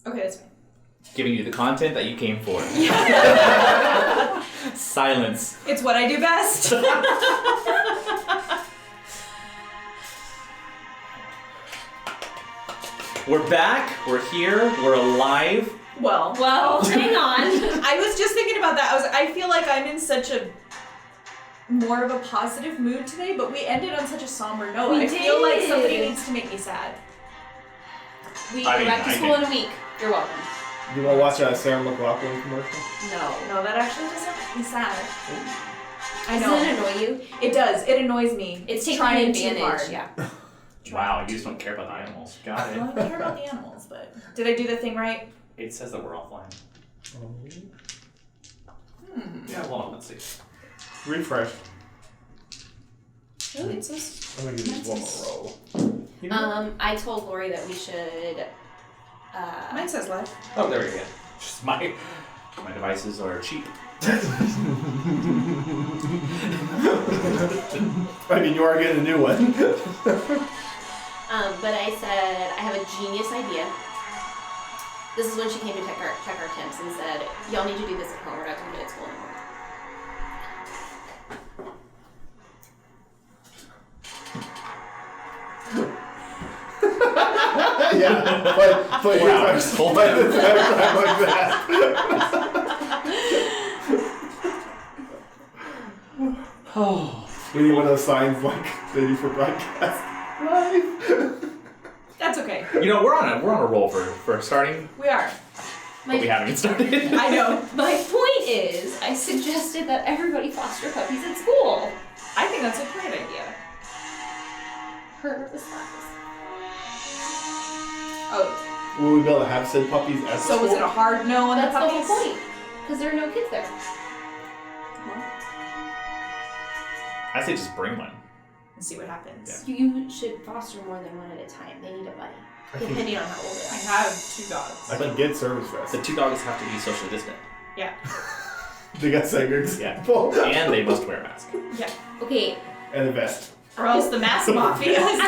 Okay, that's fine. Giving you the content that you came for. Silence. It's what I do best. We're back. We're here. We're alive. Well, hang on. I was just thinking about that. I feel like I'm in such a more of a positive mood today, but we ended on such a somber note. I feel like somebody needs to make me sad. We go back to school in a week. You're welcome. You want to watch a Sarah McLachlan commercial? No, that actually doesn't make me sad. I know. Doesn't it annoy you? It does. It annoys me. It's taking trying advantage. too hard. Yeah. Wow, you just don't care about the animals. Got it. Well, I don't care about the animals, but did I do the thing right? It says that we're offline. Yeah, well, let's see. Refresh. Really? It says... I'm going to give you one more roll. I told Lori that we should... Mine says live. Oh, there we go. Just my devices are cheap. I mean, you are getting a new one. But I said, I have a genius idea. This is when she came to check our temps and said, y'all need to do this at home. We're not going to do it at school anymore. Yeah, but Wow, you're this whole like that. Oh. We need one of those signs like they do for broadcast. Live. That's okay. You know, we're on a roll for starting, We are. but we haven't even started. I know. My point is, I suggested that everybody foster puppies at school. I think that's a great idea. Her response. Oh, Will we be able to have said puppies at so school? was it a hard no on That's the the puppies? whole point. Because there are no kids there. I say just bring one. And see what happens. Yeah. You should foster more than one at a time. They need a buddy. Depending on how old they I are. have 2 dogs. I can get service vest. The 2 dogs have to be socially distant. Yeah. They got Sanger example. And they must wear a mask. Yeah. Okay. And a vest. Or else the mask mafia is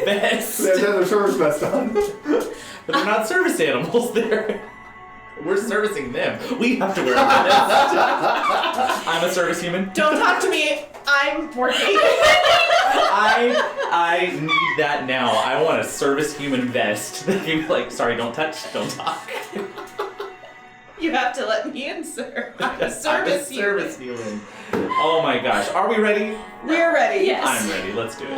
Best. They have to have their service vest on. But they're not service animals. We're servicing them. We have to wear a vest. I'm a service human. Don't talk to me. I'm working. I need that now. I want a service human vest. You'd be like, sorry, don't touch, don't talk. You have to let me in, sir. I'm a service human. service human. Oh my gosh. Are we ready? We're ready. Yes. I'm ready. Let's do it.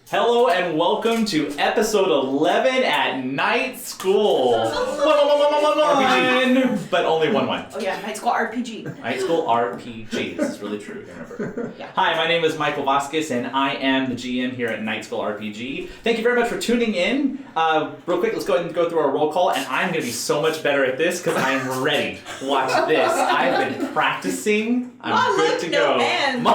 Hello and welcome to episode 11 at Night School. RPG. But only one. Oh yeah, Night School RPG. Night School RPG. This is really true. Remember. Yeah. Hi, my name is Michael Vasquez, and I am the GM here at Night School RPG. Thank you very much for tuning in. Real quick, let's go ahead and go through our roll call, and I'm going to be so much better at this because I am ready. Watch this. I've been practicing. I'm Mom, good look, to no go. hands.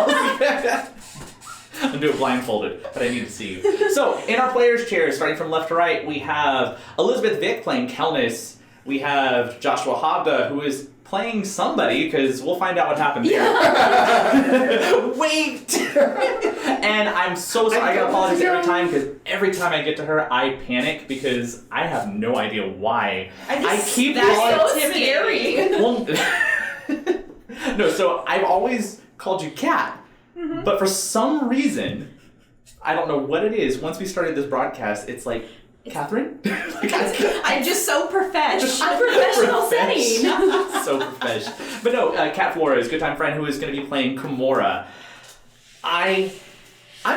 I'm doing it blindfolded, but I need to see you. So, in our players' chairs, starting from left to right, we have Elizabeth Vick playing Kelnys. We have Joshua Hovda, who is playing somebody, because we'll find out what happened here. Wait! And I'm so sorry, I gotta apologize every time, because every time I get to her, I panic, because I have no idea why. I keep That's calling- so scary. Well, no, so I've always called you Kat. Mm-hmm. But for some reason, I don't know what it is, once we started this broadcast, it's like, Catherine? I'm just so professional. Unprofessional setting. So professional. But no, Kat Flores, good time friend who is going to be playing Kimura. I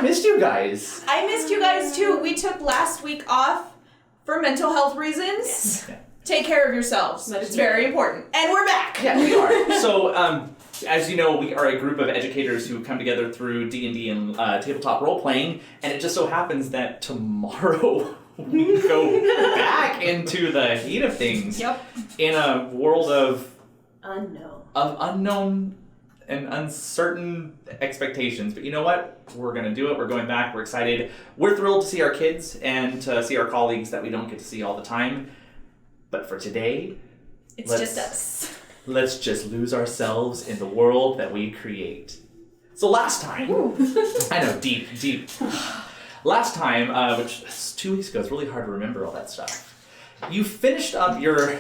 missed you guys. I missed you guys too. We took last week off for mental health reasons. Take care of yourselves. It's very important. And we're back. Yeah, we are. So, as you know, we are a group of educators who come together through D&D and tabletop role-playing, and it just so happens that tomorrow we go back into the heat of things. Yep. In a world of Unknown and uncertain expectations. But you know what? We're going to do it. We're going back. We're excited. We're thrilled to see our kids and to see our colleagues that we don't get to see all the time. But for today, It's just us. Let's just lose ourselves in the world that we create. So last time, I know, deep. Last time, which is 2 weeks ago, it's really hard to remember all that stuff. You finished up your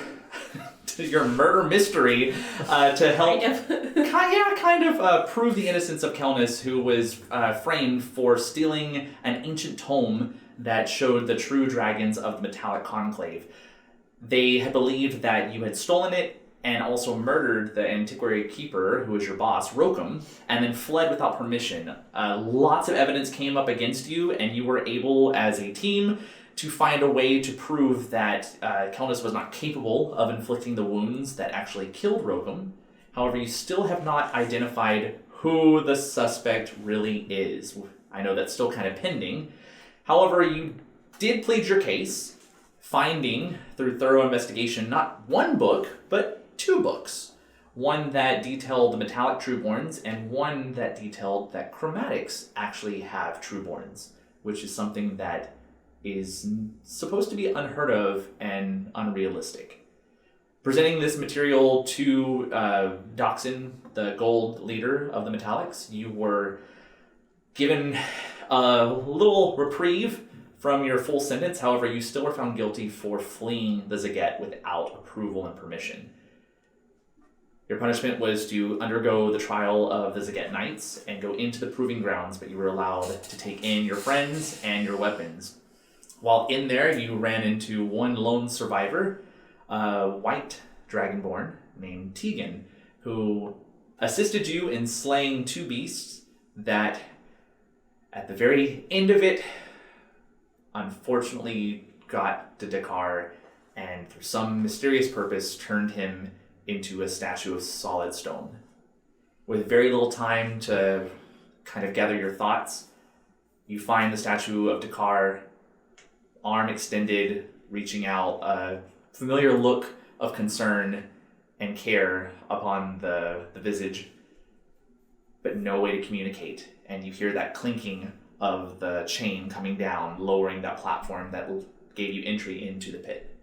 murder mystery to help kind of prove the innocence of Kelnys, who was framed for stealing an ancient tome that showed the true dragons of the Metallic Conclave. They had believed that you had stolen it and also murdered the antiquary keeper, who was your boss, Rokum, and then fled without permission. Lots of evidence came up against you, and you were able, as a team, to find a way to prove that Kelnys was not capable of inflicting the wounds that actually killed Rokum. However, you still have not identified who the suspect really is. I know that's still kind of pending. However, you did plead your case, finding, through thorough investigation, not one book, but 2 books. One that detailed the metallic trueborns, and one that detailed that chromatics actually have trueborns, which is something that is supposed to be unheard of and unrealistic. Presenting this material to Dakkar, the gold leader of the metallics, you were given a little reprieve from your full sentence. However, you still were found guilty for fleeing the Zaget without approval and permission. Your punishment was to undergo the trial of the Zaget Knights and go into the proving grounds, but you were allowed to take in your friends and your weapons. While in there, you ran into one lone survivor, a white dragonborn named Tegan, who assisted you in slaying 2 beasts that, at the very end of it, unfortunately got to Dakkar and, for some mysterious purpose, turned him into a statue of solid stone. With very little time to kind of gather your thoughts, you find the statue of Dakkar, arm extended, reaching out, a familiar look of concern and care upon the visage, but no way to communicate. And you hear that clinking of the chain coming down, lowering that platform that gave you entry into the pit.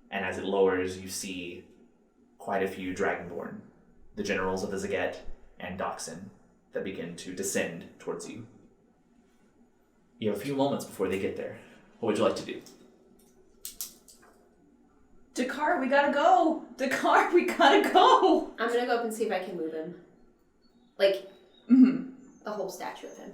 And as it lowers, you see quite a few Dragonborn, the generals of the Zaget and Dakkar, that begin to descend towards you. You have a few moments before they get there. What would you like to do? Dakkar, we gotta go. Dakkar, we gotta go. I'm gonna go up and see if I can move him. Like, the whole statue of him.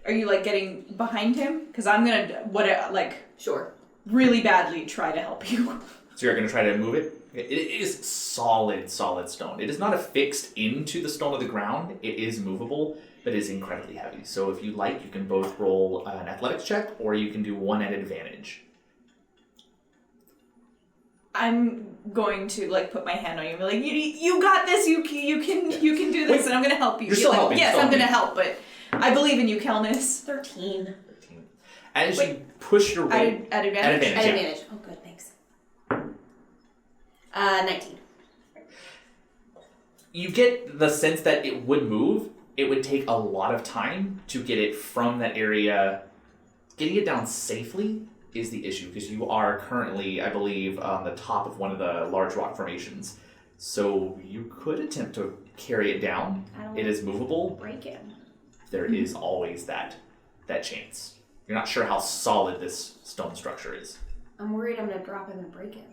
Are you, like, getting behind him? Because I'm gonna, Sure. really badly try to help you. So you're going to try to move it? It is solid stone. It is not affixed into the stone of the ground. It is movable, but it is incredibly heavy. So if you like, you can both roll an athletics check, or you can do one at advantage. I'm going to, put my hand on you and be like, you got this, you can do this, and I'm going to help you. You're still helping. Yes, I'm going to help, but I believe in you, Kelnys. 13. As you push your way... At advantage? At advantage, At yeah. advantage. Oh, good, thanks. 19. You get the sense that it would move. It would take a lot of time to get it from that area. Getting it down safely is the issue, because you are currently, I believe, on the top of one of the large rock formations. So you could attempt to carry it down. It is movable. Break him. There is always that chance. You're not sure how solid this stone structure is. I'm worried I'm gonna drop him and break him.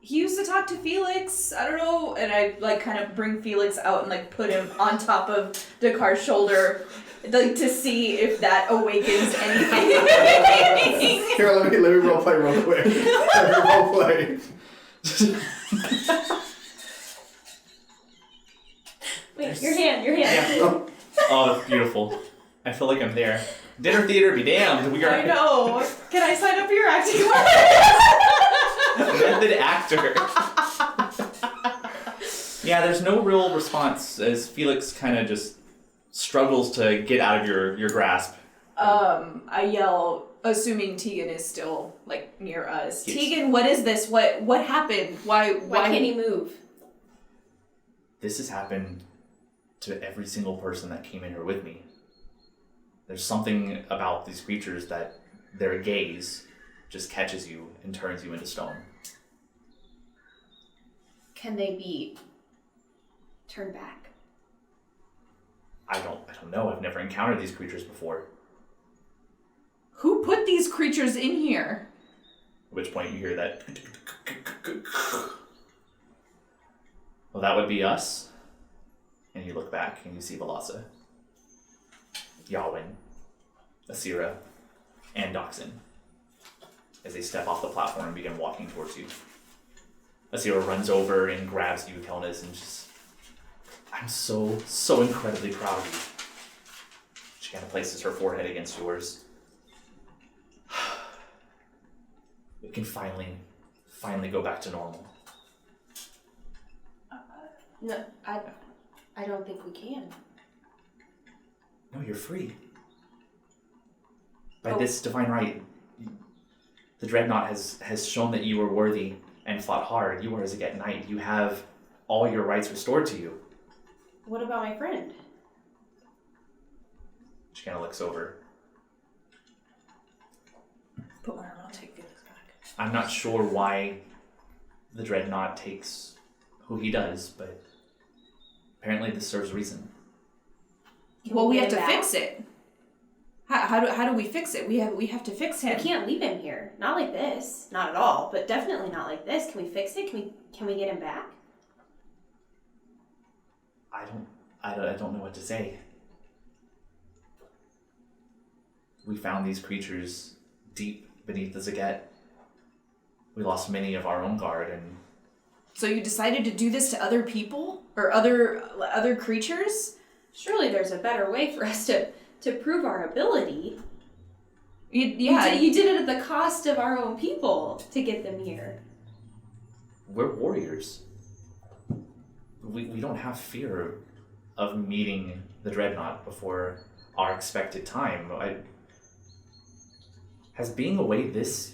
He used to talk to Felix, I don't know, and I kind of bring Felix out and put him on top of Dakkar's shoulder, to see if that awakens anything. Here, let me role play real quick. Let me role play. Wait, your hand. Yeah. Oh, that's beautiful. I feel like I'm there. Dinner theater be damned. We are I know. Can I sign up for your acting method actor. Yeah, there's no real response as Felix kind of just struggles to get out of your grasp. I yell, assuming Tegan is still like near us. Yes. Tegan, what is this? What happened? Why can't he move? This has happened to every single person that came in here with me. There's something about these creatures that their gaze just catches you and turns you into stone. Can they be turned back? I don't know. I've never encountered these creatures before. Who put these creatures in here? At which point you hear that. Well, that would be us. And you look back and you see Velasa, Yawin, Asira, and Doxin as they step off the platform and begin walking towards you. Asira runs over and grabs you, Kelnys, and just, I'm so incredibly proud of you. She kind of places her forehead against yours. We can finally go back to normal. No, I don't think we can. No, you're free. By this divine right, the Dreadnought has shown that you were worthy and fought hard. You are as a Get Knight. You have all your rights restored to you. What about my friend? She kind of looks over. Put my arm on, take this back. I'm not sure why the Dreadnought takes who he does, but apparently this serves a reason. Well, we have get to him back? fix it. How do we fix it? We have to fix him. We can't leave him here. Not like this. Not at all. But definitely not like this. Can we fix it? Can we get him back? I don't know what to say. We found these creatures deep beneath the Zaget. We lost many of our own guard, and So you decided to do this to other people or other creatures? Surely there's a better way for us to prove our ability. Yeah. You did it at the cost of our own people to get them here. we're warriors. We don't have fear of meeting the Dreadnought before our expected time. Has being away this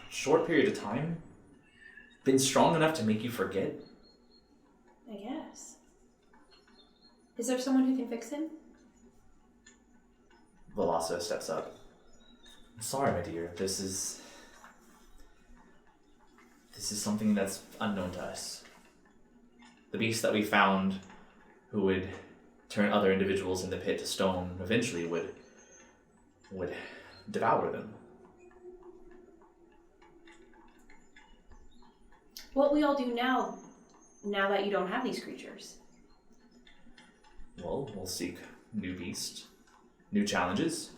short period of time been strong enough to make you forget? I guess. Is there someone who can fix him? Velasa steps up. I'm sorry, my dear. This is something that's unknown to us. The beast that we found, who would turn other individuals in the pit to stone, eventually would devour them. What we all do now that you don't have these creatures? Well, we'll seek new beasts, new challenges.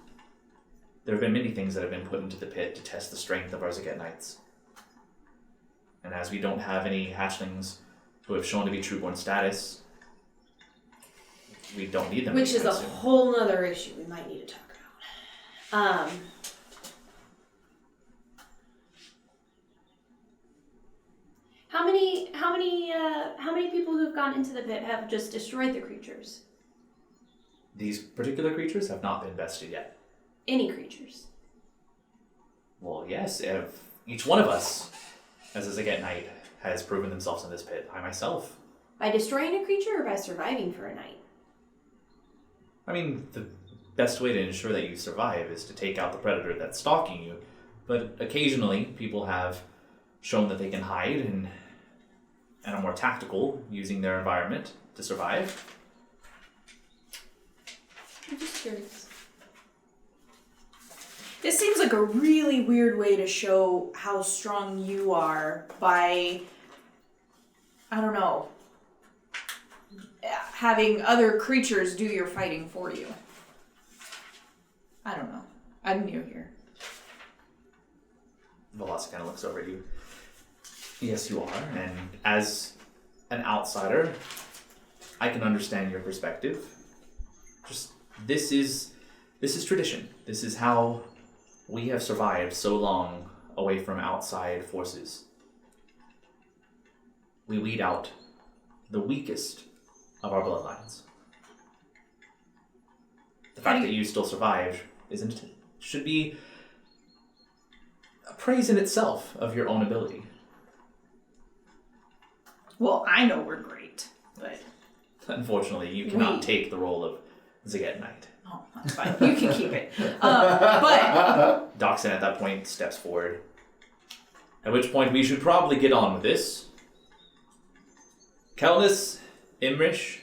There have been many things that have been put into the pit to test the strength of our Zaget Knights. And as we don't have any hatchlings who have shown to be trueborn status, we don't need them. Which is a anytime soon. whole nother issue we might need to talk about. How many people who've gone into the pit have just destroyed the creatures? These particular creatures have not been bested yet. Any creatures? Well, yes, each one of us, as a Zaget Knight, has proven themselves in this pit. I myself. By destroying a creature or by surviving for a night? I mean, the best way to ensure that you survive is to take out the predator that's stalking you, but occasionally people have shown that they can hide and are more tactical using their environment to survive. I'm just curious. This seems like a really weird way to show how strong you are by, I don't know, having other creatures do your fighting for you. I don't know. I'm new here. Velasa kind of looks over at you. Yes, you are, and as an outsider, I can understand your perspective. Just, this is This is tradition. This is how we have survived so long away from outside forces. We weed out the weakest of our bloodlines. The fact that you still survived should be a praise in itself of your own ability. Well, I know we're great, but... Unfortunately, you cannot take the role of Zaget Knight. Oh, that's fine. You can keep it. But... Doxin at that point steps forward. At which point we should probably get on with this. Kelnys, Imrish,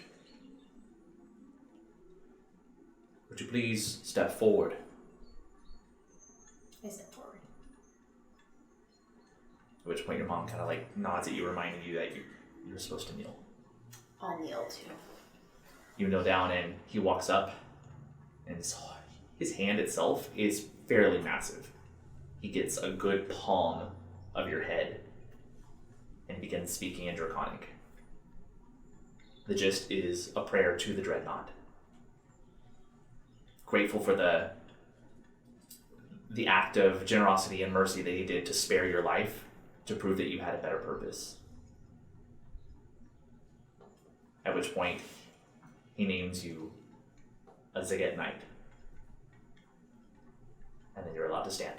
would you please step forward? I step forward. At which point your mom kind of like nods at you, reminding you that you're supposed to kneel. I'll kneel too. You kneel down and he walks up, and his hand itself is fairly massive. He gets a good palm of your head and begins speaking in Draconic. The gist is a prayer to the Dreadnought. Grateful for the act of generosity and mercy that he did to spare your life, to prove that you had a better purpose. At which point, he names you a Zaget Knight. And then you're allowed to stand.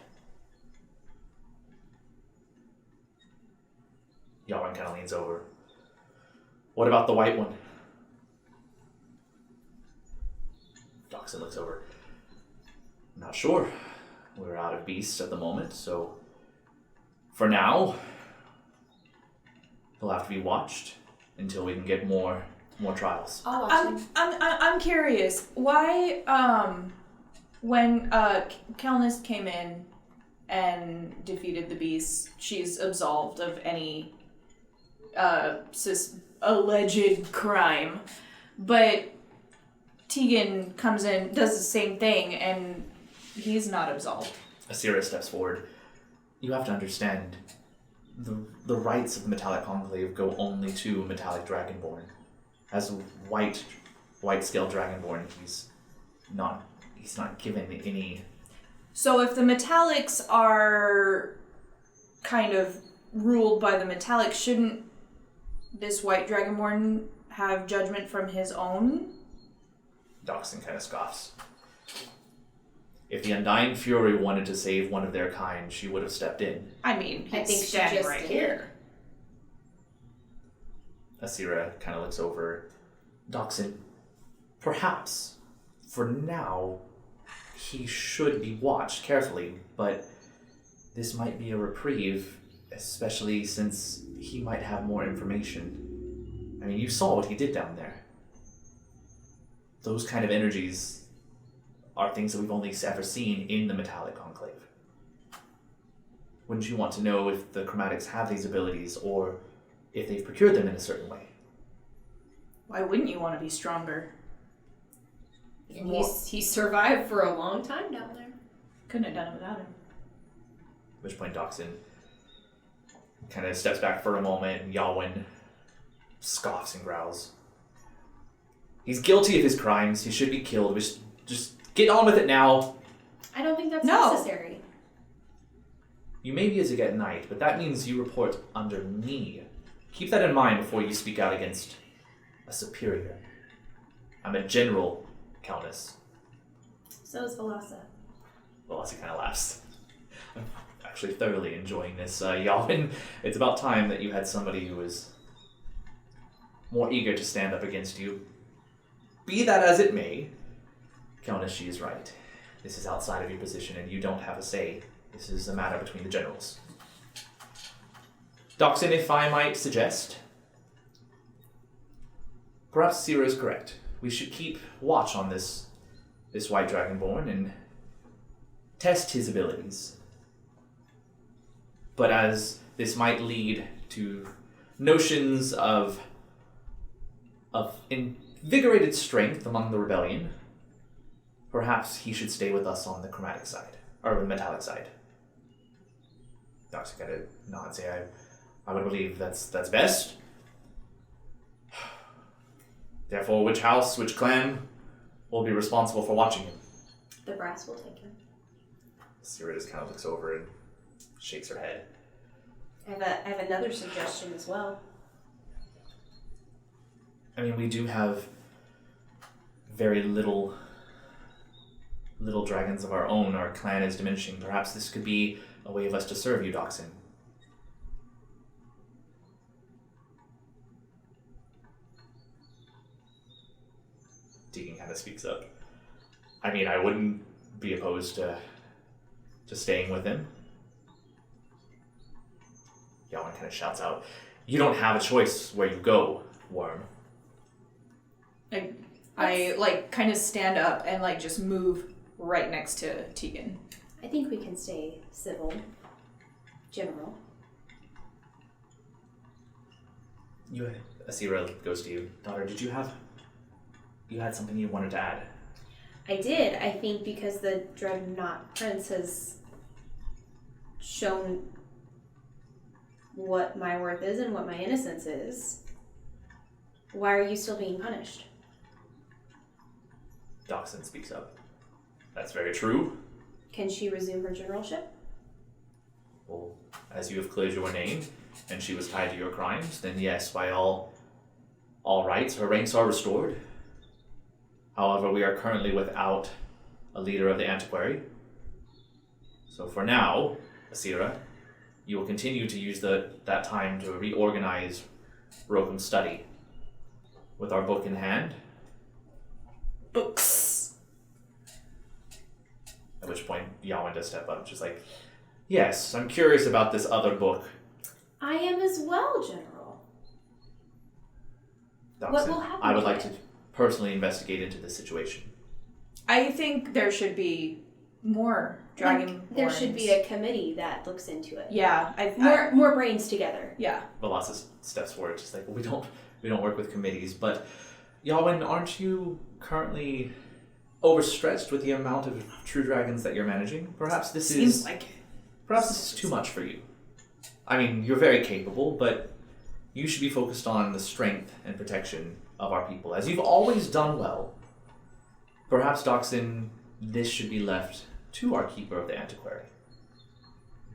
Yalwyn kind of leans over. What about the white one? Doxin looks over. Not sure. We're out of beasts at the moment, so for now, he'll have to be watched until we can get more trials. I'll watch him. I'm curious. Why, when Kelnys came in and defeated the beast, she's absolved of any alleged crime, but Tegan comes in, does the same thing, and he's not absolved. Asira steps forward. You have to understand, the rights of the Metallic Conclave go only to Metallic Dragonborn. As white scale Dragonborn, he's not given any. So if the Metallics are kind of ruled by the Metallics, shouldn't this white Dragonborn have judgment from his own? Doxin kind of scoffs. If the Undying Fury wanted to save one of their kind, she would have stepped in. I mean, I he's think she standing just right did. here. Asira kind of looks over. Doxin, perhaps, for now, he should be watched carefully, but this might be a reprieve, especially since he might have more information. I mean, you saw what he did down there. Those kind of energies are things that we've only ever seen in the Metallic Conclave. Wouldn't you want to know if the Chromatics have these abilities, or if they've procured them in a certain way? Why wouldn't you want to be stronger? And he survived for a long time down there. Couldn't have done it without him. At which point Doxin kind of steps back for a moment, and Yalwyn scoffs and growls. He's guilty of his crimes. He should be killed. We should just get on with it now. I don't think that's No. necessary. You may be a Zaget Knight, but that means you report under me. Keep that in mind before you speak out against a superior. I'm a general, Countess. So is Velasa. Velasi kind of laughs. I'm actually thoroughly enjoying this. Yalwyn, it's about time that you had somebody who was more eager to stand up against you. Be that as it may, Countess, she is right. This is outside of your position, and you don't have a say. This is a matter between the generals. Doxin, if I might suggest, perhaps Ciro is correct. We should keep watch on this white dragonborn and test his abilities. But as this might lead to notions of invigorated strength among the rebellion, perhaps he should stay with us on the chromatic side, or the metallic side. Doxin kind of nods. I would believe that's best. Therefore, which house, which clan will be responsible for watching him? The brass will take him. Syra just kind of looks over and shakes her head. I have another suggestion as well. I mean, we do have very little dragons of our own. Our clan is diminishing. Perhaps this could be a way of us to serve you, Dachshund. Deegan kind of speaks up. I mean, I wouldn't be opposed to staying with him. Yawan kind of shouts out, "You don't have a choice where you go, Worm." I like kind of stand up and like just move right next to Tegan. I think we can stay civil, general. Asira goes to you. Daughter, you had something you wanted to add? I did. I think because the Dreadnought Prince has shown what my worth is and what my innocence is, why are you still being punished? Dachshund speaks up. That's very true. Can she resume her generalship? Well, as you have cleared your name, and she was tied to your crimes, then yes, by all rights, her ranks are restored. However, we are currently without a leader of the Antiquary. So for now, Asira, you will continue to use that time to reorganize Rokum's study. With our book in hand. Books. At which point, Yawan does step up, just like, "Yes, I'm curious about this other book." I am as well, General. Dachshund, What will happen I would to like it? to personally investigate into this situation. I think there should be more dragon. There should be a committee that looks into it. Yeah, More brains together. Yeah. Velocus steps forward, just like, "We don't work with committees, but Yawan, aren't you currently overstretched with the amount of true dragons that you're managing? Perhaps this Seems is like it. perhaps this is too much for you. I mean, you're very capable, but you should be focused on the strength and protection of our people, as you've always done well. Perhaps, Dachshund, this should be left to our keeper of the Antiquary."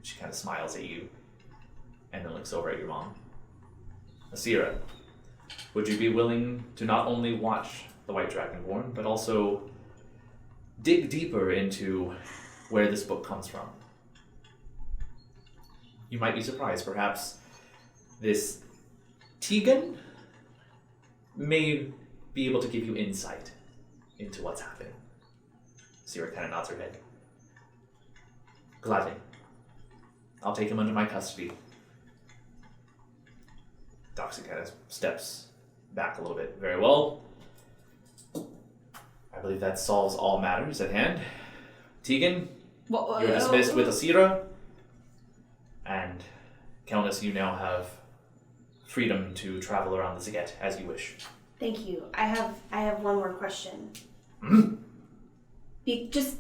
She kind of smiles at you, and then looks over at your mom. "Asira, would you be willing to not only watch the White Dragonborn, but also dig deeper into where this book comes from? You might be surprised. Perhaps this Tegan may be able to give you insight into what's happening." Asira kind of nods her head. "Gladly. I'll take him under my custody." Doxy kind of steps back a little bit. "Very well. I believe that solves all matters at hand. Tegan, you're dismissed with Asira. And Kelnys, you now have freedom to travel around the Zaget as you wish." Thank you. I have one more question. Just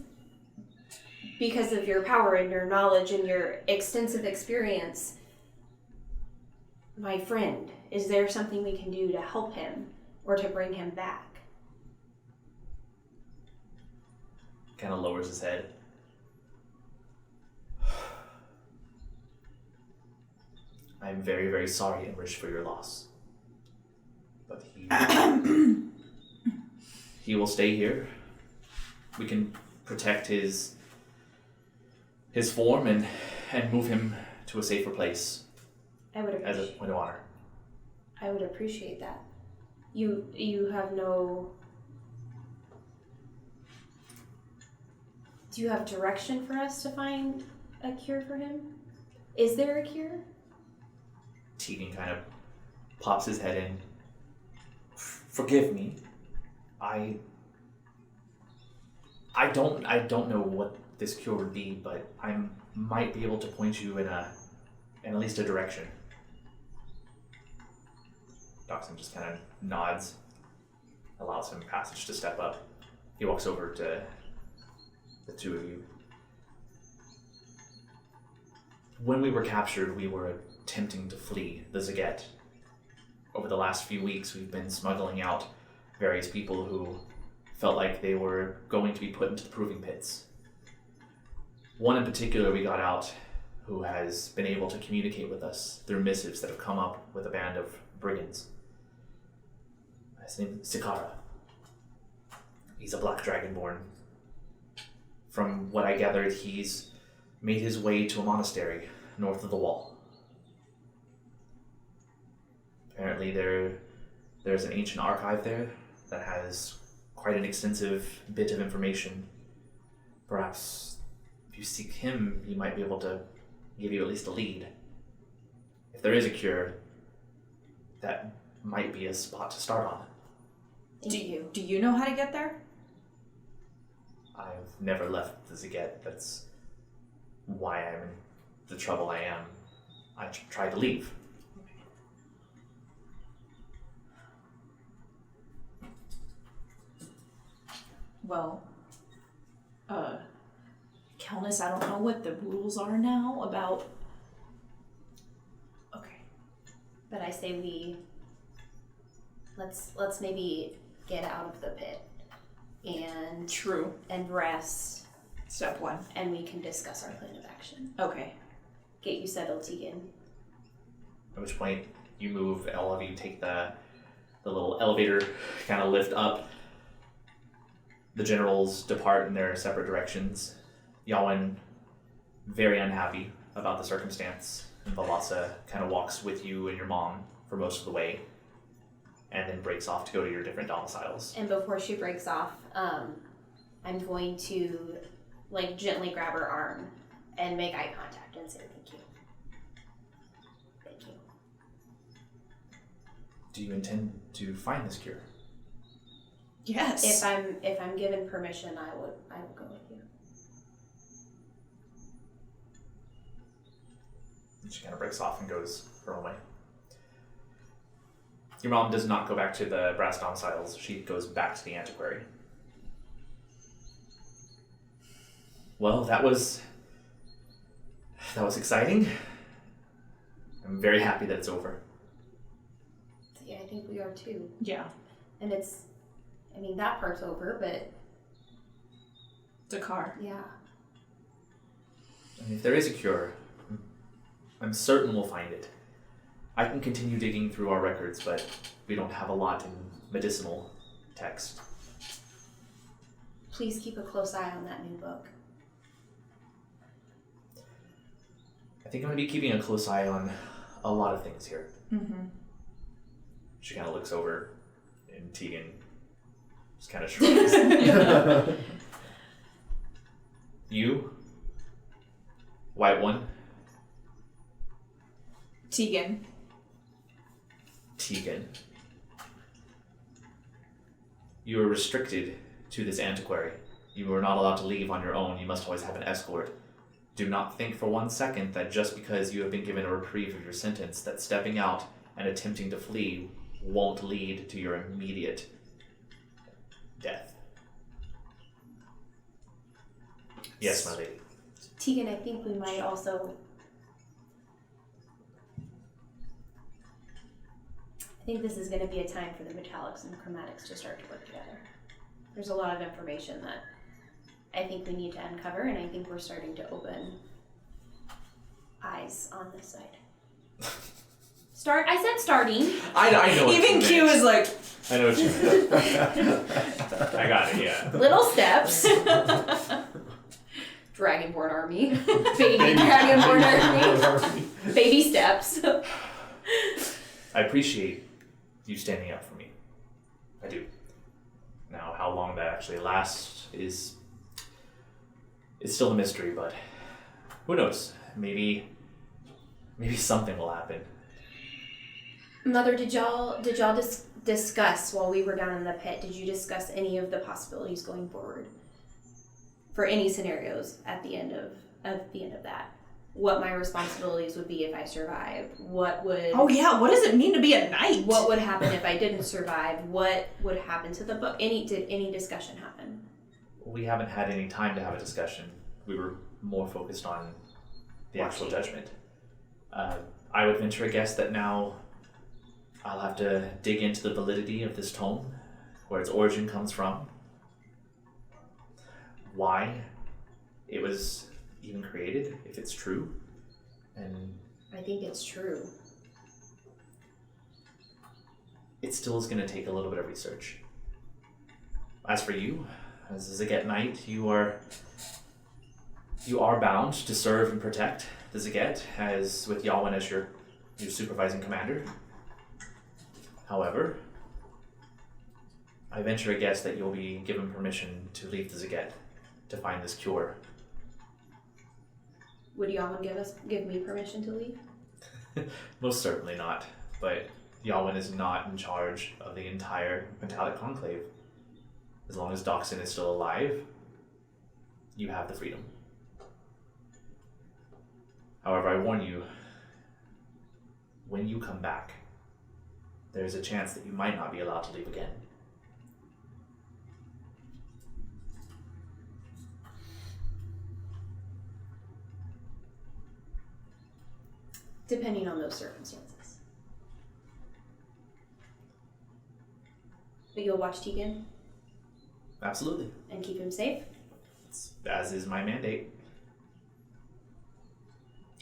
because of your power and your knowledge and your extensive experience, my friend, is there something we can do to help him or to bring him back? Kind of lowers his head. "I'm very, very sorry, Enrich, for your loss. But he will stay here. We can protect his form and move him to a safer place I would as a appreciate. point of honor." I would appreciate that. You have no. Do you have direction for us to find a cure for him? Is there a cure? Tegan kind of pops his head in. "Forgive me. I don't know what this cure would be, but I might be able to point you in at least a direction." Dachshund just kind of nods, allows him passage to step up. He walks over to the two of you. "When we were captured, we were attempting to flee the Zaget. Over the last few weeks, we've been smuggling out various people who felt like they were going to be put into the proving pits. One in particular we got out who has been able to communicate with us through missives that have come up with a band of brigands. His name is Dakkar. He's a black dragonborn. From what I gathered, he's made his way to a monastery north of the wall. Apparently there's an ancient archive there that has quite an extensive bit of information. Perhaps if you seek him, he might be able to give you at least a lead. If there is a cure, that might be a spot to start on. Do you know how to get there? I've never left the Zaget. That's why I'm in the trouble I am. I tried to leave. Well, Kelnys, I don't know what the rules are now about... Okay. But I say let's maybe get out of the pit and True. and rest, Step 1. and we can discuss our plan of action. Okay. Get you settled, Tegan. At which point you move, all of you take the little elevator, kind of lift up. The generals depart in their separate directions. Yawen, very unhappy about the circumstance, and Valasa kind of walks with you and your mom for most of the way, and then breaks off to go to your different domiciles. And before she breaks off, I'm going to gently grab her arm and make eye contact and say thank you. Thank you. Do you intend to find this cure? Yes. If I'm given permission, I will go with you. And she kind of breaks off and goes her own way. Your mom does not go back to the brass domiciles. She goes back to the antiquary. Well, that was exciting. I'm very happy that it's over. Yeah, I think we are too. Yeah. And that part's over, but Dakkar. yeah. I mean, if there is a cure, I'm certain we'll find it. I can continue digging through our records, but we don't have a lot in medicinal text. Please keep a close eye on that new book. I think I'm going to be keeping a close eye on a lot of things here. Mm-hmm. She kind of looks over, and Tegan just kind of shrugs. You? White one? Tegan. Tegan. You are restricted to this antiquary. You are not allowed to leave on your own. You must always have an escort. Do not think for 1 second that just because you have been given a reprieve of your sentence, that stepping out and attempting to flee won't lead to your immediate death. Yes, my lady. Tegan, I think we might also... I think this is going to be a time for the metallics and the chromatics to start to work together. There's a lot of information that I think we need to uncover, and I think we're starting to open eyes on this side. I said starting. I know what Even you Q meant. is like, I know what you meant. I got it, yeah. Little steps. Dragonborn army. Baby Dragonborn army. Baby steps. I appreciate you standing up for me. I do. Now, how long that actually lasts is still a mystery, but who knows? Maybe something will happen. Mother, did y'all discuss while we were down in the pit? Did you discuss any of the possibilities going forward for any scenarios at the end of that? What my responsibilities would be if I survive? What would oh yeah, what does it mean to be a knight? What would happen if I didn't survive? What would happen to the book? Did any discussion happen? We haven't had any time to have a discussion. We were more focused on the actual judgment. I would venture a guess that now I'll have to dig into the validity of this tome, where its origin comes from, why it was even created, if it's true. And I think it's true. it still is going to take a little bit of research. As for you, as a Zaget Knight, you are bound to serve and protect the Zaget, as with Yalwyn as your supervising commander. However, I venture a guess that you'll be given permission to leave the Zaget to find this cure. Would Yalwyn give me permission to leave? Most certainly not, but Yalwyn is not in charge of the entire Metallic Conclave. As long as Doxin is still alive, you have the freedom. However, I warn you, when you come back, there's a chance that you might not be allowed to leave again. Depending on those circumstances. But you'll watch Tegan Absolutely. and keep him safe? As is my mandate.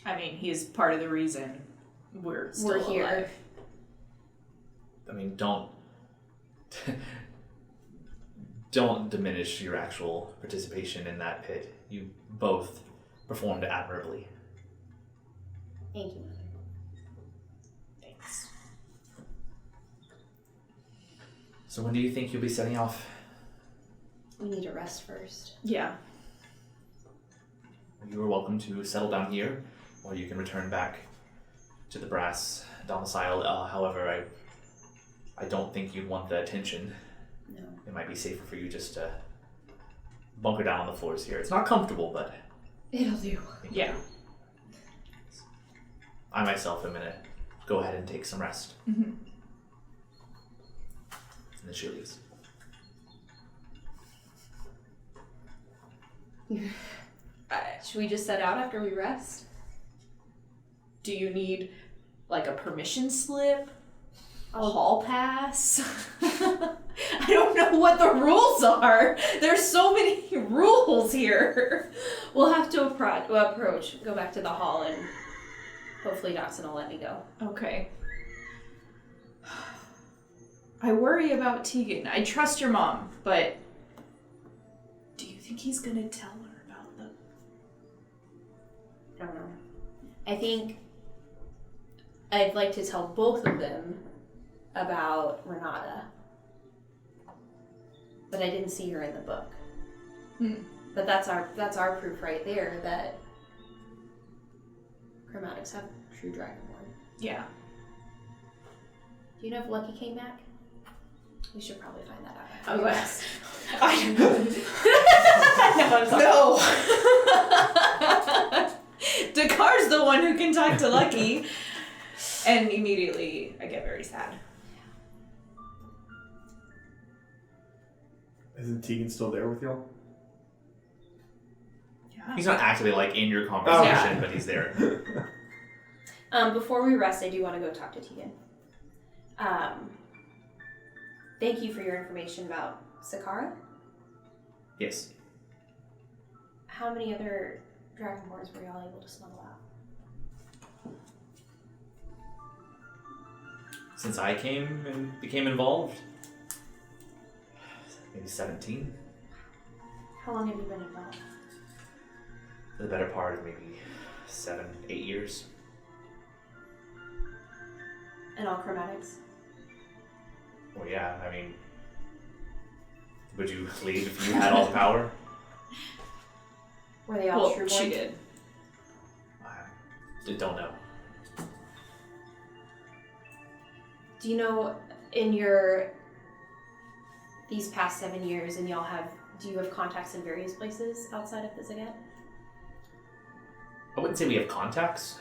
I mean, he's part of the reason we're here. alive. I mean, don't diminish your actual participation in that pit. You both performed admirably. Thank you, Mother. Thanks. So when do you think you'll be setting off? We need to rest first. Yeah. You are welcome to settle down here, or you can return back to the brass domicile. However, I don't think you'd want the attention. No. It might be safer for you just to bunker down on the floors here. It's not comfortable, but It'll do. Yeah. I myself am gonna go ahead and take some rest. Mm-hmm. And then she leaves. Should we just set out after we rest? Do you need like a permission slip? A hall pass? I don't know what the rules are. There's so many rules here. We'll have to approach, go back to the hall, and hopefully Doxin will let me go. Okay. I worry about Tegan. I trust your mom, but do you think he's gonna tell her about the... I don't know. I think I'd like to tell both of them about Renata. But I didn't see her in the book. But that's our proof right there that chromatics have true dragonborn. Yeah. Do you know if Lucky came back? We should probably find that out. I was No. Dakkar's the one who can talk to Lucky. And immediately I get very sad. Isn't Tegan still there with y'all? Yeah. He's not actively like in your conversation, Yeah. but he's there. Before we rest, I do want to go talk to Tegan. Thank you for your information about Sakara. Yes. How many other dragonborns were y'all able to smuggle out? Since I came and became involved, maybe 17. How long have you been involved? For the better part of maybe 7, 8 years. And all chromatics? Well, yeah, I mean, would you leave if you had all the power? Were they all Well, true she born? I did. don't know. Do you know in these past 7 years, and do you have contacts in various places outside of the Zagat? I wouldn't say we have contacts.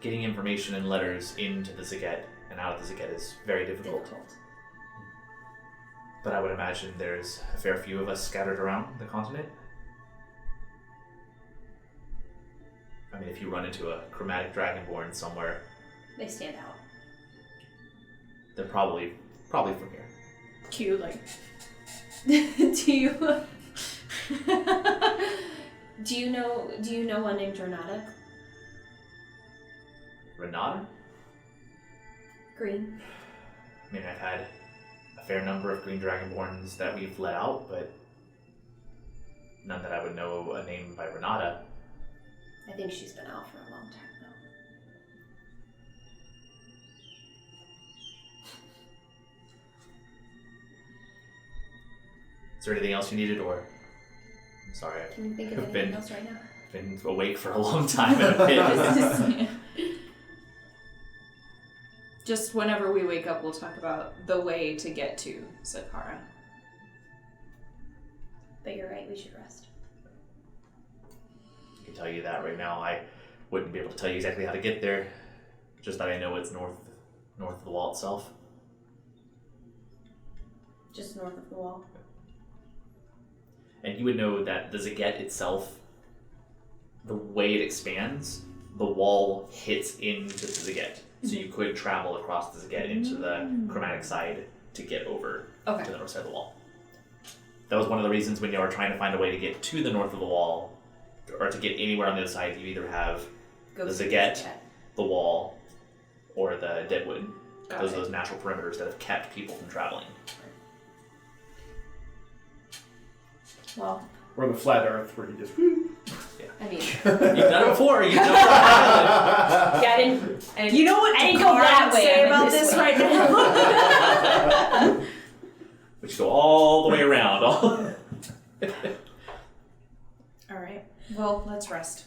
Getting information and letters into the Zaget and out of the Zaget is very difficult. But I would imagine there's a fair few of us scattered around the continent. I mean, if you run into a chromatic dragonborn somewhere, They stand out. they're probably from here. Cute, like... Do you... Do you know one named Renata? Renata? Green. I mean, I've had a fair number of green dragonborns that we've let out, but none that I would know a name by Renata. I think she's been out for a long time, though. Is there anything else you needed, or? I'm sorry, Can you think of I've anything else right now? been awake for a long time in a pit. Just whenever we wake up, we'll talk about the way to get to Dakkar. But you're right, we should rest. I can tell you that right now. I wouldn't be able to tell you exactly how to get there. Just that I know it's north of the wall itself. Just north of the wall. And you would know that the Zaget itself, the way it expands, the wall hits into the Zaget. So you could travel across the Zaget into the chromatic side to get over to the north side of the wall. That was one of the reasons when you were trying to find a way to get to the north of the wall, or to get anywhere on the other side, you either have the Zaget, the wall, or the Deadwood. Those are those natural perimeters that have kept people from traveling. Well, Or the flat Earth where you just. Whoo. I mean, You've done it before. You've done it. yeah, I didn't. You know what I didn't go that way. say I about went this this way. right now? We should go all the way around. All right. Well, let's rest.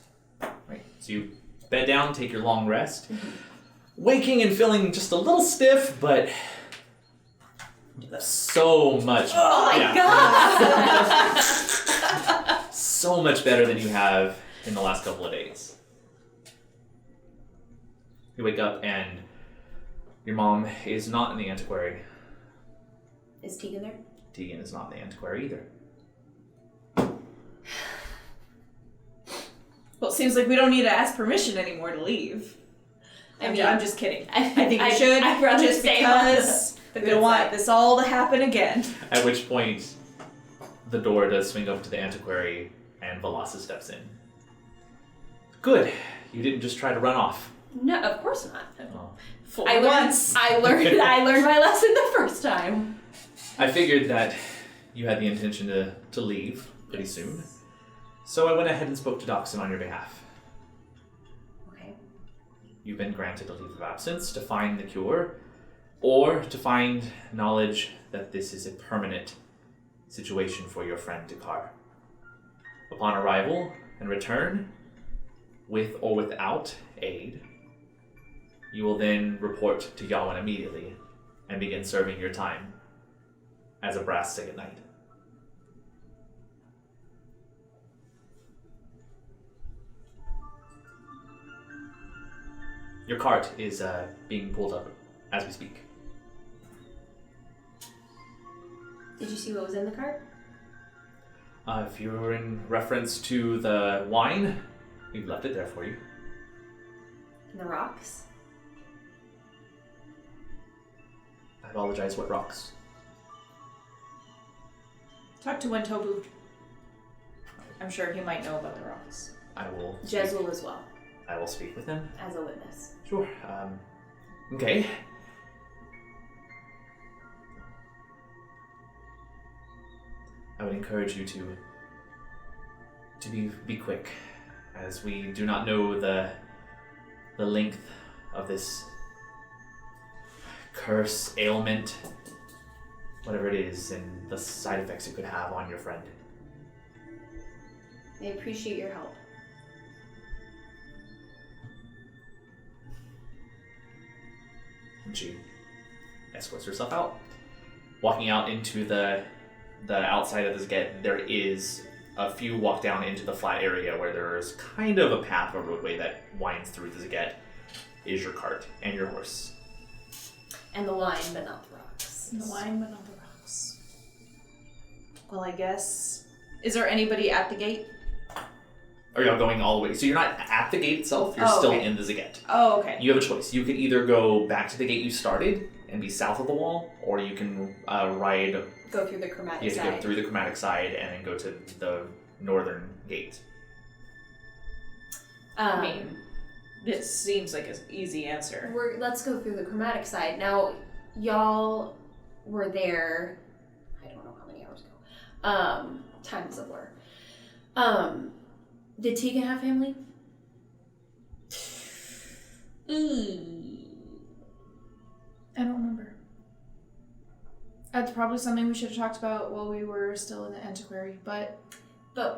Right. So you bed down, take your long rest. Waking and feeling just a little stiff, but so much. Oh my god! So much better than you have in the last couple of days. You wake up and your mom is not in the antiquary. Is Tegan there? Tegan is not in the antiquary either. Well, it seems like we don't need to ask permission anymore to leave. I mean, I'm just kidding. I think we should, I'd rather just stay because on the we don't want this all to happen again. At which point, the door does swing open to the antiquary and Velasa steps in. Good. You didn't just try to run off. No, of course not. Oh. For I once. learned my lesson the first time. I figured that you had the intention to leave pretty soon. So I went ahead and spoke to Doxson on your behalf. Okay. You've been granted a leave of absence to find the cure, or to find knowledge that this is a permanent situation for your friend Dakkar. Upon arrival and return, with or without aid, you will then report to Yawen immediately and begin serving your time as a brass Sigget Knight. Your cart is being pulled up as we speak. Did you see what was in the cart? If you're in reference to the wine, we've left it there for you. And the rocks? I apologize, what rocks? Talk to Wentobu. I'm sure he might know about the rocks. I will Jezul as well, I will speak with him. as a witness. Sure. Okay. I would encourage you to be quick, as we do not know the length of this curse, ailment, whatever it is, and the side effects it could have on your friend. I appreciate your help. And she escorts herself out. Walking out into the outside of this gate, there is a few walk down into the flat area where there is kind of a path or roadway that winds through the Zaget. Is your cart and your horse. And the wine, but not the rocks. The wine, but not the rocks. Well, I guess. Is there anybody at the gate? Or you're going all the way. So you're not at the gate itself, you're Oh, still okay. in the Zaget. Oh, okay. You have a choice. You could either go back to the gate you started and be south of the wall, or you can ride. Go through the chromatic You have to side. go through the chromatic side and then go to the northern gate. I mean, it seems like an easy answer. Let's go through the chromatic side. Now, y'all were there, I don't know how many hours ago. Time is a blur. Did Tegan have family? I don't remember. That's probably something we should have talked about while we were still in the antiquary, but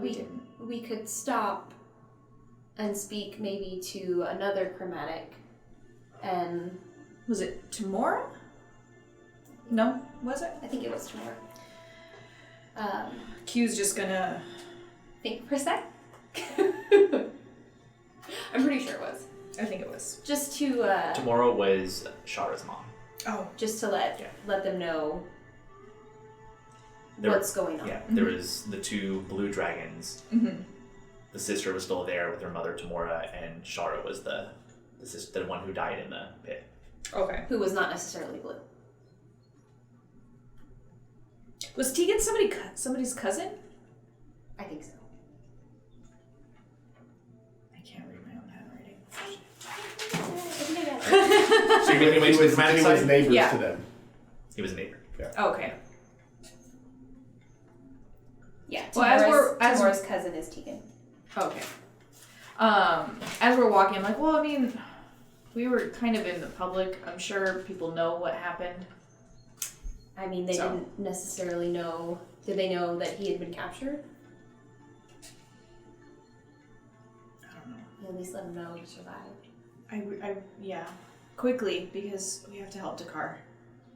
we didn't. We could stop and speak maybe to another chromatic, and Was it tomorrow? No, was it? I think it was tomorrow. Q's just gonna... Think for a sec. I'm pretty sure it was. I think it was. Just to Tomorrow was Shara's mom. Oh. just to let them know There- what's going on. Yeah, there was the two blue dragons. Mm-hmm. The sister was still there with her mother Tamora, and Shara was the one who died in the pit. Okay. Who was not necessarily blue. Was Tegan somebody's cousin? I think so. I can't read my own handwriting. So you're making way to the chromatic He was side? neighbors Yeah. to them. He was a neighbor. Okay. Yeah, Well, Tamora's cousin is Tegan. Okay. As we're walking, I'm like, well, I mean, we were kind of in the public. I'm sure people know what happened. I mean, they didn't necessarily know. Did they know that he had been captured? I don't know. You at least let them know he survived. Yeah. Quickly, because we have to help Dakkar.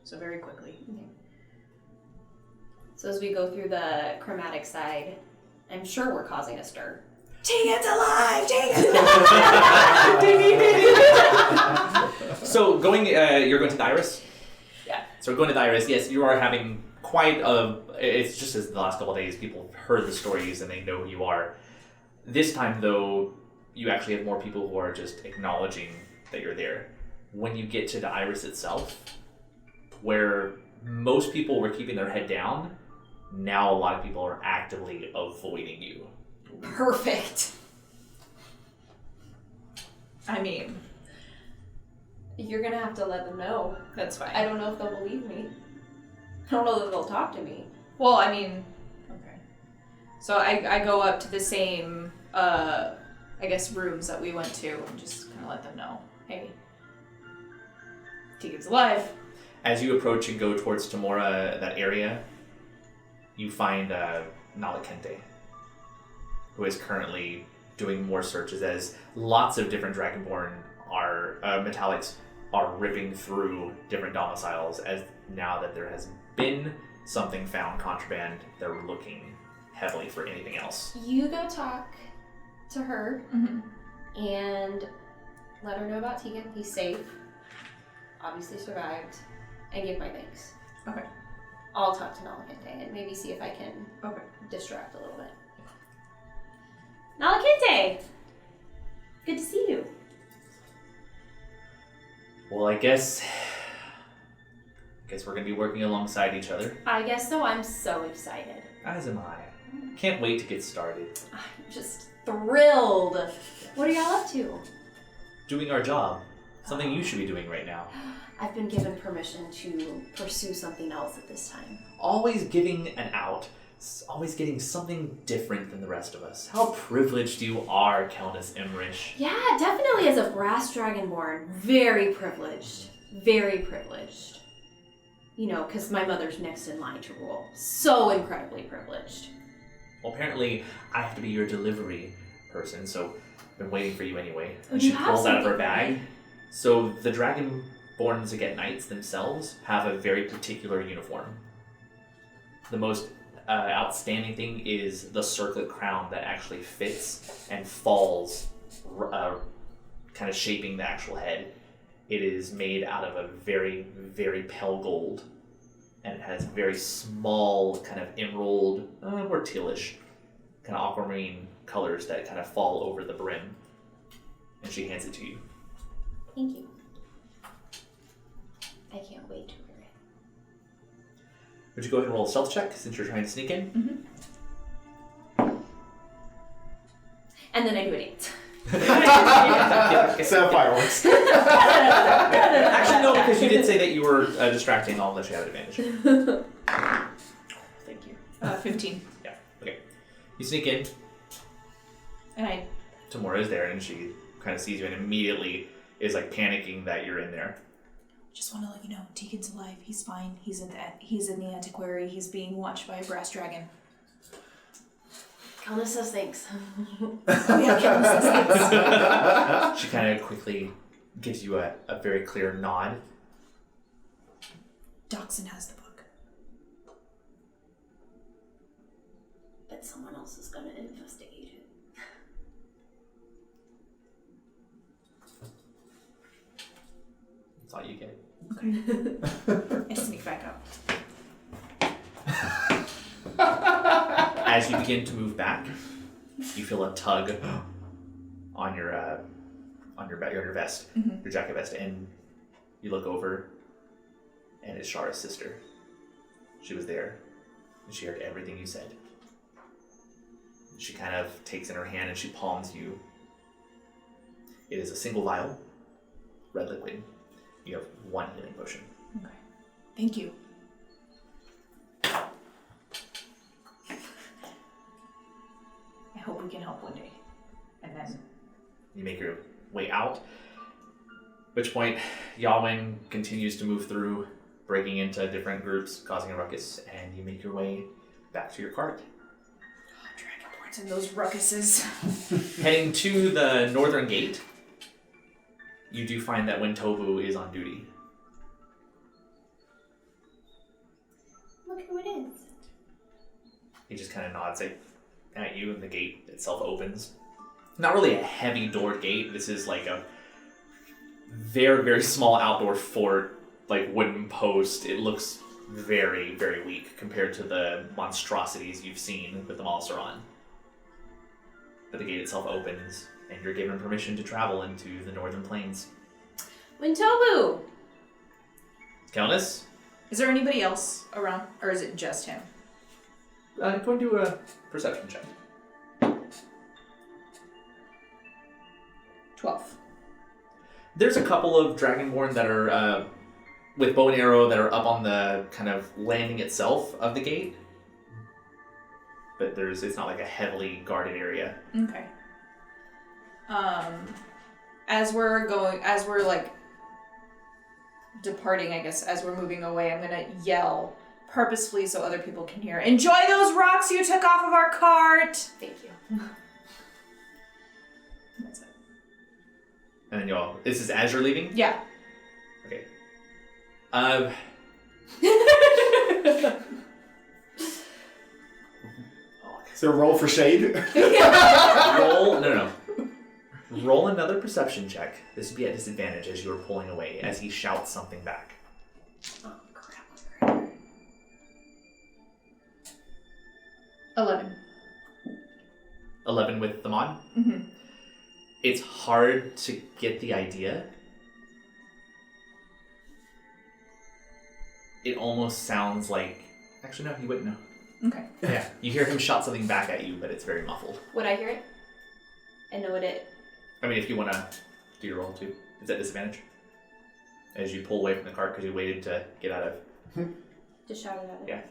So very quickly. Okay. So as we go through the chromatic side, I'm sure we're causing a stir. Tegan's alive! Tegan's So you're going to the Iris? Yeah. So we're going to the Iris. Yes, you are having quite it's just as the last couple of days, people have heard the stories and they know who you are. This time, though, you actually have more people who are just acknowledging that you're there. When you get to the Iris itself, where most people were keeping their head down, now a lot of people are actively avoiding you. Perfect. I mean, You're gonna have to let them know. that's fine. I don't know if they'll believe me. I don't know that they'll talk to me. Well, I mean, okay. So I go up to the same, I guess, rooms that we went to and just kind of let them know, hey, Tegan's alive. As you approach and go towards Tamora, that area, you find Nalakente, who is currently doing more searches as lots of different Dragonborn metallics are ripping through different domiciles, as now that there has been something found contraband, they're looking heavily for anything else. You go talk to her Mm-hmm. and let her know about Tegan. He's safe. Obviously survived. And give my thanks. Okay. I'll talk to Nalakente and maybe see if I can Okay. distract a little bit. Nalakente! Good to see you. Well, I guess we're going to be working alongside each other. I guess so. I'm so excited. As am I. Can't wait to get started. I'm just thrilled. What are y'all up to? Doing our job. Something you should be doing right now. I've been given permission to pursue something else at this time. Always giving an out. Always getting something different than the rest of us. How privileged you are, Kelnys Imrish. Yeah, definitely as a brass dragonborn. Very privileged. Very privileged. You know, because my mother's next in line to rule. So incredibly privileged. Well, apparently, I have to be your delivery person, so I've been waiting for you anyway. Oh, And do she you have pulls out of her something for bag. me? So the Dragonborn Zaget Knights themselves have a very particular uniform. The most outstanding thing is the circlet crown that actually fits and falls, kind of shaping the actual head. It is made out of a very, very pale gold, and it has very small, kind of emerald, or tealish, kind of aquamarine colors that kind of fall over the brim. And she hands it to you. Thank you. I can't wait to wear it. Would you go ahead and roll a stealth check since you're trying to sneak in? And then I do a dance. Set of fireworks. Actually, no, because you did say that you were distracting all that you had advantage. Thank you. 15. Yeah, okay. You sneak in. And I... Tamora's there, and she kind of sees you and immediately is like panicking that you're in there. Just want to let you know, Deacon's alive. He's fine. He's in the antiquary. He's being watched by a brass dragon. Kelnys says thanks. Oh yeah, Kelnys says thanks. She kind of quickly gives you a very clear nod. Dachshund has the book. But someone else is going to investigate it. That's all you get. Okay. I sneak back up. As you begin to move back, you feel a tug on your vest, your jacket vest, and you look over, and it's Shara's sister. She was there, and she heard everything you said. She kind of takes in her hand and she palms you. It is a single vial, red liquid. You have one healing potion. Okay. Thank you. I hope we can help one day. And then... You make your way out, at which point Yawin continues to move through, breaking into different groups, causing a ruckus, and you make your way back to your cart. Dragon reports and those ruckuses. Heading to the northern gate, you do find that Wintobu is on duty. Look who it is. He just kind of nods at you, and the gate itself opens. Not really a heavy door gate. This is like a very, very small outdoor fort, like wooden post. It looks very, very weak compared to the monstrosities you've seen with the Malsaran. But the gate itself opens, and you're given permission to travel into the northern plains. Wintobu! Kelnys, Is there anybody else around? Or is it just him? go and do a perception check. 12. There's a couple of Dragonborn that are with bow and arrow that are up on the kind of landing itself of the gate, but it's not like a heavily guarded area. Okay. As we're like departing, I guess, as we're moving away, I'm gonna yell purposefully so other people can hear. Enjoy those rocks you took off of our cart! Thank you. That's it. And then this is as you're leaving? Yeah. Okay. Is there a roll for shade? No. Roll another perception check. This would be at disadvantage as you are pulling away, as he shouts something back. Oh, crap. 11. 11 with the mod? Mm-hmm. It's hard to get the idea. It almost sounds like... Actually, no, you wouldn't know. Okay. Yeah, you hear him shout something back at you, but it's very muffled. Would I hear it? And know what it... I mean, if you want to do your roll too. Is that disadvantage? As you pull away from the cart because you waited to get out of... Just shout it at it? Yeah.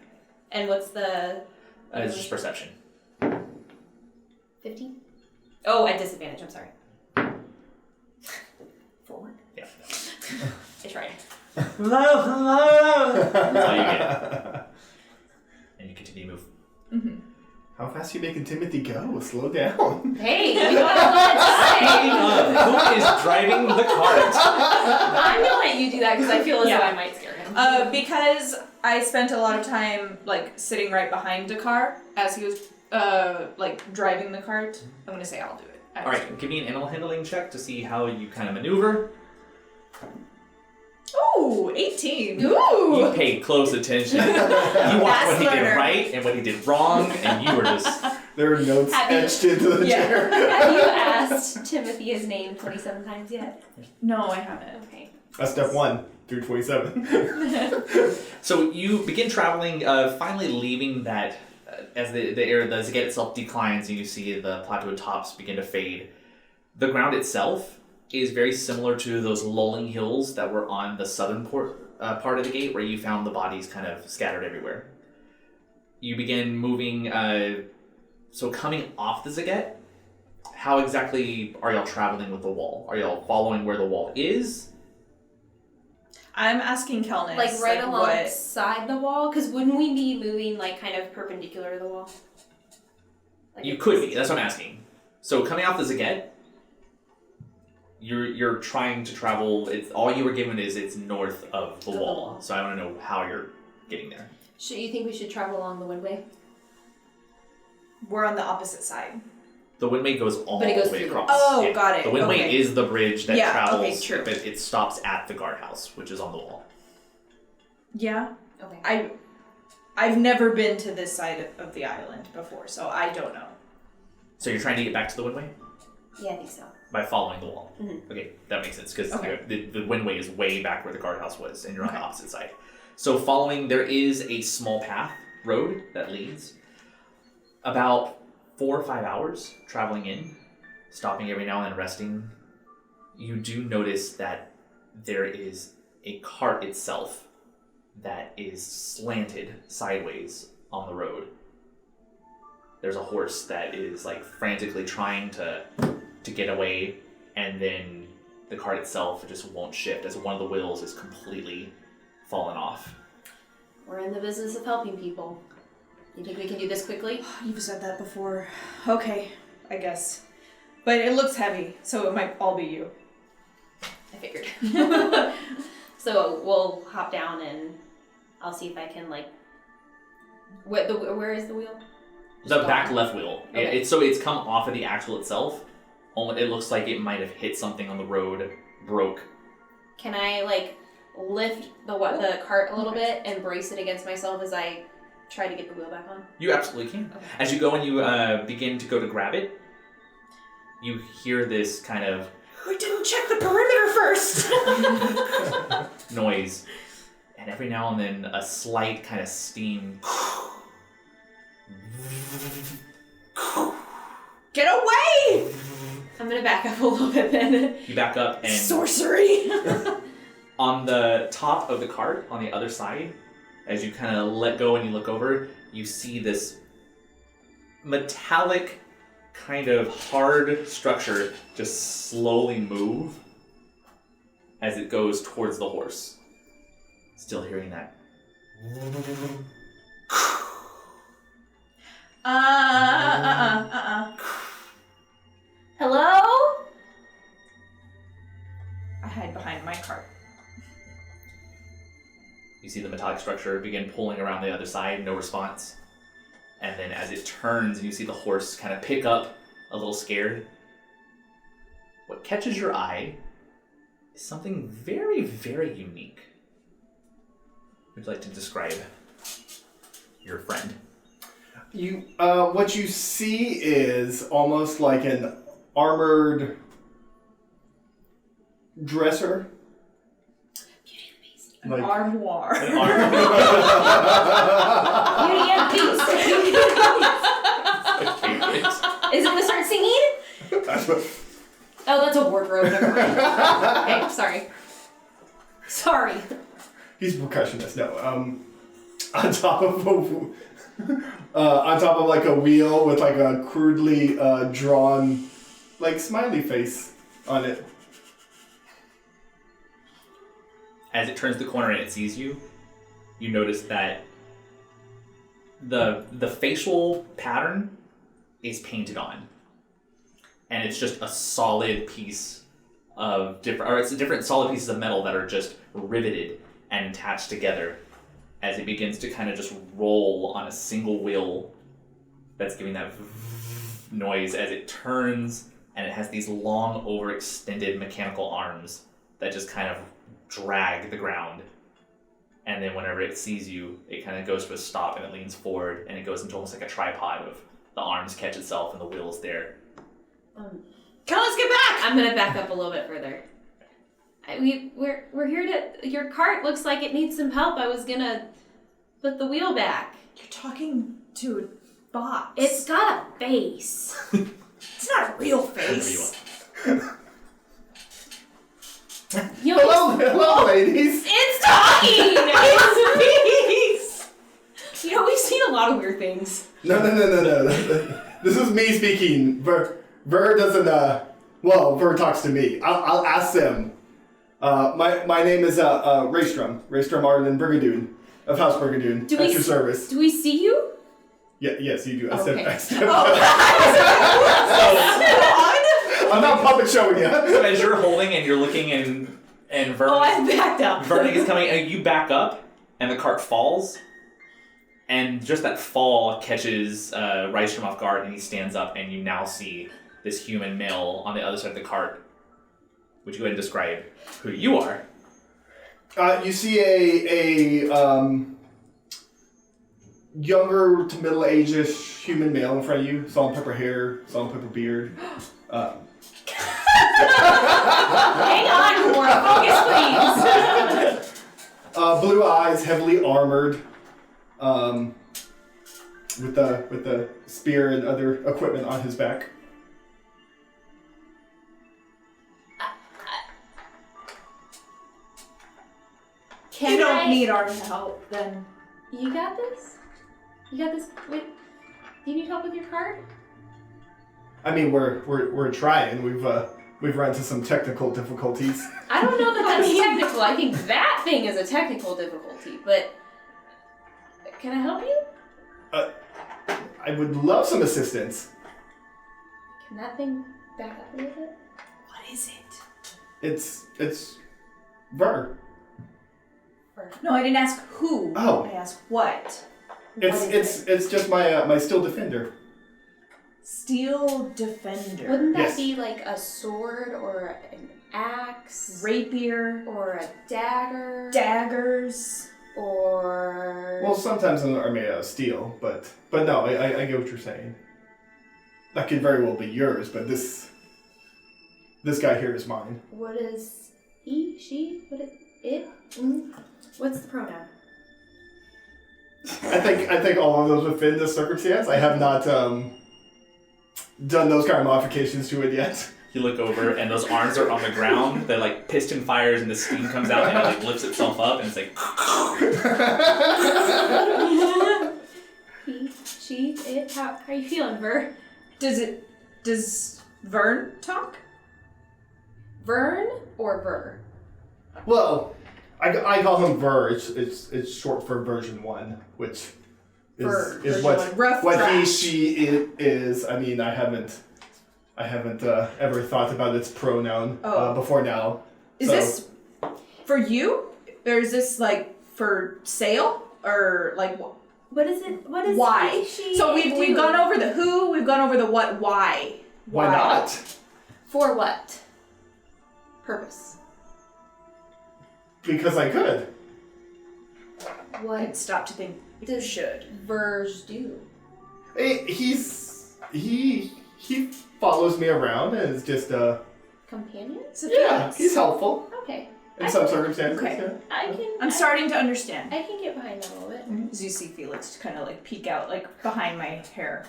And what's the... It's just perception. 15? Oh, at disadvantage, I'm sorry. 4? Yeah. I tried. That's all you get. And you continue to move. Mm-hmm. How fast are you making Timothy go? Slow down. Hey, you don't have a lot to say. Who is driving the cart? I'm gonna let you do that because I feel as Yeah. though I might scare him. Because I spent a lot of time like sitting right behind Dakkar as he was like driving the cart. I'm gonna say I'll do it. All right, give me an animal handling check to see how you kind of maneuver. Ooh, 18. You Ooh. paid close attention. You watched what he did right and what he did wrong, and you were just... There are notes Have you- etched into the chair. Have you asked Timothy his name 27 times yet? No, I haven't. Okay. That's step 1 through 27. So you begin traveling, finally leaving that, as the Zagat itself declines and you see the plateau tops begin to fade. The ground itself is very similar to those lolling hills that were on the southern part of the gate where you found the bodies kind of scattered everywhere. You begin moving, so coming off the Zaget, how exactly are y'all traveling with the wall? Are y'all following where the wall is? I'm asking Kelnys. Like right what... alongside the wall? Because wouldn't we be moving like kind of perpendicular to the wall? Like You could be, that's what I'm asking. So coming off the Zaget, you're trying to travel, all you were given is it's north of the wall. So I want to know how you're getting there. Should you think we should travel along the windway? We're on the opposite side. The windway goes all But it goes the way through the across. wall. Oh, got it. The windway Okay. is the bridge that travels, okay, true. but it stops at the guardhouse, which is on the wall. Yeah. Okay. I've never been to this side of the island before, so I don't know. So you're trying to get back to the windway? Yeah, I think so. By following the wall. Mm-hmm. Okay, that makes sense, because Okay. the windway is way back where the guardhouse was, and you're on Okay. the opposite side. So following, there is a small path, road, that leads. About 4 or 5 hours traveling in, stopping every now and then resting. You do notice that there is a cart itself that is slanted sideways on the road. There's a horse that is like frantically trying to get away, and then the cart itself just won't shift as one of the wheels is completely fallen off. We're in the business of helping people. You think we can do this quickly? You've said that before. Okay, I guess. But it looks heavy, so it might all be you. I figured. So we'll hop down and I'll see if I can like. Where is the wheel? The back left wheel. Okay. It's come off of the axle itself. It looks like it might have hit something on the road, broke. Can I like lift the cart a little bit and brace it against myself as I try to get the wheel back on? You absolutely can. Okay. As you go and you begin to go to grab it, you hear this kind of We didn't check the perimeter first! noise, and every now and then a slight kind of steam. Get away! I'm gonna back up a little bit then. You back up, and Sorcery! on the top of the cart, on the other side, as you kind of let go and you look over, you see this metallic, kind of hard structure just slowly move as it goes towards the horse. Still hearing that. Hello? I hide behind my cart. You see the metallic structure begin pulling around the other side, no response. And then as it turns and you see the horse kind of pick up, a little scared, what catches your eye is something very, very unique. Would you like to describe your friend? What you see is almost like an armored dresser. An Like- armoire. An arm. Beauty and Beast. Favorite. Is it gonna start singing? That's what. Oh, that's a wardrobe. Never mind. Okay, sorry. Sorry. He's a percussionist. No. On top of like a wheel with like a crudely drawn, like smiley face on it. As it turns the corner and it sees you, you notice that the facial pattern is painted on. And it's just a solid piece of different solid pieces of metal that are just riveted and attached together as it begins to kind of just roll on a single wheel that's giving that noise as it turns, and it has these long overextended mechanical arms that just kind of drag the ground. And then whenever it sees you, it kind of goes to a stop and it leans forward and it goes into almost like a tripod of the arms catch itself and the wheels there. Let's get back! I'm gonna back up a little bit further. We're here to. Your cart looks like it needs some help. I was gonna put the wheel back. You're talking to a box. It's got a face. It's not a real face. things. No. This is me speaking. Ver doesn't. Well, Ver talks to me. I'll ask them. My name is Raystrom Arlen Brigadoon of House Brigadoon. At your service. Do we see you? Yeah, yes, you do. I Okay. step I'm not puppet showing you. So as you're holding and you're looking and Vernon, I backed up. Vernon is coming and you back up and the cart falls and just that fall catches Rystrom off guard and he stands up and you now see this human male on the other side of the cart. Would you go ahead and describe who you are? You see a younger to middle-aged human male in front of you. Salt and pepper hair, salt and pepper beard. Hang on, more focus, please. Blue eyes, heavily armored, with the spear and other equipment on his back. You don't need our help, then. You got this? You got this? Wait, do you need help with your card? I mean, we're trying. We've run into some technical difficulties. I don't know that that's technical. I think that thing is a technical difficulty, but can I help you? I would love some assistance. Can that thing back up a little bit? What is it? It's Ver. No, I didn't ask who. Oh. I asked what. It's just my steel defender. Steel defender. Wouldn't that Yes. be like a sword or an axe? Rapier. Or a dagger? Daggers. Or... Well, sometimes are made out of steel, but no, I get what you're saying. That could very well be yours, but this guy here is mine. What is he, she, what is it? What's the pronoun? I think all of those within this circumstance. I have not done those kind of modifications to it yet. You look over and those arms are on the ground. They're like piston fires and the steam comes out and it like lifts itself up and it's like. He, she, it. How are you feeling, Ver? Does Vern talk? Vern or Ver? Well, I call him Ver. It's short for version 1, which Ver, is version what 1. Rough what he draft. she it is. I mean, I haven't ever thought about its pronoun before now. Is this for you? Or is this like for sale? Or like What is it? What is why? he, she, So it we've do? gone over the who, we've gone over the what, why. Why not? For what? Purpose. Because I could. What I'd stop to think if you should. VERge do? He follows me around and is just Companions? he's helpful Okay. in some circumstances. Okay. Yeah. I'm starting to understand. I can get behind that a little bit. As you see Felix kind of like peek out like behind my hair.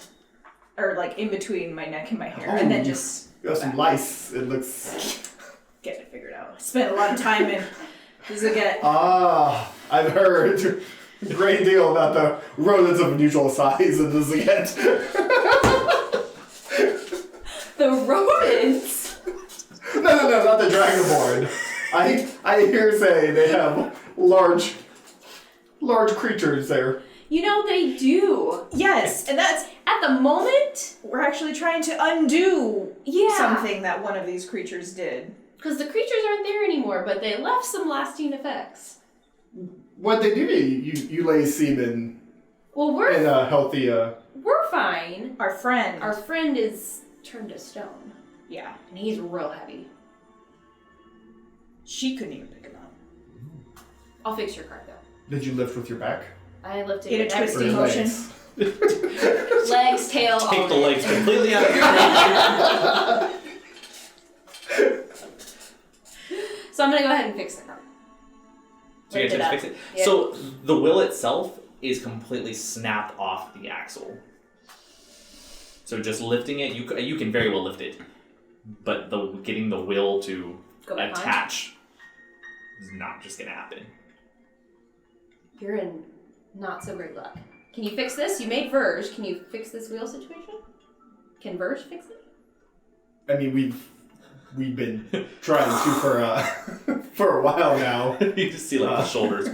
Or like in between my neck and my hair. And then just You have some lice. It looks. get it figured out. Spent a lot of time in Ziget. I've heard a great deal about the rodents of unusual size in the Ziget. The rodents? No, not the Dragonborn. I hear say they have large creatures there. You know, they do. Yes, and that's At the moment, we're actually trying to undo yeah. something that one of these creatures did. Because the creatures aren't there anymore, but they left some lasting effects. What they do, you lay semen Well, in we're a healthy. we're fine. Our friend. Our friend is turned to stone, yeah. and he's real heavy. She couldn't even pick him up. I'll fix your card though. Did you lift with your back? I lifted In a it twisty Or everything. motion. legs? Legs, tail, all Take of the it. legs completely out of your So I'm gonna go ahead and fix the card. So you Lift have to it fix it. Yeah. So the wheel itself is completely snapped off the axle. So just lifting it, you can very well lift it, but getting the wheel to Go behind. attach is not just gonna happen. You're in not so great luck. Can you fix this? You made VERge. Can you fix this wheel situation? Can VERge fix it? I mean, we've been trying to for a while now. You just see like the shoulders.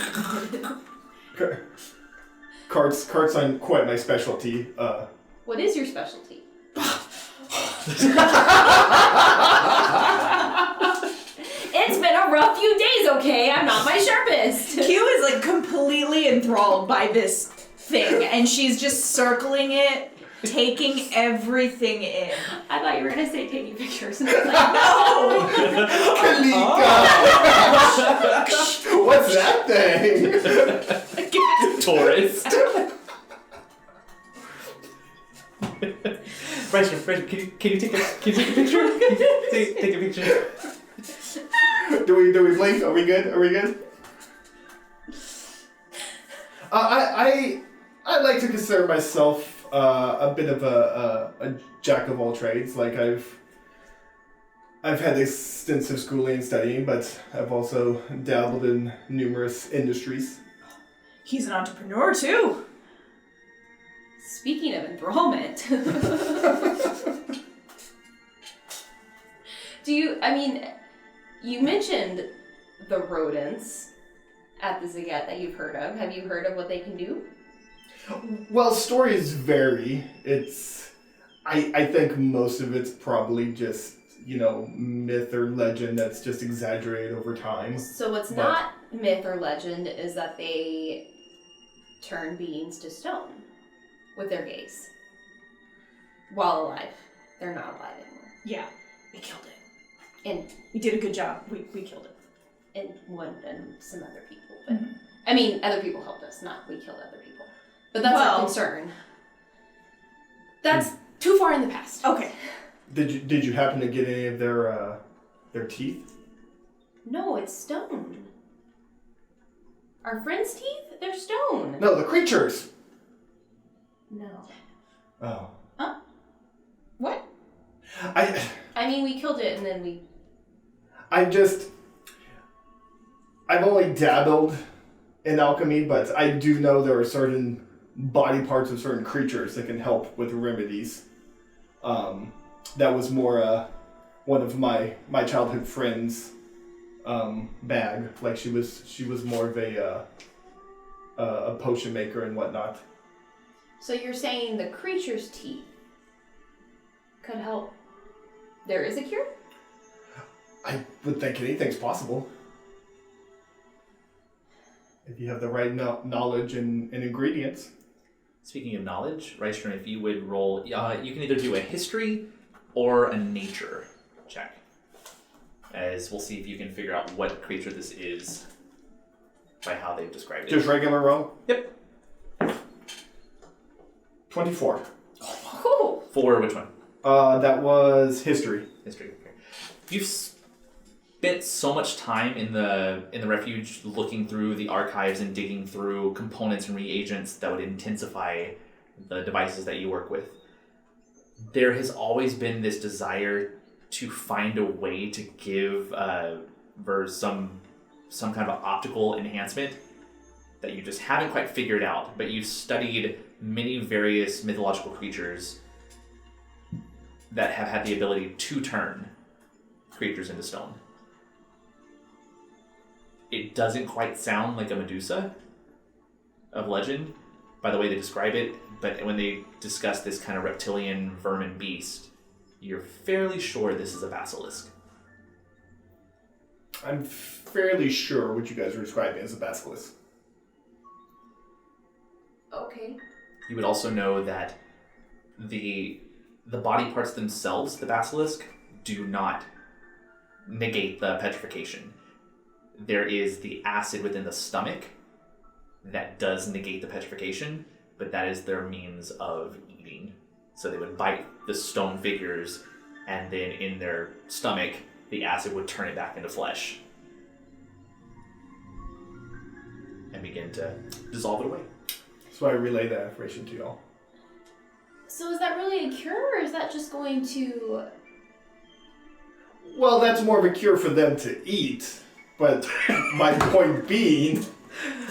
Carts aren't quite my specialty. What is your specialty? It's been a rough few days, okay? I'm not my sharpest. Q is like completely enthralled by this thing, and she's just circling it, taking everything in. I thought you were gonna say taking pictures. And I was like, no. Kalika! What's that thing? Tourist. Bryce, can you take a picture? Take a picture. Do we blink? Are we good? I like to consider myself a bit of a jack of all trades. Like I've had extensive schooling and studying, but I've also dabbled in numerous industries. He's an entrepreneur too. Speaking of enthrallment, you mentioned the rodents at the Zagat that you've heard of. Have you heard of what they can do? Well, stories vary. I think most of it's probably just, myth or legend that's just exaggerated over time. So what's not myth or legend is that they turn beings to stone with their gaze. While alive. They're not alive anymore. Yeah, we killed it. And we did a good job. We killed it. And some other people. But other people helped us, not we killed other people. But that's our concern. That's too far in the past. Okay. Did you happen to get any of their teeth? No, it's stone. Our friends' teeth? They're stone. No, the creatures. No. Oh. Huh? What? We killed it and then we... I've only dabbled in alchemy, but I do know there are certain body parts of certain creatures that can help with remedies. That was more one of my childhood friends' bag. Like she was more of a potion maker and whatnot. So you're saying the creature's teeth could help? There is a cure? I would think anything's possible. If you have the right knowledge and ingredients. Speaking of knowledge, Rystrom, if you would roll, you can either do a history or a nature check. As we'll see if you can figure out what creature this is by how they've described it. Just regular roll? Yep. 24. Cool. For which one? That was history. History. Okay. You've spent so much time in the refuge looking through the archives and digging through components and reagents that would intensify the devices that you work with. There has always been this desire to find a way to give VERge some kind of optical enhancement that you just haven't quite figured out, but you've studied many various mythological creatures that have had the ability to turn creatures into stone. It doesn't quite sound like a Medusa of legend by the way they describe it, but when they discuss this kind of reptilian vermin beast, you're fairly sure this is a basilisk. I'm fairly sure what you guys are describing as a basilisk. Okay. You would also know that the body parts themselves, the basilisk, do not negate the petrification. There is the acid within the stomach that does negate the petrification, but that is their means of eating. So they would bite the stone figures, and then in their stomach, the acid would turn it back into flesh and begin to dissolve it away. So I relay that information to y'all. So is that really a cure, or is that just going to... Well, that's more of a cure for them to eat, but my point being...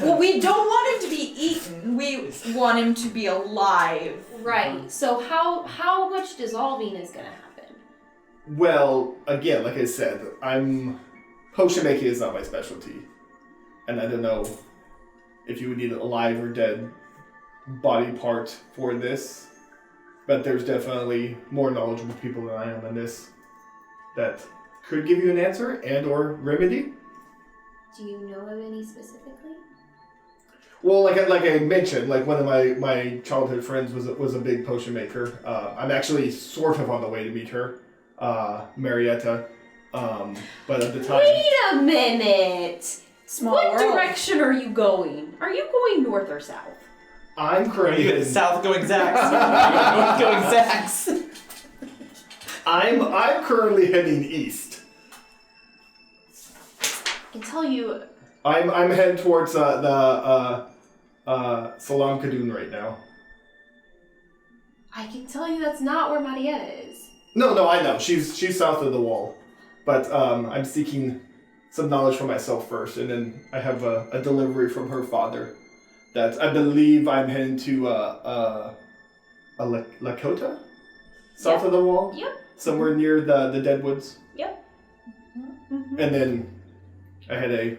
Well, we don't want him to be eaten. We want him to be alive. Right. So how much dissolving is gonna happen? Well, again, like I said, potion making is not my specialty. And I don't know if you would need a alive or dead body part for this. But there's definitely more knowledgeable people than I am in this that could give you an answer and or remedy. Do you know of any specifically? Well, like I mentioned, like one of my childhood friends was a big potion maker. I'm actually sort of on the way to meet her, Marietta. But at the time, Wait a minute! Small what world. direction are you going? Are you going north or south? I'm currently Are you south going Zax? North going Zax? I'm currently heading east. I can tell you. I'm heading towards the Salam Kadun right now. I can tell you that's not where Marietta is. No, I know. She's south of the wall. But I'm seeking some knowledge for myself first, and then I have a delivery from her father that I believe I'm heading to Lakota? South of the wall? Yep. Somewhere near the Deadwoods. Yep. Mm-hmm. And then I had a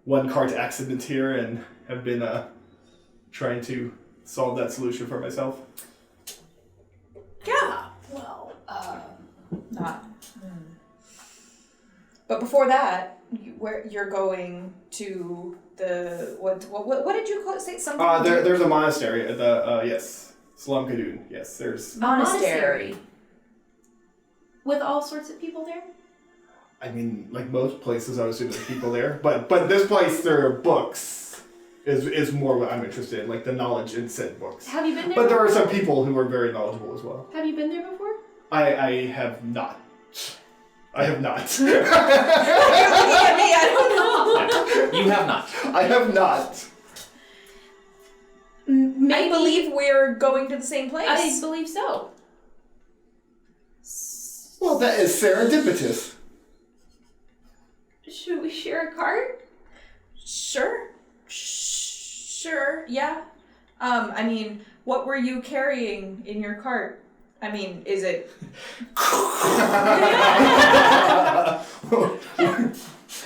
one-cart accident here and have been trying to solve that solution for myself. Yeah. Well, not. But before that, you're going to the what did you call it? Say something. There's a monastery at the yes, Salam Kadun. Yes, there's. Monastery. With all sorts of people there? I mean, like most places, I would assume there's people there, but this place, there are books. Is more what I'm interested in, like the knowledge in said books. Have you been there? But there are before? some people who are very knowledgeable as well. Have you been there before? I have not. I have not. You're looking at me. I don't know. You have not. I have not. Maybe. I believe we're going to the same place. I believe so. Well, that is serendipitous. Should we share a cart? Sure. Yeah. I mean, what were you carrying in your cart? I mean, is it?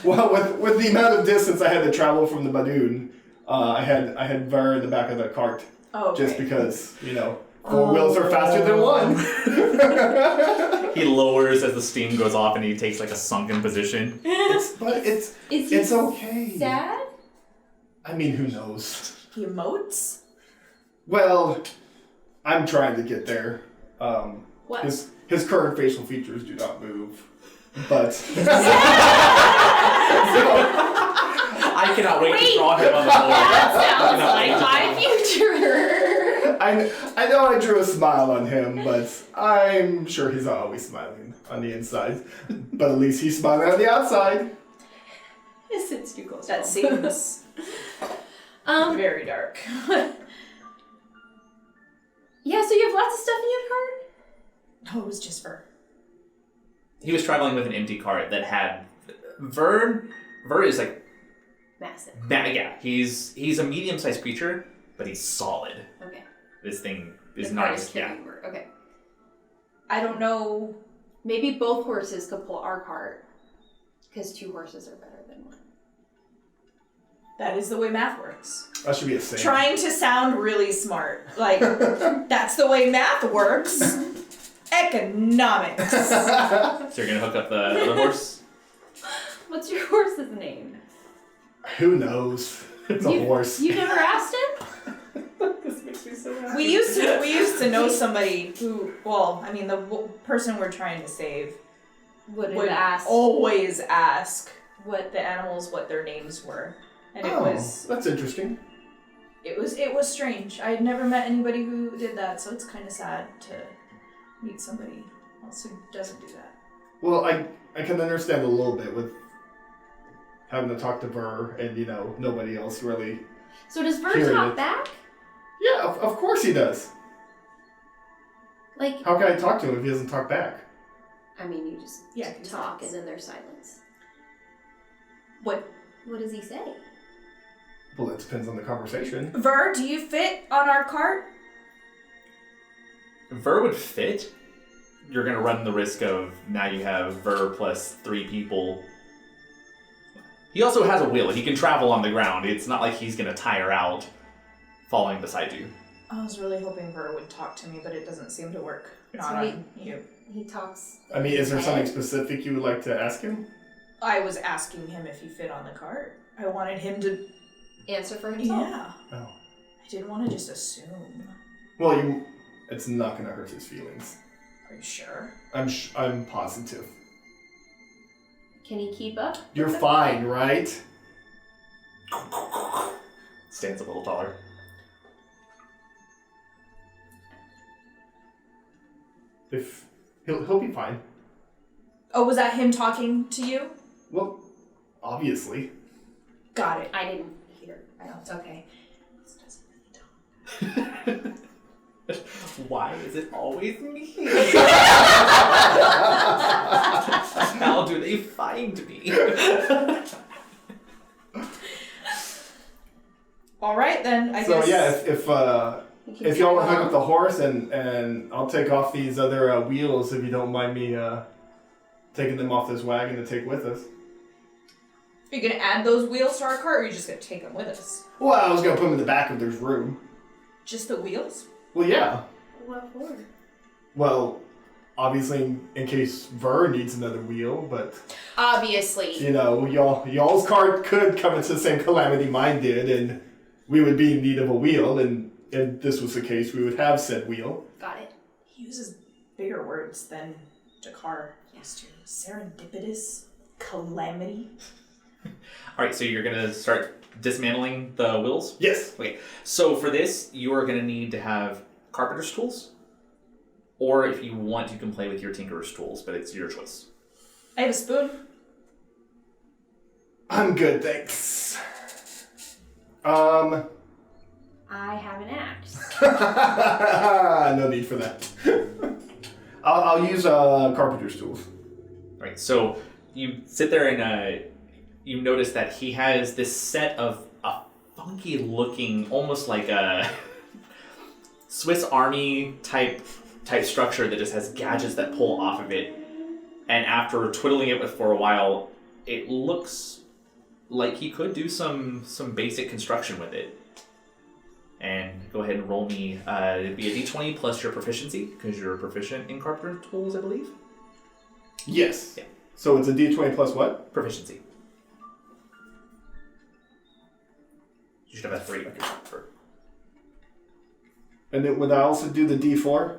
Well, with the amount of distance I had to travel from the Badoon, I had VERge in the back of the cart. Oh, okay. Just because, four wheels are faster than one. He lowers as the steam goes off and he takes like a sunken position. Is It's okay. sad? I mean, who knows? He emotes. Well, I'm trying to get there. What? His current facial features do not move, but I cannot wait to draw him on the board. That sounds like my future. I know I drew a smile on him, but I'm sure he's not always smiling on the inside. But at least he's smiling on the outside. It sits too close. That seems very dark. Yeah, so you have lots of stuff in your cart? No, it was just for. He was traveling with an empty cart that had VERge is like Massive. yeah, he's a medium-sized creature, but he's solid. Okay. This thing is The not cart is yeah. carrying work. Okay. I don't know. Maybe both horses could pull our cart, because 2 horses are better than 1. That is the way math works. That should be a saying. Trying to sound really smart. Like, that's the way math works. Economics. So you're gonna hook up the other horse? What's your horse's name? Who knows? It's a horse. You never asked him? This makes me so happy. We used to know somebody who, well, I mean, the person we're trying to save Would would ask always ask what the animals what their names were. And that's interesting. it was strange. I had never met anybody who did that, so it's kind of sad to meet somebody else who doesn't do that. Well, I can understand a little bit with having to talk to VERge and, nobody else really. So does VERge Period. talk back? Yeah, of course he does. Like, How can I talk to him if he doesn't talk back? I mean, you just Yeah, talk and then there's silence. What? What does he say? Well, it depends on the conversation. Ver, do you fit on our cart? Ver would fit. You're gonna run the risk of now you have Ver plus 3 people. He also has a wheel. He can travel on the ground. It's not like he's gonna tire out falling beside you. I was really hoping Ver would talk to me, but it doesn't seem to work. Not So on you. He talks. I mean, is there something specific you would like to ask him? I was asking him if he fit on the cart. I wanted him to... Answer for himself? Yeah. Oh. I didn't want to just assume. Well, it's not gonna hurt his feelings. Are you sure? I'm positive. Can he keep up? You're fine, right? Stands a little taller. If he'll be fine. Oh, was that him talking to you? Well, obviously. Got it. I didn't hear. I know it's okay. Why is it always me? How do they find me? All right, then. I So guess. yeah, if y'all want to hook up the horse and I'll take off these other wheels if you don't mind me taking them off this wagon to take with us. Are you gonna add those wheels to our cart, or are you just gonna take them with us? Well, I was gonna put them in the back if there's room. Just the wheels? Well, yeah. What for? Well, obviously in case Ver needs another wheel, but Obviously. you know, y'all's cart could come into the same calamity mine did, and we would be in need of a wheel, and if this was the case, we would have said wheel. Got it. He uses bigger words than Dakkar used to. Serendipitous? Calamity? Alright, so you're gonna start dismantling the wheels? Yes. Okay, so for this, you are gonna need to have carpenter's tools, or if you want, you can play with your tinkerer's tools, but it's your choice. I have a spoon. I'm good, thanks. I have an axe. No need for that. I'll use carpenter's tools. Alright, so you sit there and you notice that he has this set of a funky looking, almost like a Swiss Army type structure that just has gadgets that pull off of it. And after twiddling it for a while, it looks like he could do some basic construction with it. And go ahead and roll me, it'd be a d20 plus your proficiency, because you're proficient in carpenter tools, I believe. Yes. Yeah. So it's a d20 plus what? Proficiency. You should have a 3 on your for. And then would I also do the d4?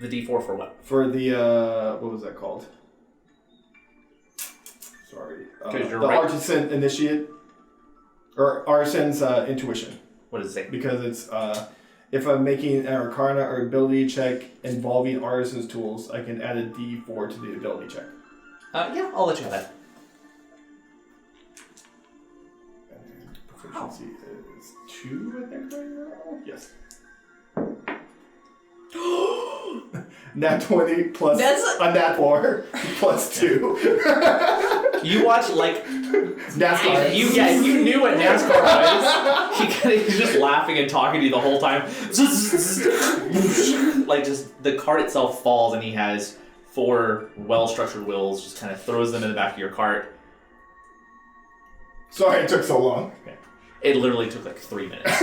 The d4 for what? For the, what was that called? Sorry. Because you're the right. Artisan Initiate. Or Artisan's Intuition. What does it say? Because it's, if I'm making an Arcana or ability check involving Artisan's tools, I can add a d4 to the ability check. Yeah, I'll let you have that. And proficiency is 2, I think, right now? Yes. Nat 20 plus That's a nat 4 plus 2. You watch like NASCAR. you knew what NASCAR was. He's just laughing and talking to you the whole time. Like just the cart itself falls and he has 4 well-structured wheels. Just kind of throws them in the back of your cart. Sorry it took so long. It literally took like 3 minutes.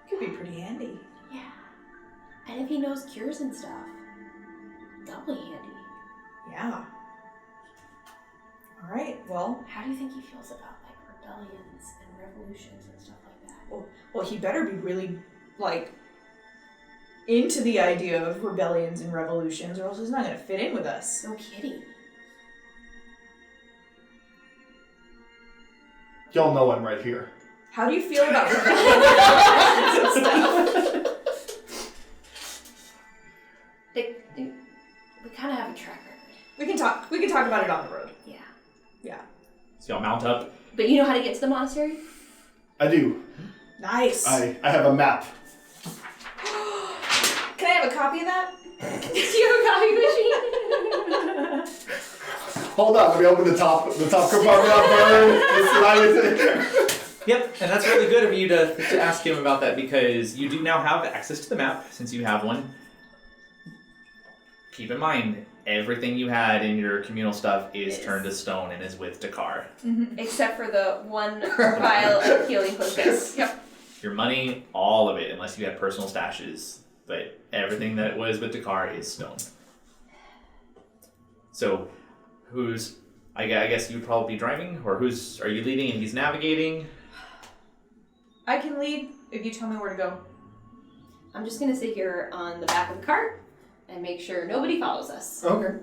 Could be pretty handy. Yeah. And if he knows cures and stuff, doubly handy. Yeah. All right. Well, How do you think he feels about like rebellions and revolutions and stuff like that? well, he better be really like into the idea of rebellions and revolutions, or else he's not gonna fit in with us. No kidding. Y'all know I'm right here. How do you feel about rebellions and stuff? We kind of have a track record. We can talk about it on the road. Yeah. Yeah. So y'all mount up. But you know how to get to the monastery? I do. Nice. I have a map. Can I have a copy of that? Do you have a copy machine? Hold on, let me open the top compartment up first. Just slide it in there. Yep, and that's really good of you to ask him about that because you do now have access to the map since you have one. Keep in mind, everything you had in your communal stuff is turned to stone and is with Dakkar. Mm-hmm. Except for the one vial of healing potions. Yep. Your money, all of it, unless you had personal stashes, but everything that was with Dakkar is stone. So, I guess you'd probably be driving, or are you leading and he's navigating? I can lead if you tell me where to go. I'm just gonna sit here on the back of the cart and make sure nobody follows us. Okay.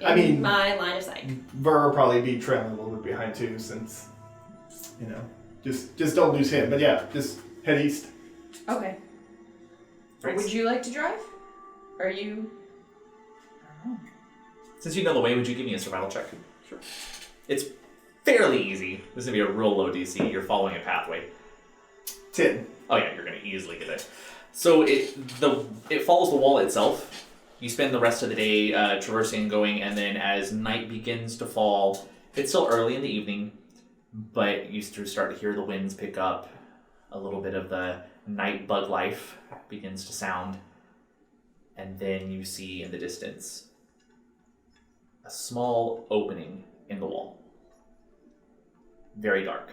In my line of sight. Ver will probably be trailing a little bit behind too, since just don't lose him. But yeah, just head east. Okay. Right. Would you like to drive? Are you? I don't know. Since you know the way, would you give me a survival check? Sure. It's fairly easy. This is going to be a real low DC. You're following a pathway. 10. Oh yeah, you're going to easily get it. So it follows the wall itself. You spend the rest of the day traversing and going, and then as night begins to fall, it's still early in the evening, but you start to hear the winds pick up. A little bit of the night bug life begins to sound, and then you see in the distance a small opening in the wall. Very dark.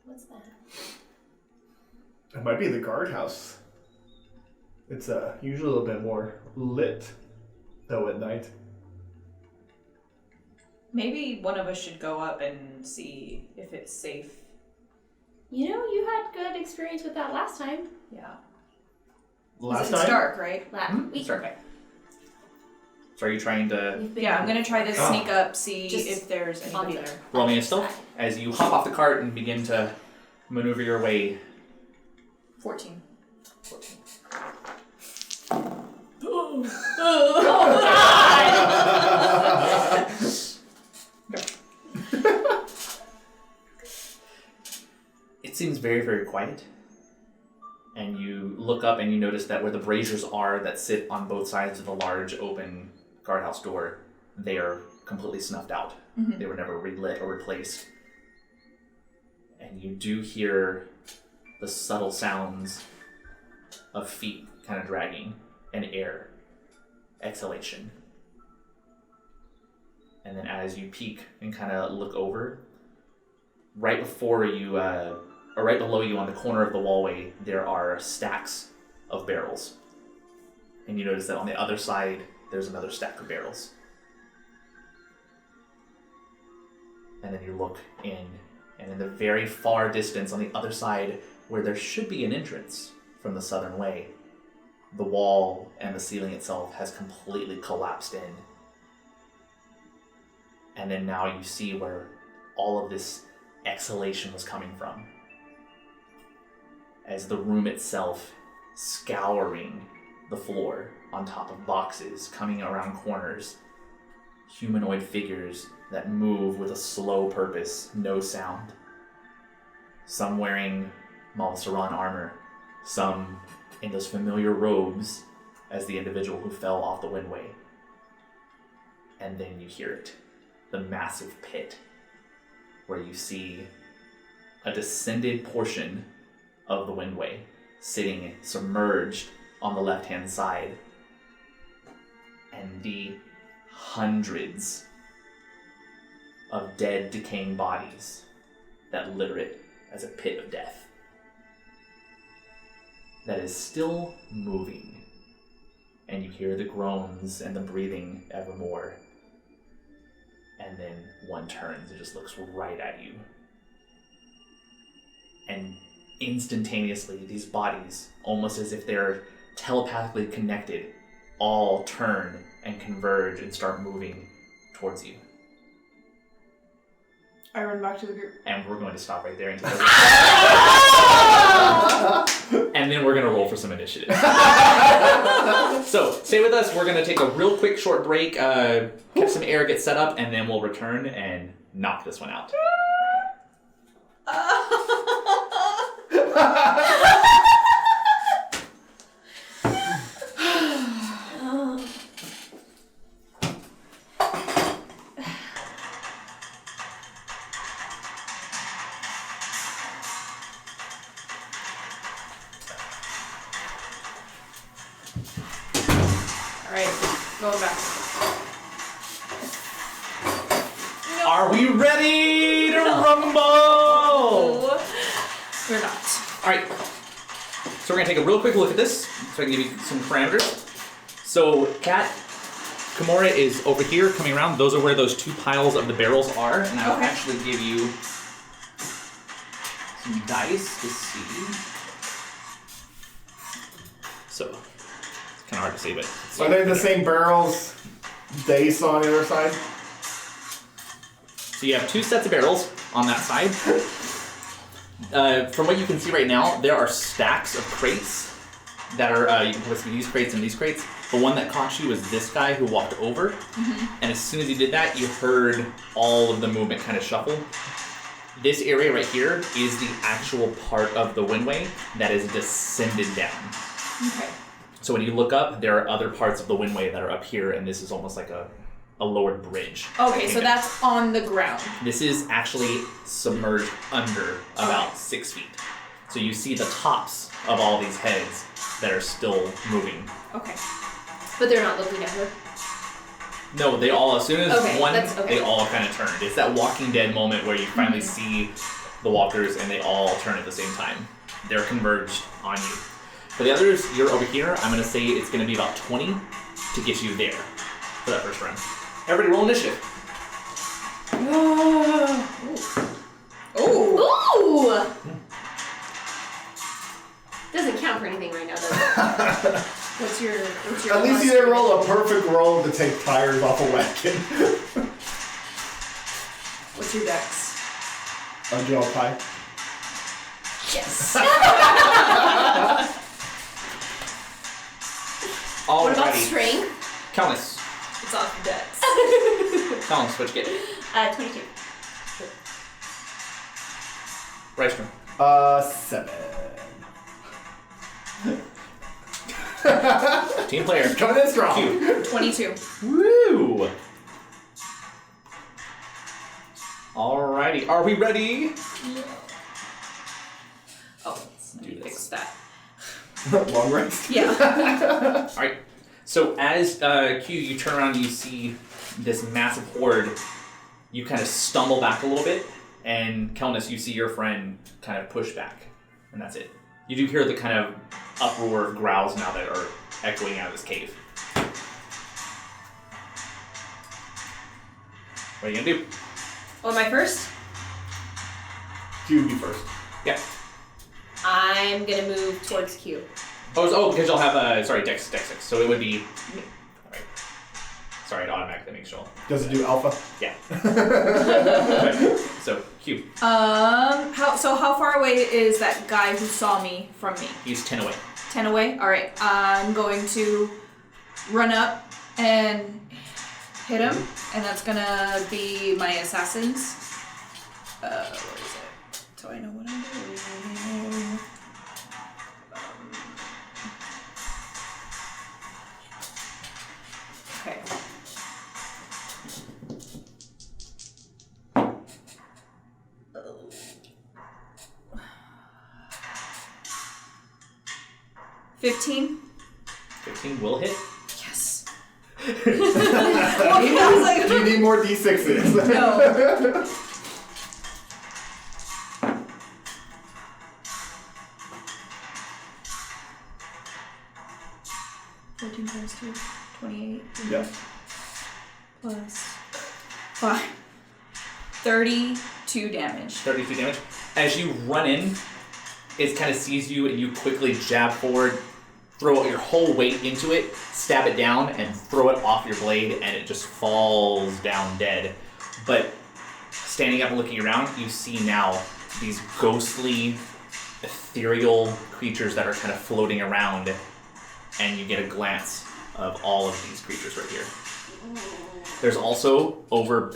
What's that? It might be the guardhouse. It's usually a little bit more lit, though, at night. Maybe one of us should go up and see if it's safe. You know, you had good experience with that last time. Yeah. Last It's time? dark, right? Week. Okay. So are you trying to Yeah, I'm gonna try to sneak up, see Just if there's anybody on the- there. roll me a stealth as you hop off the cart and begin to maneuver your way? 14. 14. It seems very, very quiet. And you look up and you notice that where the braziers are that sit on both sides of the large open guardhouse door, they are completely snuffed out. Mm-hmm. They were never relit or replaced. And you do hear the subtle sounds of feet kind of dragging and air exhalation. And then as you peek and kind of look over, right before you, or right below you on the corner of the wallway, there are stacks of barrels. And you notice that on the other side, there's another stack of barrels. And then you look in, and in the very far distance on the other side, where there should be an entrance from the southern way, the wall and the ceiling itself has completely collapsed in. And then now you see where all of this exhalation was coming from. As the room itself scouring the floor on top of boxes, coming around corners, humanoid figures that move with a slow purpose, no sound. Some wearing Malsaran armor, some in those familiar robes as the individual who fell off the windway. And then you hear it, the massive pit, where you see a descended portion of the windway sitting submerged on the left-hand side, and the hundreds of dead, decaying bodies that litter it as a pit of death that is still moving, and you hear the groans and the breathing evermore. And then one turns and just looks right at you. And instantaneously, these bodies, almost as if they're telepathically connected, all turn and converge and start moving towards you. I run back to the group. And we're going to stop right there and and then we're going to roll for some initiative. So, stay with us. We're going to take a real quick short break, get some air, get set up, and then we'll return and knock this one out. Alright, going back. Are we ready to rumble? Oh, we're not. Alright. So we're gonna take a real quick look at this, so I can give you some parameters. So Kat, Kimura is over here coming around. Those are where those two piles of the barrels are, and I will actually give you some dice to see. So it's kind of hard to see, but Are they the same barrels, dice on the other side? so you have two sets of barrels on that side. From what you can see right now, there are stacks of crates that are, you can put these crates and these crates. The one that caught you was this guy who walked over, and as soon as he did that, you heard all of the movement kind of shuffle. This area right here is the actual part of the windway that is descended down. Okay. So when you look up, there are other parts of the windway that are up here, and this is almost like a lowered bridge. Okay, so that's on the ground. This is actually submerged under about 6 feet. So you see the tops of all these heads that are still moving. Okay. But they're not looking at her. No, they all, as soon as one, okay. they all kind of turned. It's that Walking Dead moment where you finally see the walkers and they all turn at the same time. They're converged on you. For the others, you're over here. I'm going to say it's going to be about 20 to get you there for that first round. Everybody roll initiative. Ooh. Ooh! Doesn't count for anything right now, does it? What's your At least you didn't roll a perfect roll to take tires off a wagon. What's your dex? On Joe Pie. Yes. What about Alrighty. strength? Kelnys. It's off the dex. Kelnys, what'd you get? 22. Rystrom. 7. Team player. Coming in strong. Q. 22. Woo! Alrighty. Are we ready? Oh, let's fix that. Long rest. Yeah. Alright. So as Q, you turn around and you see this massive horde. You kind of stumble back a little bit, and Kelnys, you see your friend kind of push back, and that's it. You do hear the kind of uproar of growls now that are echoing out of this cave. What are you gonna do? Oh, am I first? Q be first. Yeah. I'm gonna move towards Q. Because you'll have Dex 6. So it would be. Alright. Sorry, it automatically makes sure. Does it do alpha? Yeah. So Q. How far away is that guy who saw me from me? He's 10 away. 10 away? Alright. I'm going to run up and hit him, and that's gonna be my assassins. Where is it? So I know what I'm doing. Okay. $15. 15 will hit. Yes. Okay, I was like, Do you need more D6s? no. 14 times 2, 28. Yeah. Plus 5. 32 damage. 32 damage. As you run in, it kind of sees you and you quickly jab forward, throw your whole weight into it, stab it down, and throw it off your blade, and it just falls down dead. But standing up and looking around, you see now these ghostly, ethereal creatures that are kind of floating around, and you get a glance of all of these creatures right here. There's also,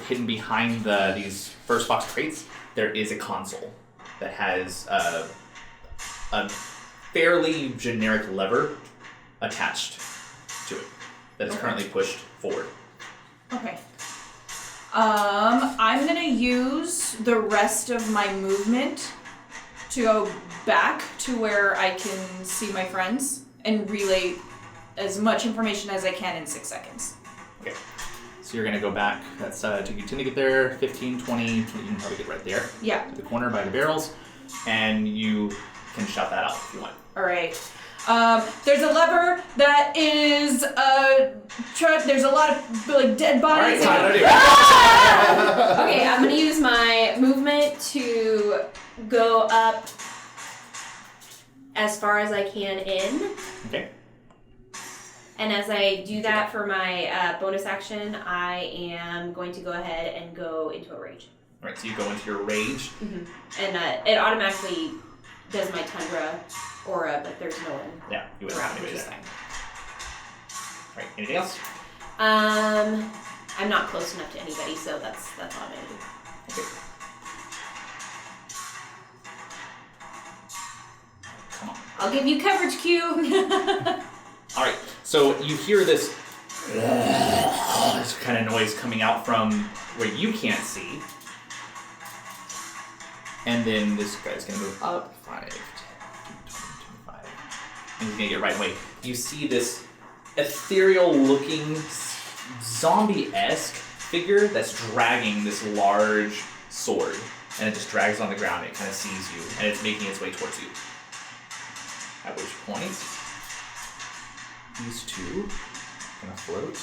hidden behind these first box crates, there is a console that has a fairly generic lever attached to it that is currently pushed forward. Okay. I'm gonna use the rest of my movement to go back to where I can see my friends and relay as much information as I can in 6 seconds. Okay. So you're going to go back. That's took you 10 to get there, 15, 20. You can probably get right there. Yeah. To the corner by the barrels. And you can shout that out if you want. All right. There's a lever that is there's a lot of like dead bodies. All right, Okay, I'm gonna use my movement to go up as far as I can in. Okay. And as I do that for my bonus action, I am going to go ahead and go into a rage. All right, so you go into your rage. Mm-hmm. And it automatically does my Tundra aura, but there's no one Yeah, you wouldn't have around, which anybody is there. fine. All right, anything else? I'm not close enough to anybody, so that's all I'm gonna do. Okay. Come on. I'll give you coverage, Q. All right, so you hear this kind of noise coming out from where you can't see. And then this guy's going to move up 5, 10, 20, 25. And he's going to get right away. You see this ethereal-looking, zombie-esque figure that's dragging this large sword. And it just drags on the ground. It kind of sees you, and it's making its way towards you. At which point, these two are going to float.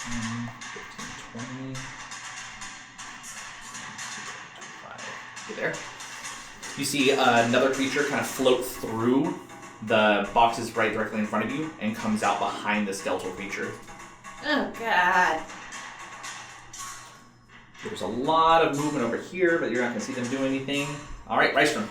10, 15, 20... there. You see another creature kind of float through the boxes right directly in front of you and comes out behind the skeletal creature. Oh, God. There's a lot of movement over here, but you're not going to see them do anything. All right, Rystrom.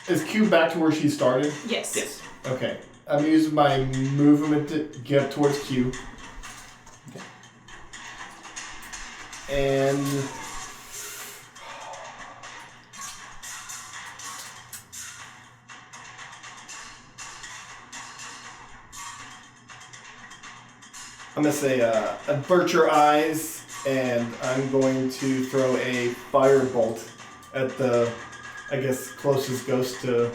Is Q back to where she started? Yes. Yes. Okay. I'm using my movement to get towards Q. Okay. And I'm gonna say avert your eyes, and I'm going to throw a firebolt at the, I guess, closest ghost to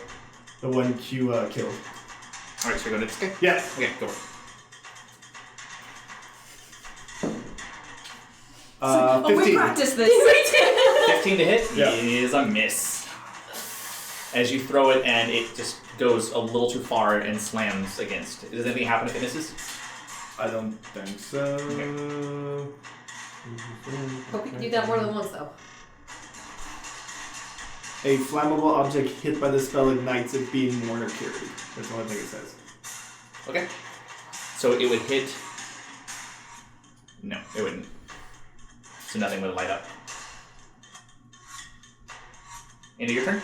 the one Q killed. All right, so you're going to this guy? Yeah. Okay, go for it. Oh, 15. we practiced this. 15 to hit Yeah. is a miss. As you throw it, and it just goes a little too far and slams against. Does anything happen if it misses? I don't think so. Hope you can do that more than once, though. A flammable object hit by the spell ignites it being worn or carried. That's the only thing it says. Okay. So it would hit... No, it wouldn't. So nothing would light up. End of your turn?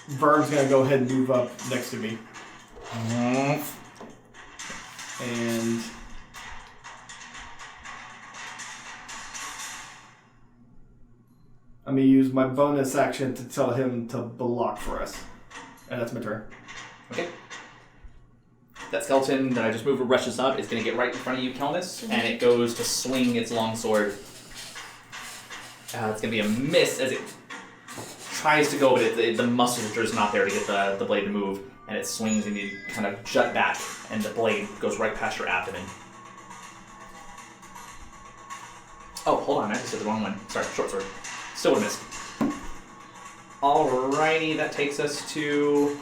Vern's gonna go ahead and move up next to me. And I'm gonna use my bonus action to tell him to block for us. And that's my turn. Okay. That skeleton that I just moved rushes up. It's going to get right in front of you, Kelnys, and it goes to swing its longsword. It's going to be a miss as it tries to go, but the musculature is not there to get the blade to move, and it swings and you kind of jut back, and the blade goes right past your abdomen. Oh, hold on, I just did the wrong one. Sorry, short sword. Still would have missed. Alrighty, that takes us to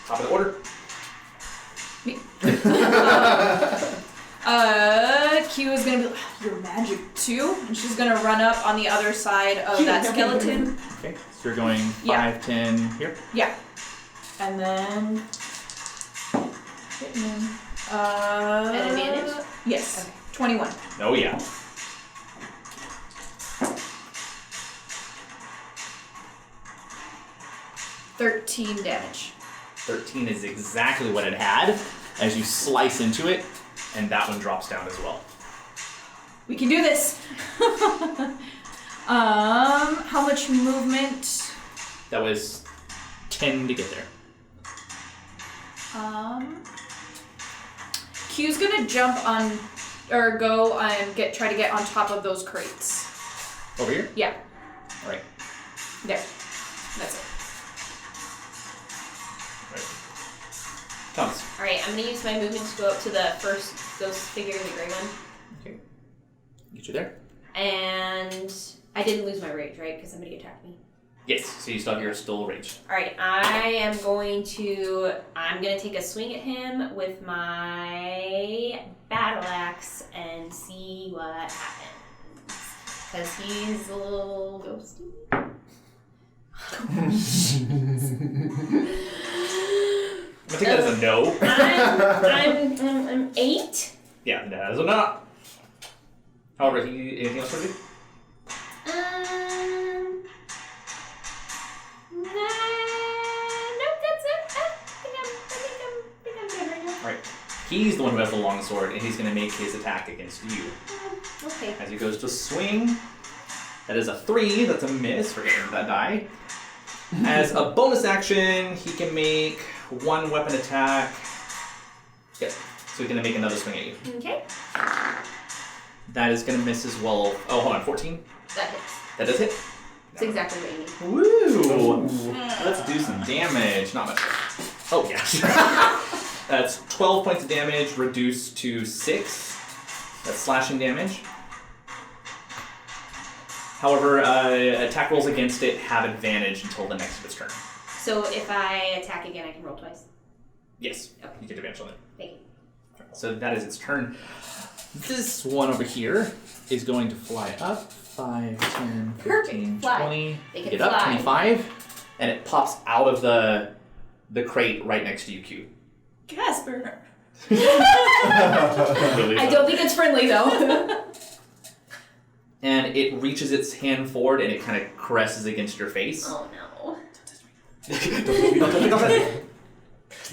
top of the order. Me. Q is gonna be like, you're magic too, and she's gonna run up on the other side of that skeleton. Okay, so you're going 5, Yeah. 10 here. Yeah. And then At advantage? Yes. Okay. 21. Oh yeah. $13 damage. 13 is exactly what it had as you slice into it, and that one drops down as well. We can do this. How much movement? That was 10 to get there. Q's gonna jump on, or go and try to get on top of those crates. Over here? Yeah. All right. There. That's it. Thomas. Alright, I'm gonna use my movement to go up to the first ghost figure, the gray one. Okay. Get you there? And I didn't lose my rage, right? Because somebody attacked me. Yes. So you still have your still rage. Alright, I'm gonna take a swing at him with my battle axe and see what happens. Because he's a little ghosty. I think that is a no. I'm 8. Yeah, that is a no. However, anything else for you? Nope, that's it. I think I'm good right now. Right. He's the one who has the long sword, and he's going to make his attack against you. Okay. As he goes to swing, that is a 3. That's a miss for getting that die. As a bonus action, he can make 1 weapon attack. Yep. So he's going to make another swing at you. Okay. That is going to miss as well. Oh, hold on. 14? That hits. That does hit. It's exactly what you need. Woo! Let's do some damage. Not much. Oh, yeah. That's 12 points of damage reduced to 6. That's slashing damage. However, attack rolls against it have advantage until the next of its turn. So if I attack again, I can roll twice. Yes, Okay. you get advantage on it. Thank you. So that is its turn. This one over here is going to fly up. 5, 10, 15, Perfect. Fly. 20. They can Get up, fly. 25. And it pops out of the crate right next to you, Q. Casper. Really I don't think it's friendly though. And it reaches its hand forward and it kind of caresses against your face. Oh no.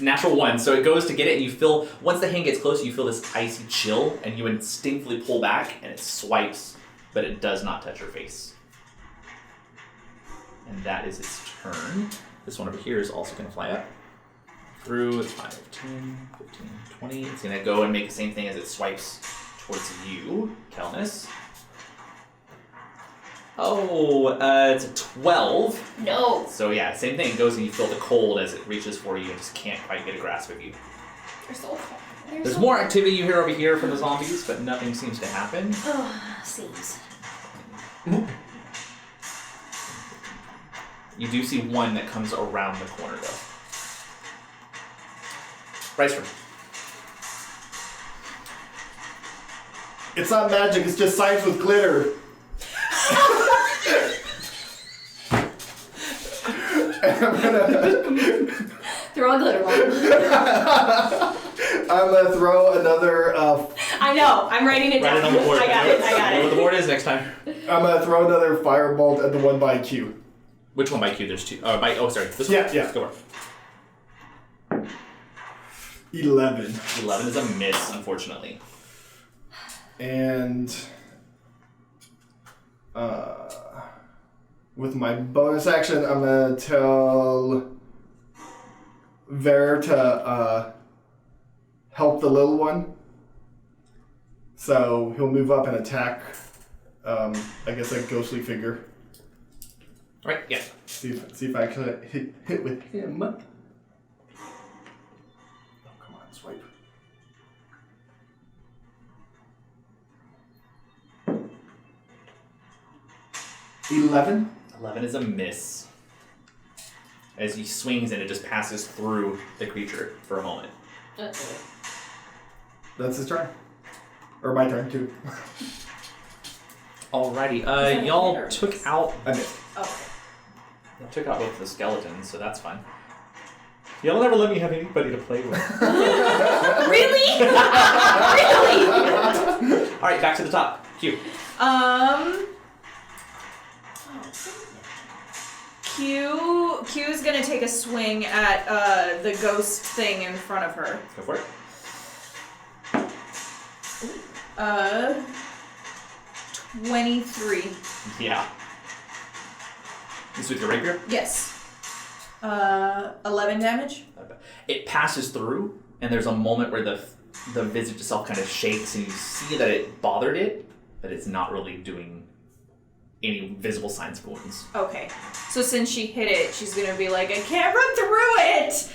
Natural 1. So it goes to get it, and you feel, once the hand gets close, you feel this icy chill, and you instinctively pull back, and it swipes, but it does not touch your face. And that is its turn. This one over here is also going to fly up. Through 5, 10, 15, 20. It's going to go and make the same thing as it swipes towards you, Kelnys. Oh, it's a 12. No. So yeah, same thing. It goes and you feel the cold as it reaches for you and just can't quite get a grasp of you. They're so fun. There's more activity you hear over here from the zombies, but nothing seems to happen. Oh, seems. You do see one that comes around the corner, though. Bryce. It's not magic, it's just science with glitter. And I'm gonna Throw a glitter bomb. I'm gonna throw another I know. I'm writing it Write down. it on the board. I got Know it. where the board is next time. I'm gonna throw another firebolt at the one by Q. Which one by Q? There's 2. Sorry. This one? Yeah. Go for it. 11. 11 is a miss, unfortunately. And with my bonus action, I'm gonna tell VERge to help the little one. So he'll move up and attack, I guess, a ghostly figure. Alright, yeah. See if I can hit with him. Oh, come on, swipe. $11. 11 is a miss. As he swings and it just passes through the creature for a moment. That's his turn. Or my turn, too. Alrighty, that a y'all hit or took miss? out I missed. Oh. y'all took out both the skeletons, so that's fun. Y'all never let me have anybody to play with. Really? Really? Alright, back to the top. Q. Q is gonna take a swing at the ghost thing in front of her. Go for it. 23. Yeah. This with your rapier? Yes. 11 damage. It passes through, and there's a moment where the visage itself kind of shakes, and you see that it bothered it, but it's not really doing any visible signs of wounds. Okay. So since she hit it, she's gonna be like, I can't run through it!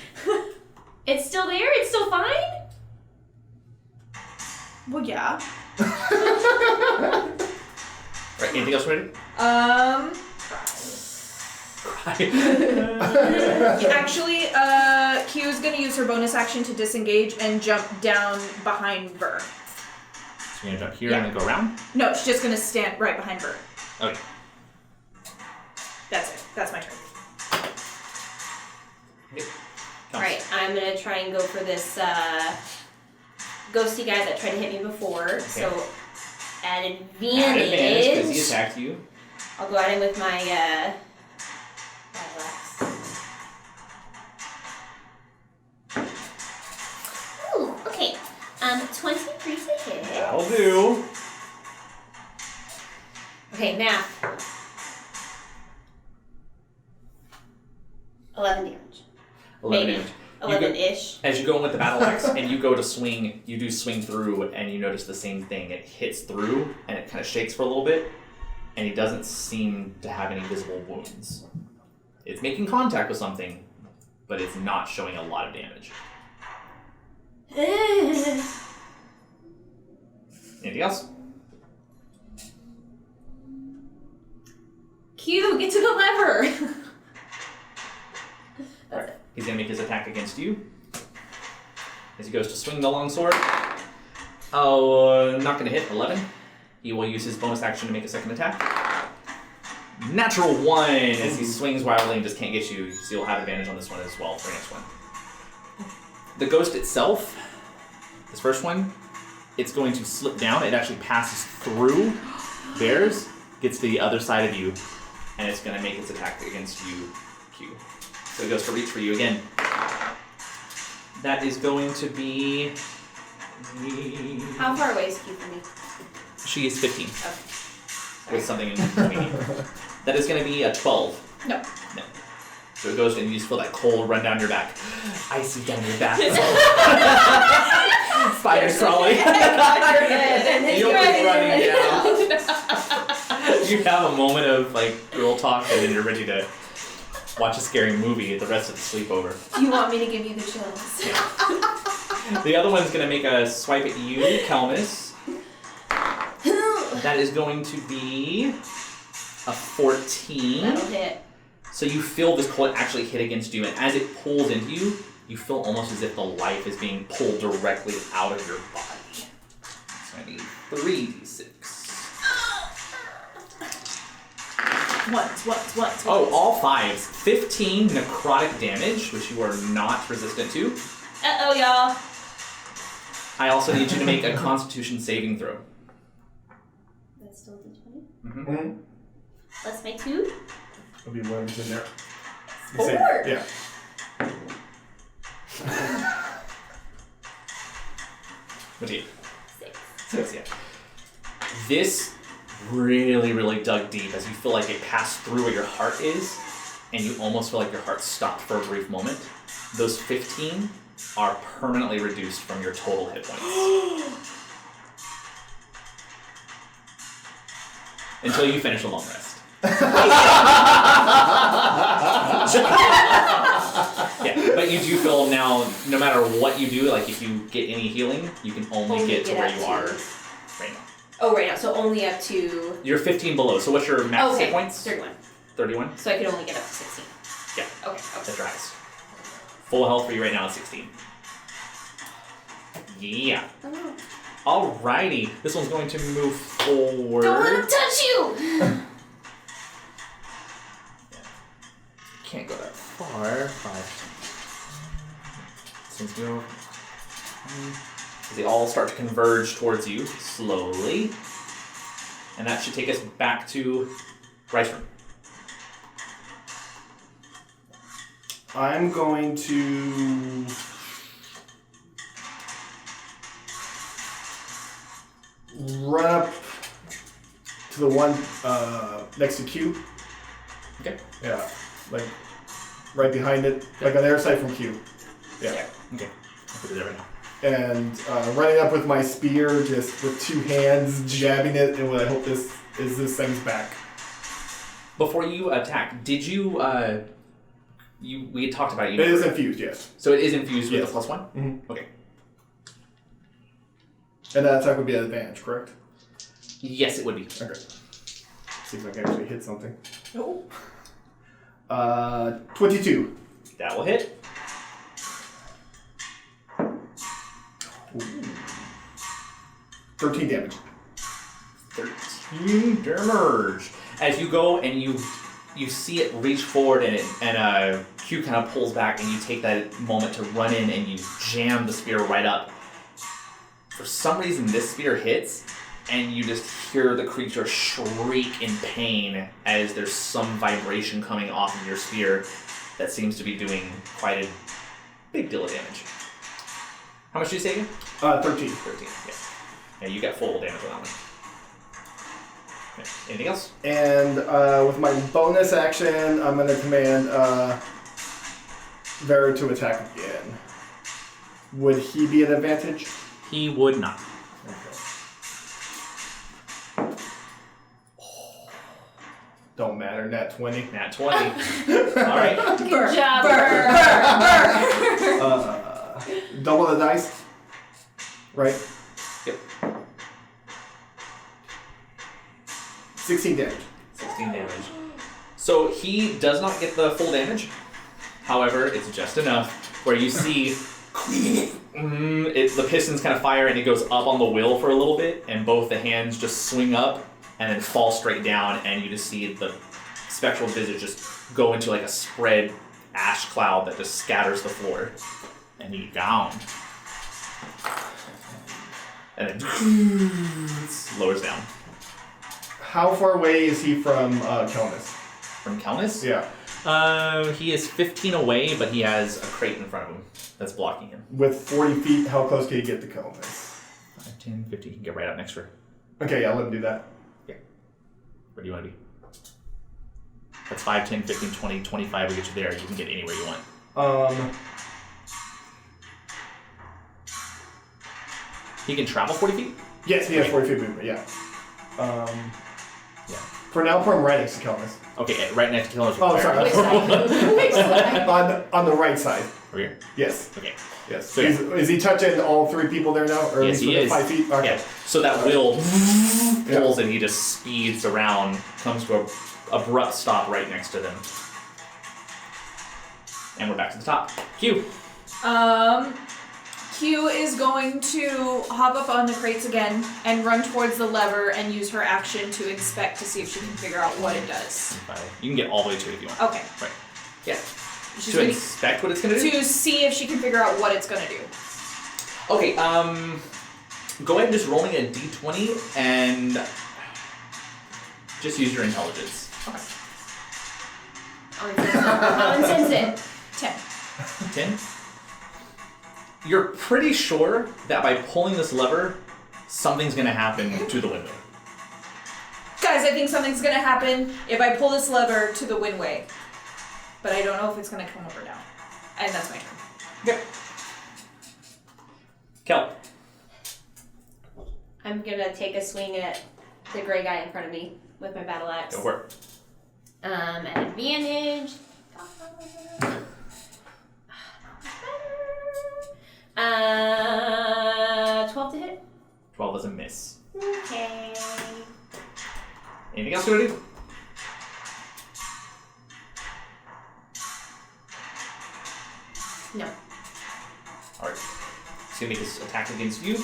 It's still there? It's still fine? Well, yeah. Right, anything else ready? Actually, Q is gonna use her bonus action to disengage and jump down behind Ver. So you're gonna jump here and then go around? No, she's just gonna stand right behind Ver. Okay. That's it. That's my turn. Okay. Alright, I'm gonna try and go for this ghosty guy that tried to hit me before. So, at advantage, because he attacked you. I'll go at him with my battle axe. Ooh, okay. 23 to hit. That'll do. Okay, math. 11 damage. 11 Maybe. damage. 11-ish. As you go in with the battle axe and you go to swing, you do swing through and you notice the same thing. It hits through and it kind of shakes for a little bit, and he doesn't seem to have any visible wounds. It's making contact with something, but it's not showing a lot of damage. Anything else? Q, get to the lever! Right. He's going to make his attack against you. As he goes to swing the longsword. Oh, not going to hit. 11. He will use his bonus action to make a second attack. Natural 1 as he swings wildly and just can't get you. So you'll have advantage on this one as well for next one. The ghost itself, this first one, it's going to slip down. It actually passes through theirs, gets to the other side of you, and it's going to make its attack against you, Q. So it goes to reach for you again. That is going to be... How far away is Q from me? She is 15. Okay. With something in between. That is going to be a 12. No. No. So it goes and you just feel that cold run down your back. Icy down your back. Spiders crawling. You'll be running down. You have a moment of like girl talk and then you're ready to watch a scary movie at the rest of the sleepover. Do you want me to give you the chills? Yeah. The other one's going to make a swipe at you, Kelnys. That is going to be a 14. That'll hit. So you feel this cold actually hit against you, and as it pulls into you, you feel almost as if the life is being pulled directly out of your body. So I need 3d6. Once. Oh, all 5s. 15 necrotic damage, which you are not resistant to. Uh-oh, y'all. I also need you to make a Constitution saving throw. That's still D20. Mm-hmm. Let's make 2. There'll be worms in there. 4. Yeah. What do you? 6. 6, yeah. This really, really dug deep as you feel like it passed through where your heart is, and you almost feel like your heart stopped for a brief moment. Those 15 are permanently reduced from your total hit points. Until you finish a long rest. Yeah, but you do feel now, no matter what you do, like if you get any healing, you can only get to where you are right now. Oh, right now. So only up to... You're 15 below, so what's your max hit points? 31. 31? So I could only get up to 16. Yeah. Okay. That's your highest. Full health for you right now is 16. Yeah. Oh. Alrighty. This one's going to move forward. Don't let him touch you! Can't go that far. 5. Since go. They all start to converge towards you slowly. And that should take us back to Ricerum. I'm going to... run up to the one next to Q. Okay. Yeah, like right behind it, like on the other side from Q. Yeah. Okay. I'll put it there right now. And running up with my spear, just with two hands, jabbing it, and what I hope this thing's back. Before you attack, did you, we had talked about it. It is infused, yes. So it is infused with Yes. a +1? Mm-hmm. Okay. And that attack would be an advantage, correct? Yes, it would be. Okay. See if I can actually hit something. Oh. 22. That will hit. Ooh. 13 damage. 13 damage. As you go and you see it reach forward and Q kind of pulls back and you take that moment to run in and you jam the spear right up. For some reason, this spear hits and you just hear the creature shriek in pain as there's some vibration coming off of your spear that seems to be doing quite a big deal of damage. How much did you say again? 13. 13, yeah. Yeah, you got full damage on that one. Okay. Anything else? And with my bonus action, I'm going to command VERge to attack again. Would he be an advantage? He would not. Okay. Don't matter, nat 20. Nat 20. Alright. Good job, Double the dice. Right? Yep. 16 damage. 16 damage. So he does not get the full damage. However, it's just enough where you see the pistons kind of fire and it goes up on the wheel for a little bit and both the hands just swing up and then fall straight down and you just see the spectral visage just go into like a spread ash cloud that just scatters the floor. And he's gone. And then lowers down. How far away is he from Kelnys? From Kelnys? Yeah. He is 15 away, but he has a crate in front of him that's blocking him. With 40 feet, how close can he get to Kelnys? 5, 10, 50. He can get right up next to her. Okay, yeah, let him do that. Yeah. Where do you want to be? That's 5, 10, 15, 20, 25. We get you there. You can get anywhere you want. He can travel 40 feet? Yes, he has 40 feet movement, yeah. Yeah. For now, put him right next to Kelnys. Okay, right next to Kelnys. Oh, sorry. Which side? Which side? On the right side. Over here? Yes. Okay. Yes. So, is he touching all 3 people there now? Or Yes, at least he within is. 5 feet? Okay. Yeah. So that wheel pulls and he just speeds around, comes to an abrupt stop right next to them. And we're back to the top. Q. Q is going to hop up on the crates again and run towards the lever and use her action to inspect to see if she can figure out what it does. You can get all the way to it if you want. Okay. Right. Yeah. She's To gonna, inspect what it's going to do? to see if she can figure out what it's going to do. Okay, go ahead and just roll me a d20 and just use your intelligence. Okay. I'll insense it. 10. 10? You're pretty sure that by pulling this lever, something's going to happen to the window. Guys, I think something's going to happen if I pull this lever to the windway. But I don't know if it's going to come over now. And that's my turn. Okay. Kel. I'm gonna take a swing at the gray guy in front of me with my battle axe. Go for it. At advantage. 12 to hit. 12 is a miss. Okay. Anything else you want to do? No. Alright. He's going to make his attack against you.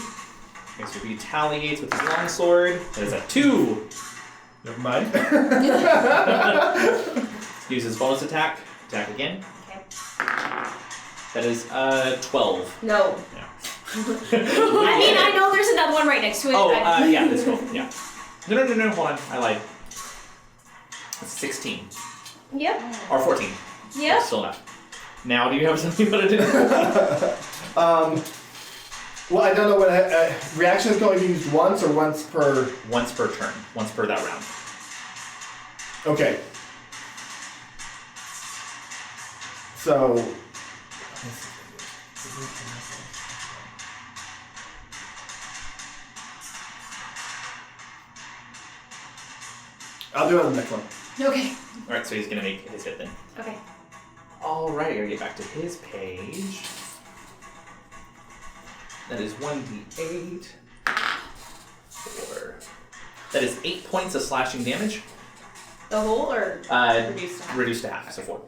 Next he retaliates with his longsword. That is a 2. Never mind. Use his bonus attack. Attack again. Okay. That is 12. No. Yeah. I mean, I know there's another one right next to it. Oh, yeah, that's cool. Yeah. No, hold on. I lied. That's 16. Yep. Or 14. Yep. Still enough. Now, do you have something better to do? Well, I don't know what reaction is going to be used once or once per. Once per turn. Once per that round. Okay. So. I'll do it on the next one. Okay. Alright, so he's gonna make his hit then. Okay. Alright, I gotta get back to his page. That is 1d8. 4. That is 8 points of slashing damage. The whole or Reduced to half. Reduced to half, so 4.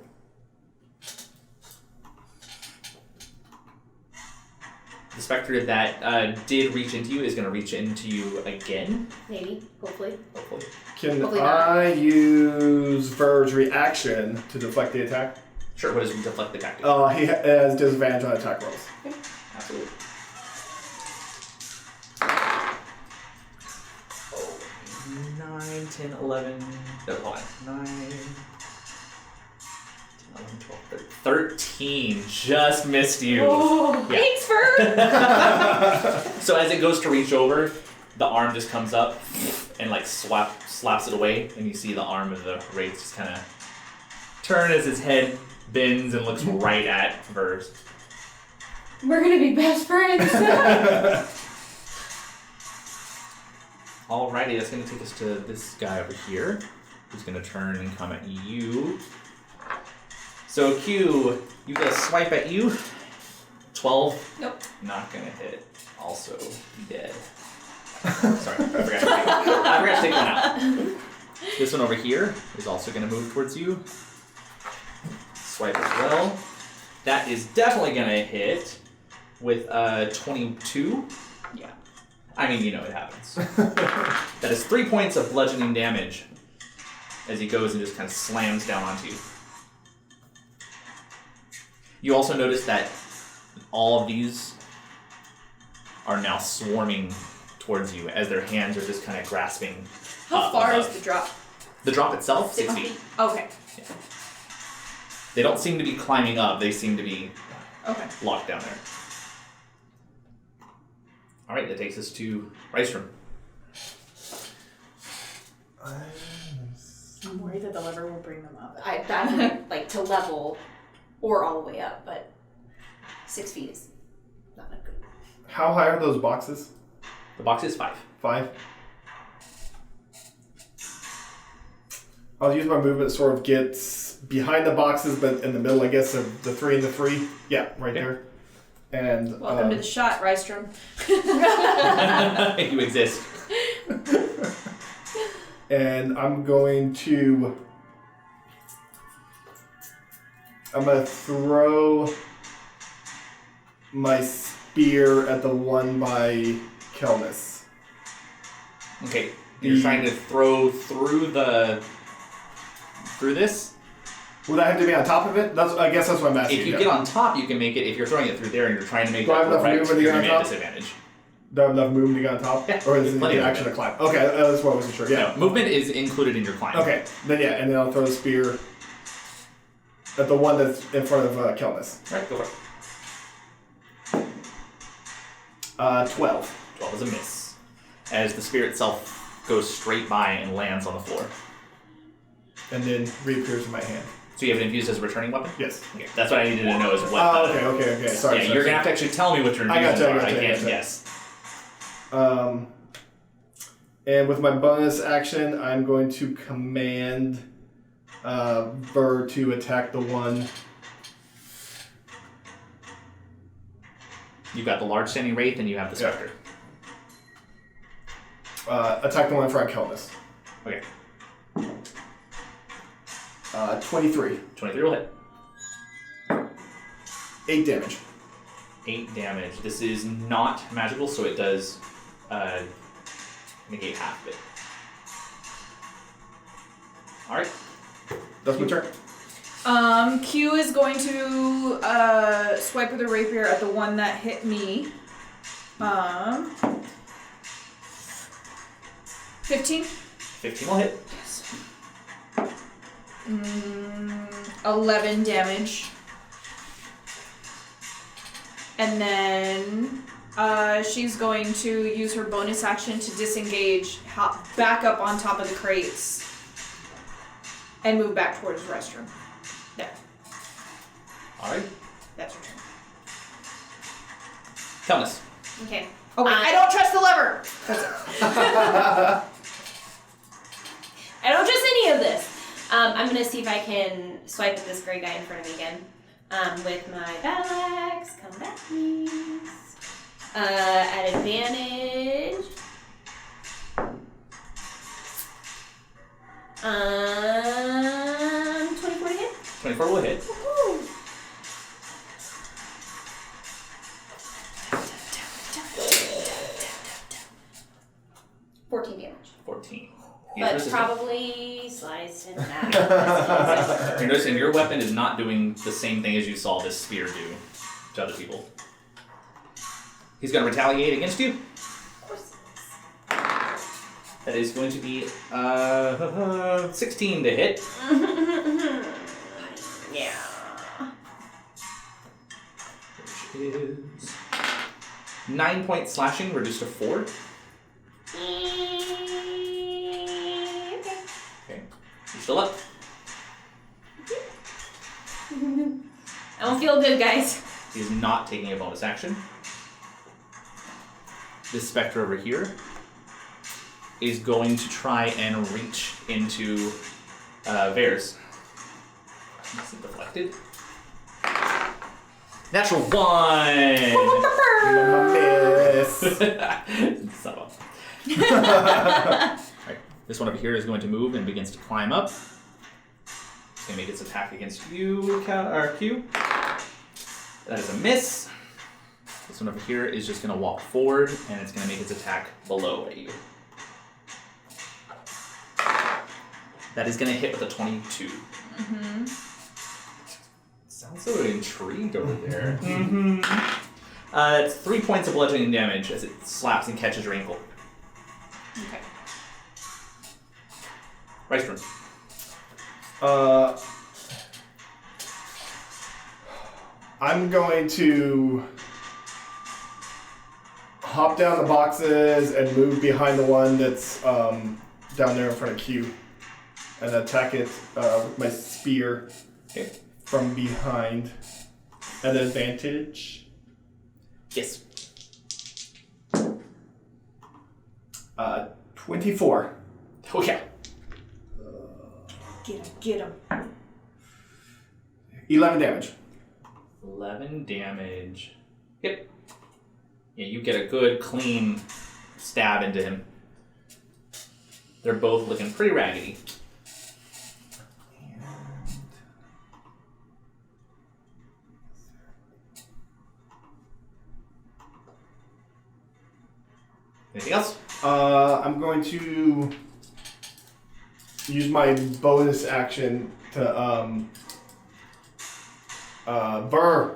The specter that did reach into you is going to reach into you again. maybe, hopefully. Hopefully. Can Hopefully not. I use VERge reaction to deflect the attack? Sure, what does deflect the attack do? He has disadvantage on attack rolls. Absolutely. 9, 10, 11. No, hold on. 9, 10, 11, 12, 13. Just missed you. Oh, Yeah. thanks, Fern! So as it goes to reach over, the arm just comes up and like slaps it away, and you see the arm of the wraith just kind of turn as his head bends and looks right at VERge. We're gonna be best friends. Alrighty, that's going to take us to this guy over here, who's going to turn and come at you. So Q, you get a swipe at you. 12. Nope. Not going to hit. Also, dead. Sorry, I forgot to take one out. This one over here is also going to move towards you. Swipe as well. That is definitely going to hit with 22. Yeah. I mean, you know it happens. That is 3 points of bludgeoning damage as he goes and just kind of slams down onto you. You also notice that all of these are now swarming towards you as their hands are just kind of grasping. How far is the drop? The drop itself? 6 6 feet. Okay. Yeah. They don't seem to be climbing up, they seem to be Okay. locked down there. Alright, that takes us to Rystrom. I'm worried that the lever will bring them up. That like to level or all the way up, but 6 feet is not a good. How high are those boxes? The box is 5. 5? I'll use my movement to sort of get behind the boxes, but in the middle, I guess, of the 3 and the 3. Yeah, right there. And Welcome to the shot, Rystrom. You exist. and I'm going to throw my spear at the one by Kelnys. Okay, you're trying to throw through this? Would I have to be on top of it? I guess that's what I'm asking. If you get on top, you can make it. If you're throwing it through there and you're trying to make Do I have it enough right, movement to you're get going to on be at top? disadvantage. Do I have enough movement to get on top? Yeah, Or is it plenty an of action to movement. climb? Okay, that's what I wasn't sure. Yeah. No, movement is included in your climb. Okay, then yeah, and then I'll throw the spear at the one that's in front of Kelnys. Alright, go for it. 12. 12 is a miss. As the spear itself goes straight by and lands on the floor. And then reappears in my hand. So you have it infused as a returning weapon? Yes. Okay, that's what I needed to know is what Oh, the... okay. Sorry. Yeah, you're going to have to actually tell me what your I infusions gotcha, are. I I can't gotcha. guess. And with my bonus action, I'm going to command VERge to attack the one. You've got the large standing wraith and you have the Yeah. specter. Attack the one in front of Kelnys. Okay, 23. 23 will hit. 8 damage. 8 damage. This is not magical, so it does negate half of it. Alright. That's my turn. Q is going to swipe with a rapier at the one that hit me. 15. 15 will hit. 11 damage. And then She's going to use her bonus action to disengage, hop back up on top of the crates, and move back towards the restroom. There. Alright. That's her turn. Kelnys. Okay. Oh wait, I don't trust the lever! That's it. I don't trust any of this. I'm gonna see if I can swipe at this gray guy in front of me again. With my battle axe. Come back, please. At advantage. 24 to hit. 24 will hit. Woohoo! damage. 14. But probably sliced in half. You're noticing your weapon is not doing the same thing as you saw this spear do to other people. He's going to retaliate against you. Of course. That is going to be 16 to hit. Yeah. Which is 9 points slashing, reduced to 4. Okay. You still up? I don't feel good, guys. He's not taking a bonus action. This specter over here is going to try and reach into VERge. Is it deflected? Natural 1! Miss. Son of a- Alright, this one over here is going to move and begins to climb up. It's going to make its attack against you, Q. That is a miss. This one over here is just going to walk forward, and it's going to make its attack below at you. That is going to hit with a 22. Mm-hmm. Sounds so intrigued over there. It's 3 points of bludgeoning damage as it slaps and catches your ankle. Okay. Rystrom. I'm going to hop down the boxes and move behind the one that's down there in front of Q and attack it with my spear from behind at an advantage. Yes. 24. Oh, yeah. Get him. 11 damage. 11 damage. Yep. Yeah, you get a good, clean stab into him. They're both looking pretty raggedy. Anything else? I'm going to use my bonus action to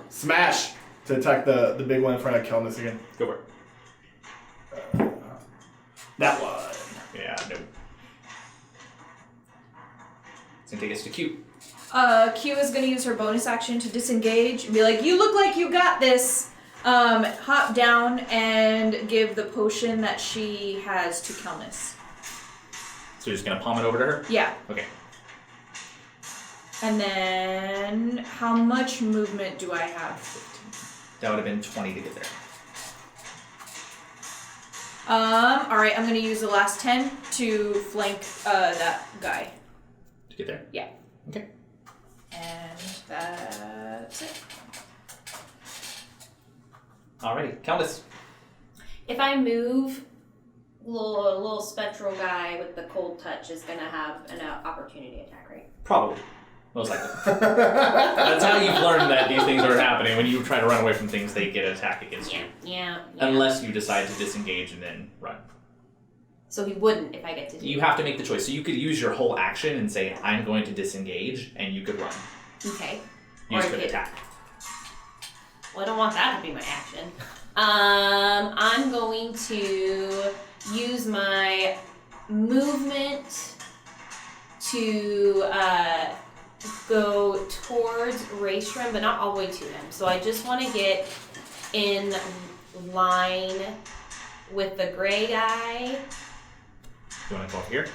smash to attack the big one in front of Kelnys again. Go for it. That one. Yeah, no. It's gonna take us to Q. Q is going to use her bonus action to disengage and be like, you look like you got this. Hop down and give the potion that she has to Kelnys. So you're just gonna palm it over to her? Yeah. Okay. And then, how much movement do I have? 15. That would have been 20 to get there. Alright, I'm going to use the last 10 to flank that guy. To get there? Yeah. Okay. And that's it. Alrighty, Kelnys. If I move, little spectral guy with the cold touch is gonna have an opportunity attack, right? Probably. Most likely. That's how you've learned that these things are happening. When you try to run away from things, they get an attack against you. Yeah. Unless you decide to disengage and then run. So he wouldn't if I get to do You have to make the choice. So you could use your whole action and say, I'm going to disengage, and you could run. Okay. You Or could I could- attack. Well, I don't want that to be my action. I'm going to use my movement to go towards Rystrom, but not all the way to him. So I just want to get in line with the gray guy. You want to go here?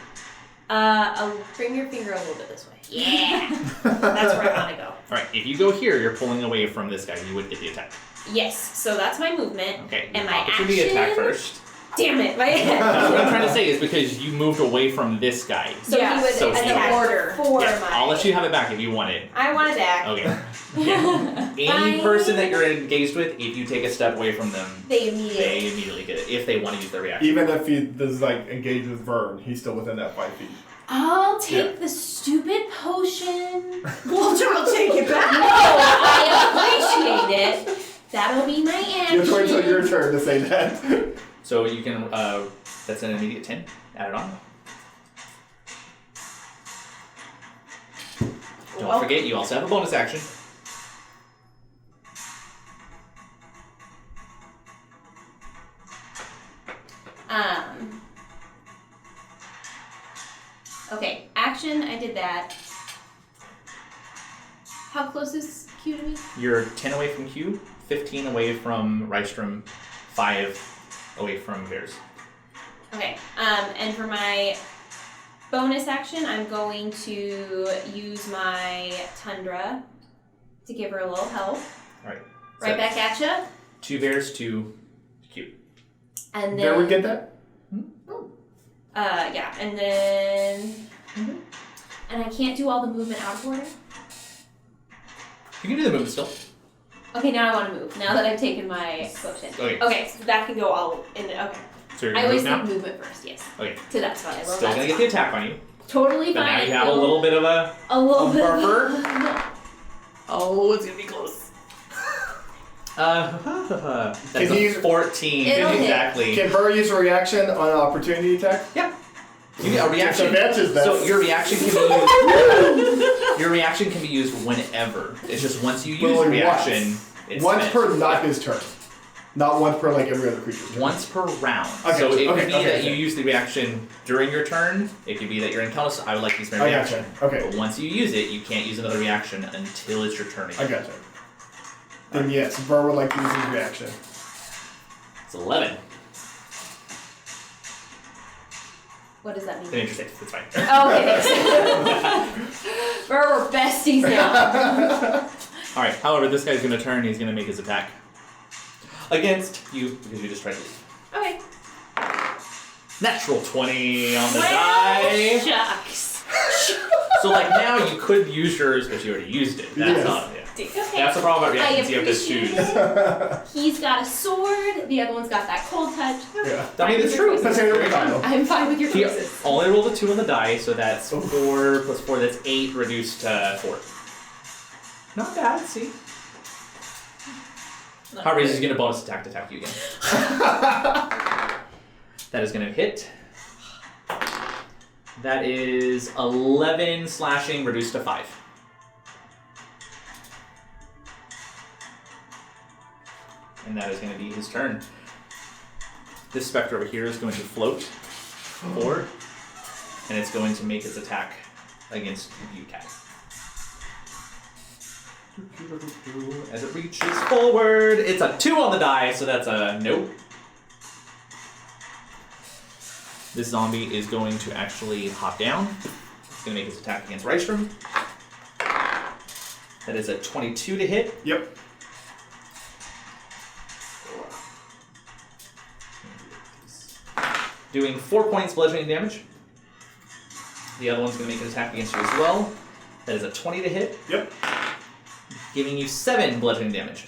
Bring your finger a little bit this way. Yeah! That's where I want to go. Alright, if you go here, you're pulling away from this guy. You would get the attack. Yes, so that's my movement. Okay, And my opportunity action... attack first. Damn it, my What I'm trying to say is because you moved away from this guy. So Yeah, he would so attack he- order. for Yeah, my... I'll let you have it back if you want it. I want it back. Okay. Yeah. Any Fine. person that you're engaged with, if you take a step away from them, They immediately... they immediately get it if they want to use their reaction. Even if he does like engage with Vern, he's still within that 5 feet. I'll take the stupid potion. Walter will take it back. No, I appreciate it. That'll be my action. You have to wait till your turn to say that. So you can, that's an immediate 10. Add it on. Don't forget, you also have a bonus action. Okay, action, I did that. How close is Q to me? You're 10 away from Q, 15 away from Rystrom, 5 away from VERge. Okay, and for my bonus action, I'm going to use my Tundra to give her a little help. Alright. Right back at ya. 2 VERge to Q. And then... There we get that? yeah, and then... And I can't do all the movement out of order? You can do the movement still. Okay, now I want to move, now that I've taken my potion. Okay. So that can go all in, okay. So you're I gonna always move now? think movement first, yes. Okay. So that's fine, I love Still that gonna get the attack on you. Totally But fine. now you have a little bit of a buffer. bit. Oh, it's gonna be close. That's Can a you- 14. It'll hit. Exactly. Can Vern use a reaction on an opportunity attack? Yeah. You get a reaction. Disadvantage that. So your reaction can be used. Your reaction can be used whenever. It's just once you use Well, reaction, it's Once spent. per not Yeah. his turn. Not once per like every other creature. Once per round. Okay, So it okay, could be okay, that okay. you use the reaction during your turn. It could be that you're in Kelnys. I would like to use my I reaction. gotcha. Okay. But once you use it, you can't use another reaction until it's your turn I again. gotcha. Then yes, Vern would like to use his reaction. It's 11. What does that mean? An interesting. It's fine. Okay, thanks. We're besties now. Alright, however, this guy's gonna turn, he's gonna make his attack. Against you, because you just tried to leave. Okay. Natural 20 on the Well, die. shucks. So like now you could use yours, but you already used it. That's Yes. not, yeah. Okay. That's the problem about I reactions, you have to appreciate choose. it. He's got a sword, the other one's got that cold touch. Yeah. I mean, it's true. Potato potato. I'm fine with your He choices. only rolled a 2 on the die, so that's 4 plus 4, that's 8 reduced to 4. Not bad, see? However, he's going to bonus attack to attack you again. That is going to hit. That is 11 slashing reduced to 5. And that is going to be his turn. This specter over here is going to float forward, and it's going to make its attack against you, Cat. As it reaches forward, it's a 2 on the die, so that's a nope. This zombie is going to actually hop down. It's going to make its attack against Rystrom. That is a 22 to hit. Yep. Doing 4 points bludgeoning damage. The other one's going to make an attack against you as well. That is a 20 to hit. Yep. Giving you 7 bludgeoning damage.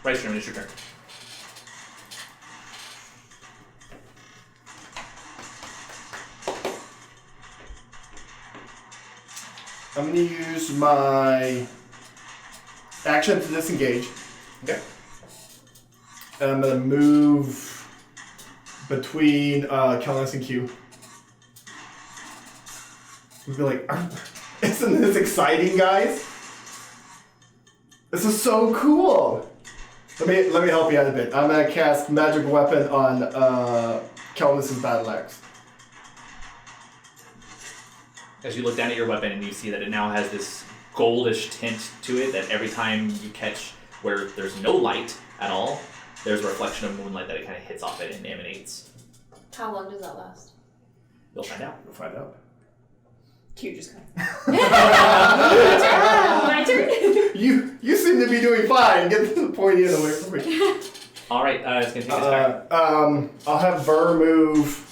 Rystrom, it's your turn. I'm gonna use my action to disengage. Okay. And I'm gonna move between Kelnys and Q. We'd be like, isn't this exciting, guys? This is so cool. Let me help you out a bit. I'm gonna cast magic weapon on Kelnys' battle axe. As you look down at your weapon and you see that it now has this goldish tint to it that every time you catch where there's no light at all, there's a reflection of moonlight that it kind of hits off it and emanates. How long does that last? You'll find out. We'll find out. Q just kind of. My turn. You seem to be doing fine. Get the pointy end away from me. All right, it's gonna take its back. I'll have Ver move.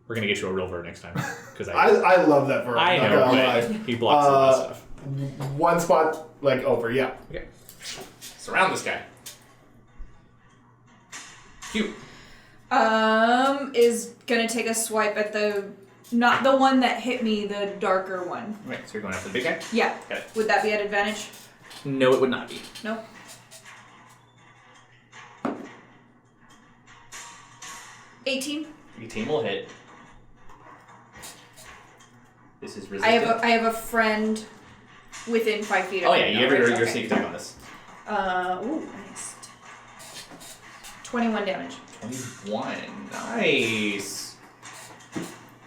We're gonna get you a real Ver next time because I love that Ver. I I'm know, not gonna but lie. he blocks a lot of stuff. One spot like over, yeah. Okay, surround this guy. Q. Is gonna take a swipe at not the one that hit me, the darker one. Right, so you're going after the big guy. Yeah. Okay. Would that be at advantage? No, it would not be. No. $18. 18 will hit. This is resistant. I have a friend within 5 feet of Oh me. yeah, you have your sneak attack on this. Ooh, nice. 21 damage. 21. Nice.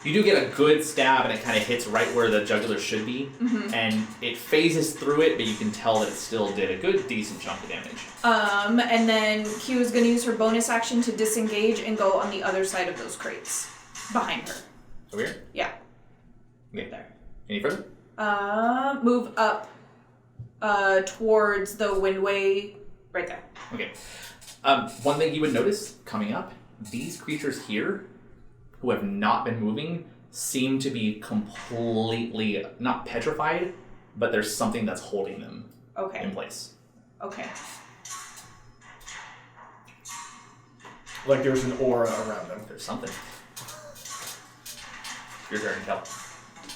You do get a good stab, and it kind of hits right where the jugular should be, and it phases through it, but you can tell that it still did a good, decent chunk of damage. And then Q is going to use her bonus action to disengage and go on the other side of those crates. Behind her. Over here? Yeah. Okay, there. Any further? Move up towards the windway right there. Okay. One thing you would notice coming up, these creatures here, who have not been moving, seem to be completely, not petrified, but there's something that's holding them in place. Okay. Like there's an aura around them. There's something. Your turn, Kel.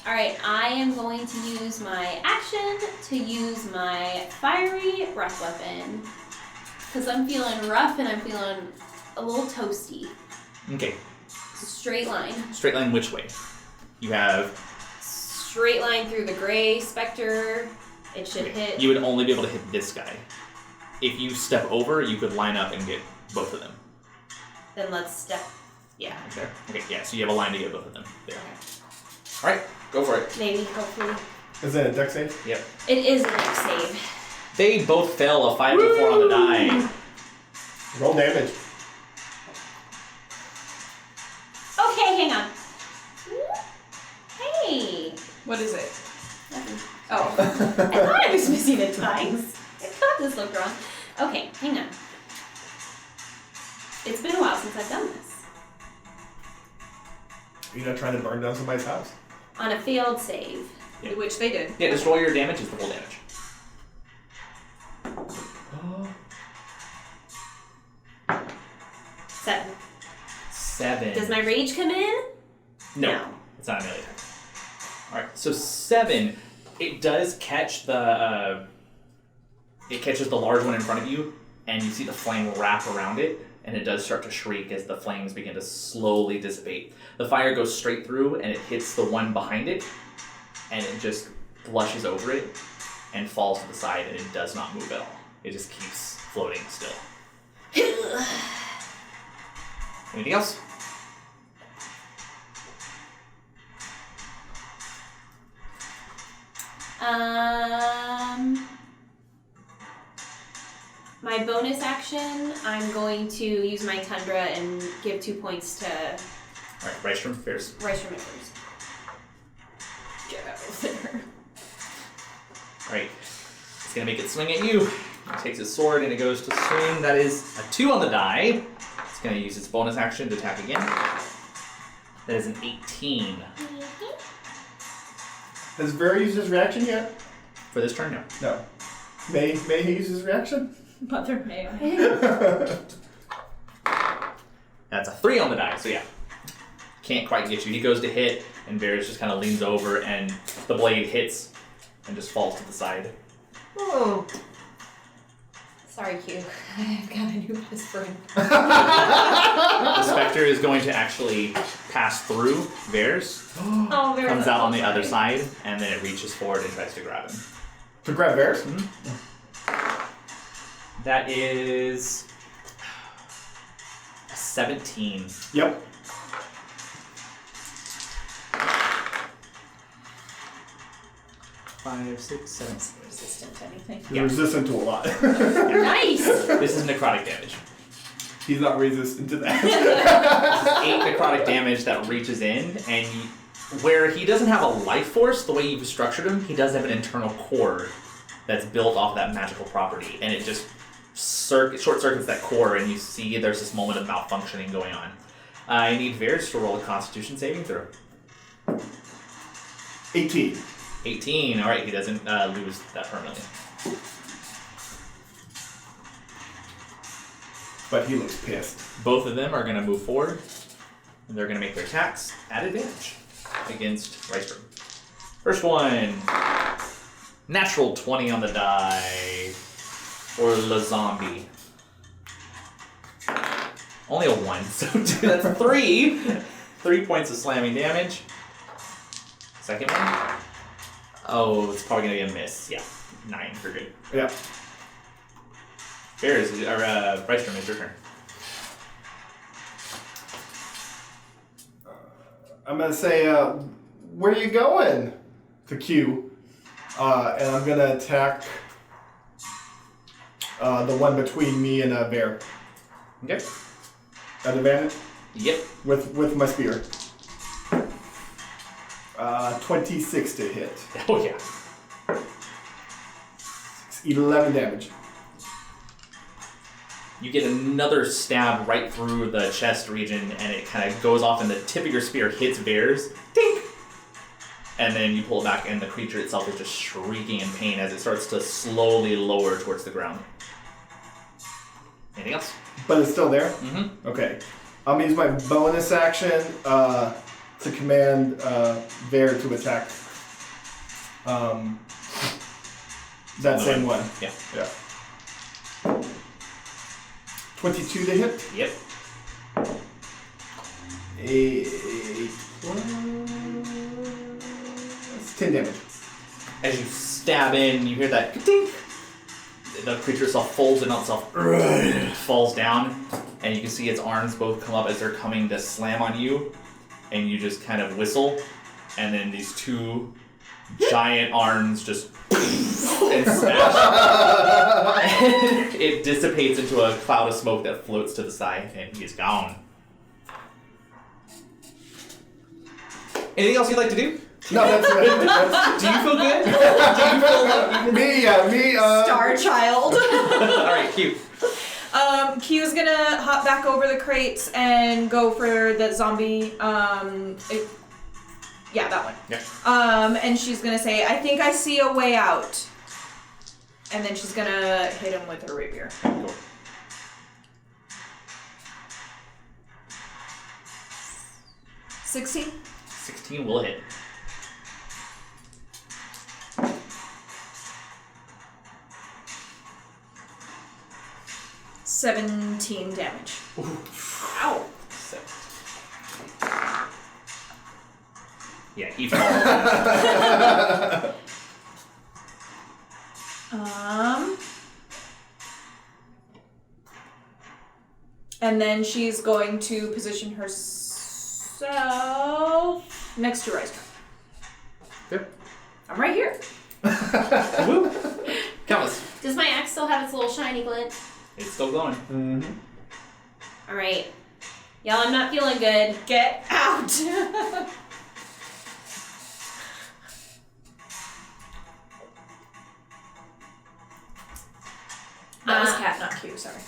Alright, I am going to use my action to use my fiery rough weapon. Because I'm feeling rough and I'm feeling a little toasty. Okay. Straight line. Straight line which way? You have... Straight line through the gray specter. It should hit. You would only be able to hit this guy. If you step over, you could line up and get both of them. Then let's step. Yeah. Right there. Okay, yeah, so you have a line to get both of them. There. Alright, go for it. Maybe, hopefully. Is that a dex save? Yep. It is a dex save. They both fail a 5 to 4 on the die. Roll damage. Okay, hang on. Hey. What is it? Nothing. Oh. I thought I was missing a dice. I thought this looked wrong. Okay, hang on. It's been a while since I've done this. You're not trying to burn down somebody's house? On a failed save. Yeah. Which they did. Yeah, just roll your damage, it's the full damage. Seven. 7. Does my rage come in? No. It's not a melee attack. Alright, so 7. It does catch the... it catches the large one in front of you, and you see the flame wrap around it, and it does start to shriek as the flames begin to slowly dissipate. The fire goes straight through, and it hits the one behind it, and it just flushes over it, and falls to the side, and it does not move at all. It just keeps floating still. Anything else? My bonus action, I'm going to use my Tundra and give 2 points to Alright, Rystrom, Fierce. Rystrom at first. Get out of there. Alright, it's gonna make it swing at you. It takes its sword and it goes to swing. That is a 2 on the die. It's gonna use its bonus action to attack again. That is an 18. Has Ver used his reaction yet? For this turn, no. No. May he use his reaction? Mother May. That's a 3 on the die, so yeah. Can't quite get you. He goes to hit, and Varys just kind of leans over, and the blade hits and just falls to the side. Oh. Sorry, Q. I've got a new best friend. The Spectre is going to actually pass through Varys, Oh, very comes much. out on the other side, and then it reaches forward and tries to grab him. To grab Varys? That is a 17. Yep. 5, 6, 7. Resistant to anything. You're resistant to a lot. Nice! This is necrotic damage. He's not resistant to that. 8 necrotic damage that reaches in, and where he doesn't have a life force, the way you've structured him, he does have an internal core that's built off that magical property, and it just short circuits that core, and you see there's this moment of malfunctioning going on. I need VERge to roll a Constitution saving throw. 18. 18. All right, he doesn't lose that permanently. But he looks pissed. Both of them are going to move forward, and they're going to make their attacks at advantage against Rystrom. First one, natural 20 on the die for the zombie. Only a 1, so that's 3. 3 points of slamming damage. Second one. Oh, it's probably going to be a miss. Yeah, 9 for good. Yeah. Rystrom, it's your turn. I'm going to say, where are you going? To Q. And I'm going to attack the one between me and Bear. Okay. At advantage? Yep. With my spear. 26 to hit. Oh, yeah. 11 damage. You get another stab right through the chest region, and it kind of goes off, and the tip of your spear hits Bear's. Tink! And then you pull it back, and the creature itself is just shrieking in pain as it starts to slowly lower towards the ground. Anything else? But it's still there? Mm-hmm. Okay. I'm going to use my bonus action to command Bear to attack that same one. Yeah. Yeah. 22 to hit. Yep. 8 that's 10 damage. As you stab in, you hear that ka-tink. The creature itself folds in on itself, falls down, and you can see its arms both come up as they're coming to slam on you, and you just kind of whistle, and then these 2 giant arms just and smash. It dissipates into a cloud of smoke that floats to the side, and he's gone. Anything else you'd like to do? No, that's Do you feel good? Do you feel like me. Star Child. All right, Q. Q's gonna hop back over the crates and go for the zombie. Yeah, that one. Yeah. And she's gonna say, "I think I see a way out." And then she's gonna hit him with her rapier. Cool. 16. 16 will hit. $17 damage. Ow. Yeah, he falls. And then she's going to position herself next to Rystrom. Good. I'm right here. Woo. Kelnys. Does my axe still have its little shiny glint? It's still going. Mm-hmm. Alright. Y'all, I'm not feeling good. Get out. That was Cat, not Q, sorry.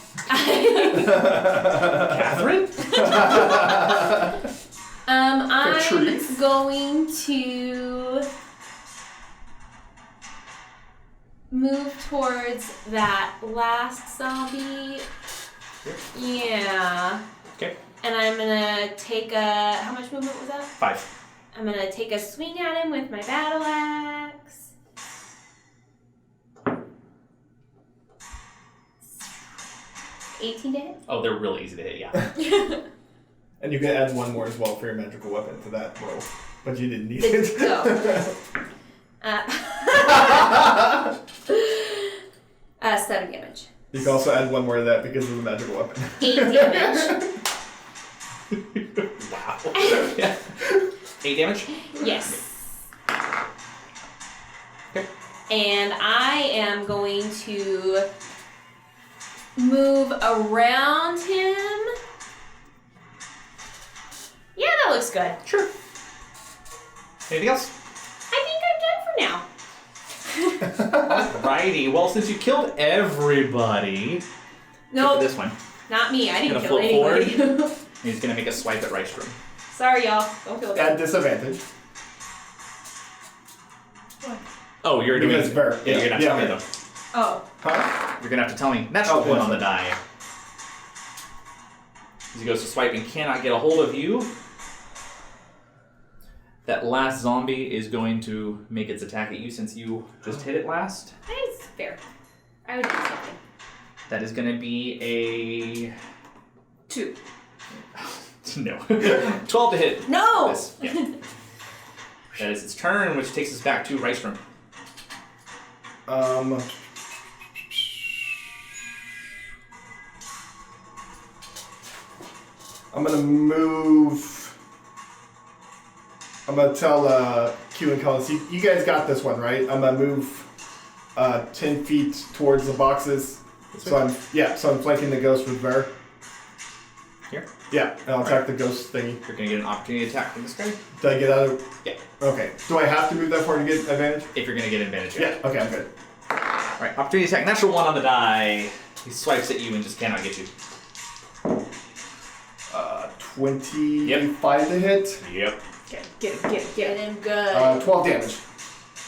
Catherine? I'm Patrice? going to move towards that last zombie. Yeah. Okay. And I'm gonna take a. How much movement was that? 5. I'm gonna take a swing at him with my battle axe. $18 to hit? Oh, they're really easy to hit, yeah. And you can add one more as well for your magical weapon to that roll. But you didn't need it. No. 7 damage. You can also add one more to that because of the magical weapon. 8 damage. Wow. Yeah. 8 damage? Yes. Okay. And I am going to move around him. Yeah, that looks good. Sure. Anything else? I think I'm done for now. Alrighty. Well, since you killed everybody, No, for this one, not me. I didn't Gonna kill flip anybody. he's gonna make a swipe at Rystrom. Sorry, y'all. Don't feel bad. At disadvantage. Oh, you're doing Because Ver. Yeah, you're gonna have to tell me Yeah. though. Oh. Huh? You're gonna have to tell me. Natural Oh, one yeah, on the die. As he goes to swipe and cannot get a hold of you. That last zombie is going to make its attack at you since you just hit it last. That's fair. I would do something. That is going to be a 2. no 12 to hit. No! This. Yeah. That is its turn, which takes us back to Rystrom. I'm gonna move. I'm gonna tell Q and Kelnys, you guys got this one, right? I'm gonna move 10 feet towards the boxes. So I'm flanking the ghost with Ver. Here? Yeah, and I'll attack the ghost thingy. You're going to get an opportunity attack from this guy. Did I get out of? Yeah. Okay. Do I have to move that far to get advantage? If you're going to get advantage. Yeah. Okay, I'm good. Alright, opportunity attack. Natural 1 on the die. He swipes at you and just cannot get you. 25 to hit. Yep. Get him good. 12 damage.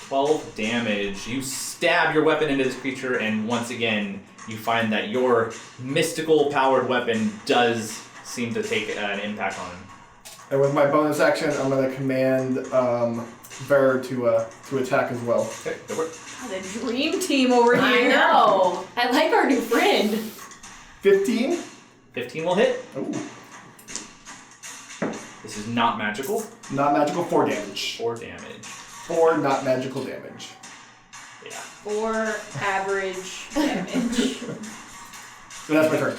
12 damage. You stab your weapon into this creature, and once again, you find that your mystical powered weapon does seem to take an impact on him. And with my bonus action, I'm gonna command Ver to attack as well. Okay, go for it. The dream team over here. I know. I like our new friend. 15. 15 will hit. Ooh. This is not magical. Not magical. 4 damage. 4 damage. 4 not magical damage. Yeah. 4 average damage. So that's my turn.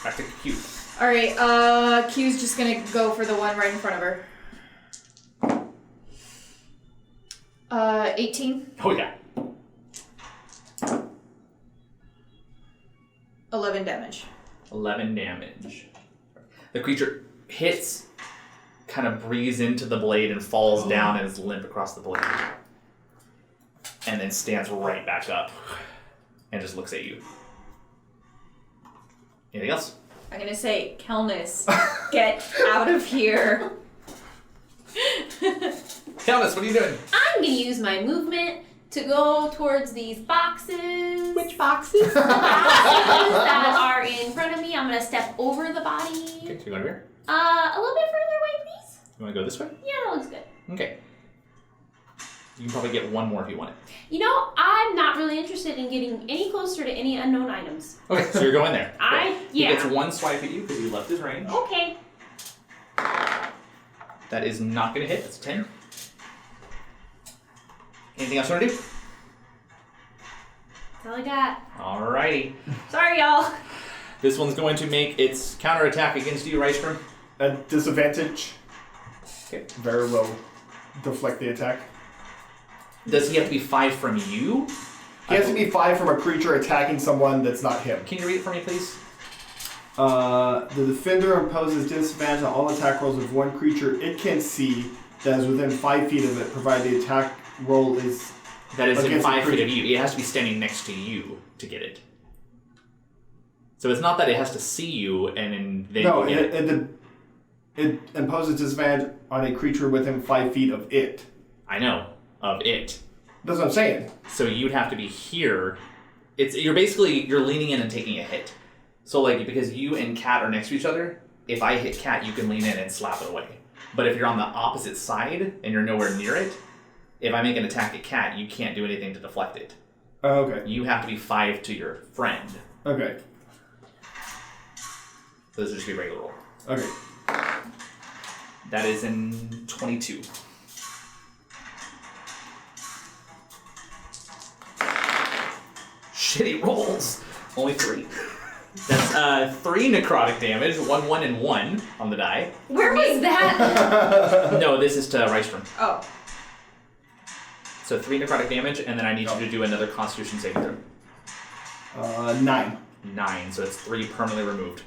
Back to Q. Alright, Q's just gonna go for the one right in front of her. 18. Oh, yeah. 11 damage. 11 damage. The creature hits, kind of breathes into the blade and falls down and is limp across the blade. And then stands right back up and just looks at you. Anything else? I'm gonna say, Kelnys, get out of here. Kelnys, what are you doing? I'm gonna use my movement to go towards these boxes. Which boxes? The boxes that are in front of me. I'm gonna step over the body. Okay, so you go over here. A little bit further away, please. You want to go this way? Yeah, that looks good. Okay. You can probably get one more if you want it. You know, I'm not really interested in getting any closer to any unknown items. Okay, so you're going there. He Yeah. gets one swipe at you because you left his range. Okay. That is not going to hit. That's 10. Anything else you want to do? That's all I got. Alrighty. Sorry, y'all. This one's going to make its counterattack against you, Rystrom. At disadvantage. Okay. Ver will deflect the attack. Does he have to be 5 from you? He has to be 5 from a creature attacking someone that's not him. Can you read it for me, please? The defender imposes disadvantage on all attack rolls of one creature it can see that is within 5 feet of it, provided the attack roll is... That is in Against 5 the feet of you. It has to be standing next to you to get it. So it's not that it has to see you and then No, you get it. it imposes disadvantage on a creature within 5 feet of it. I know. Of it. That's what I'm saying. So you'd have to be here. You're leaning in and taking a hit. So like because you and Cat are next to each other, if I hit Cat, you can lean in and slap it away. But if you're on the opposite side and you're nowhere near it, if I make an attack at Cat, you can't do anything to deflect it. Oh, okay. You have to be 5 to your friend. Okay. So this will just be a regular roll. Okay. That is in 22. Shitty rolls. Only 3. That's 3 necrotic damage, 1, and 1 on the die. Where was that? No, this is to Rystrom. Oh. So 3 necrotic damage, and then I need you to do another Constitution saving throw. 9. 9, so it's 3 permanently removed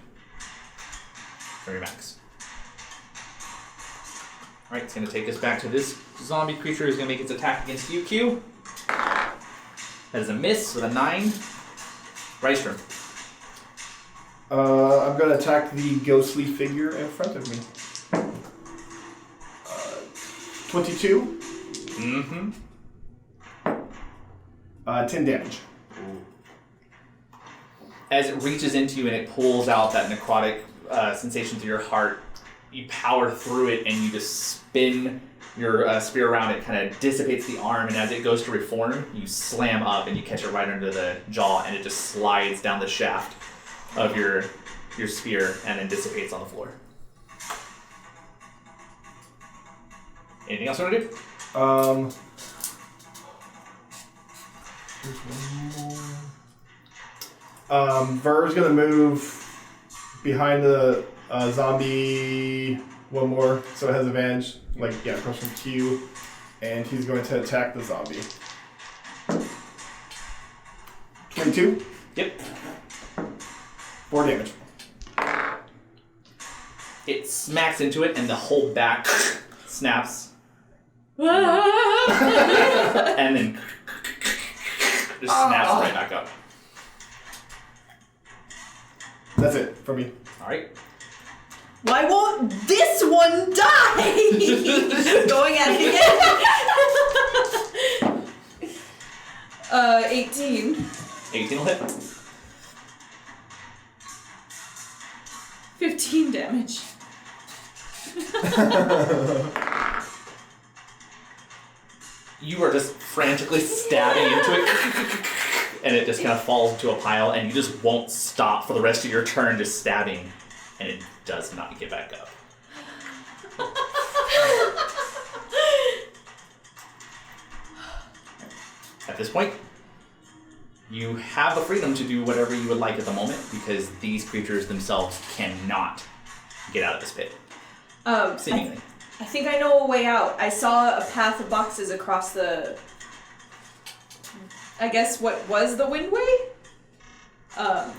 from your max. Alright, it's going to take us back to this zombie creature who's going to make its attack against you, Q. That is a miss with a 9. Rystrom. I'm going to attack the ghostly figure in front of me. 22. Mm-hmm. 10 damage. As it reaches into you and it pulls out that necrotic sensation through your heart, you power through it and you just spin your spear around. It kind of dissipates the arm, and as it goes to reform, you slam up and you catch it right under the jaw, and it just slides down the shaft of your spear and then dissipates on the floor. Anything else you want to do? There's one more. VERge's gonna move behind the zombie one more, so it has advantage. Across from Q, and he's going to attack the zombie. 22. Yep. 4 damage. It smacks into it, and the whole back snaps, and then just snaps right back up. That's it for me. All right. Why won't this one die? He's going at it again. 18. 18 will hit. 15 damage. You are just frantically stabbing into it, and it just kind of falls into a pile, and you just won't stop for the rest of your turn just stabbing, and it does not get back up. At this point, you have the freedom to do whatever you would like at the moment, because these creatures themselves cannot get out of this pit. Seemingly. I think I know a way out. I saw a path of boxes across the... I guess what was the windway?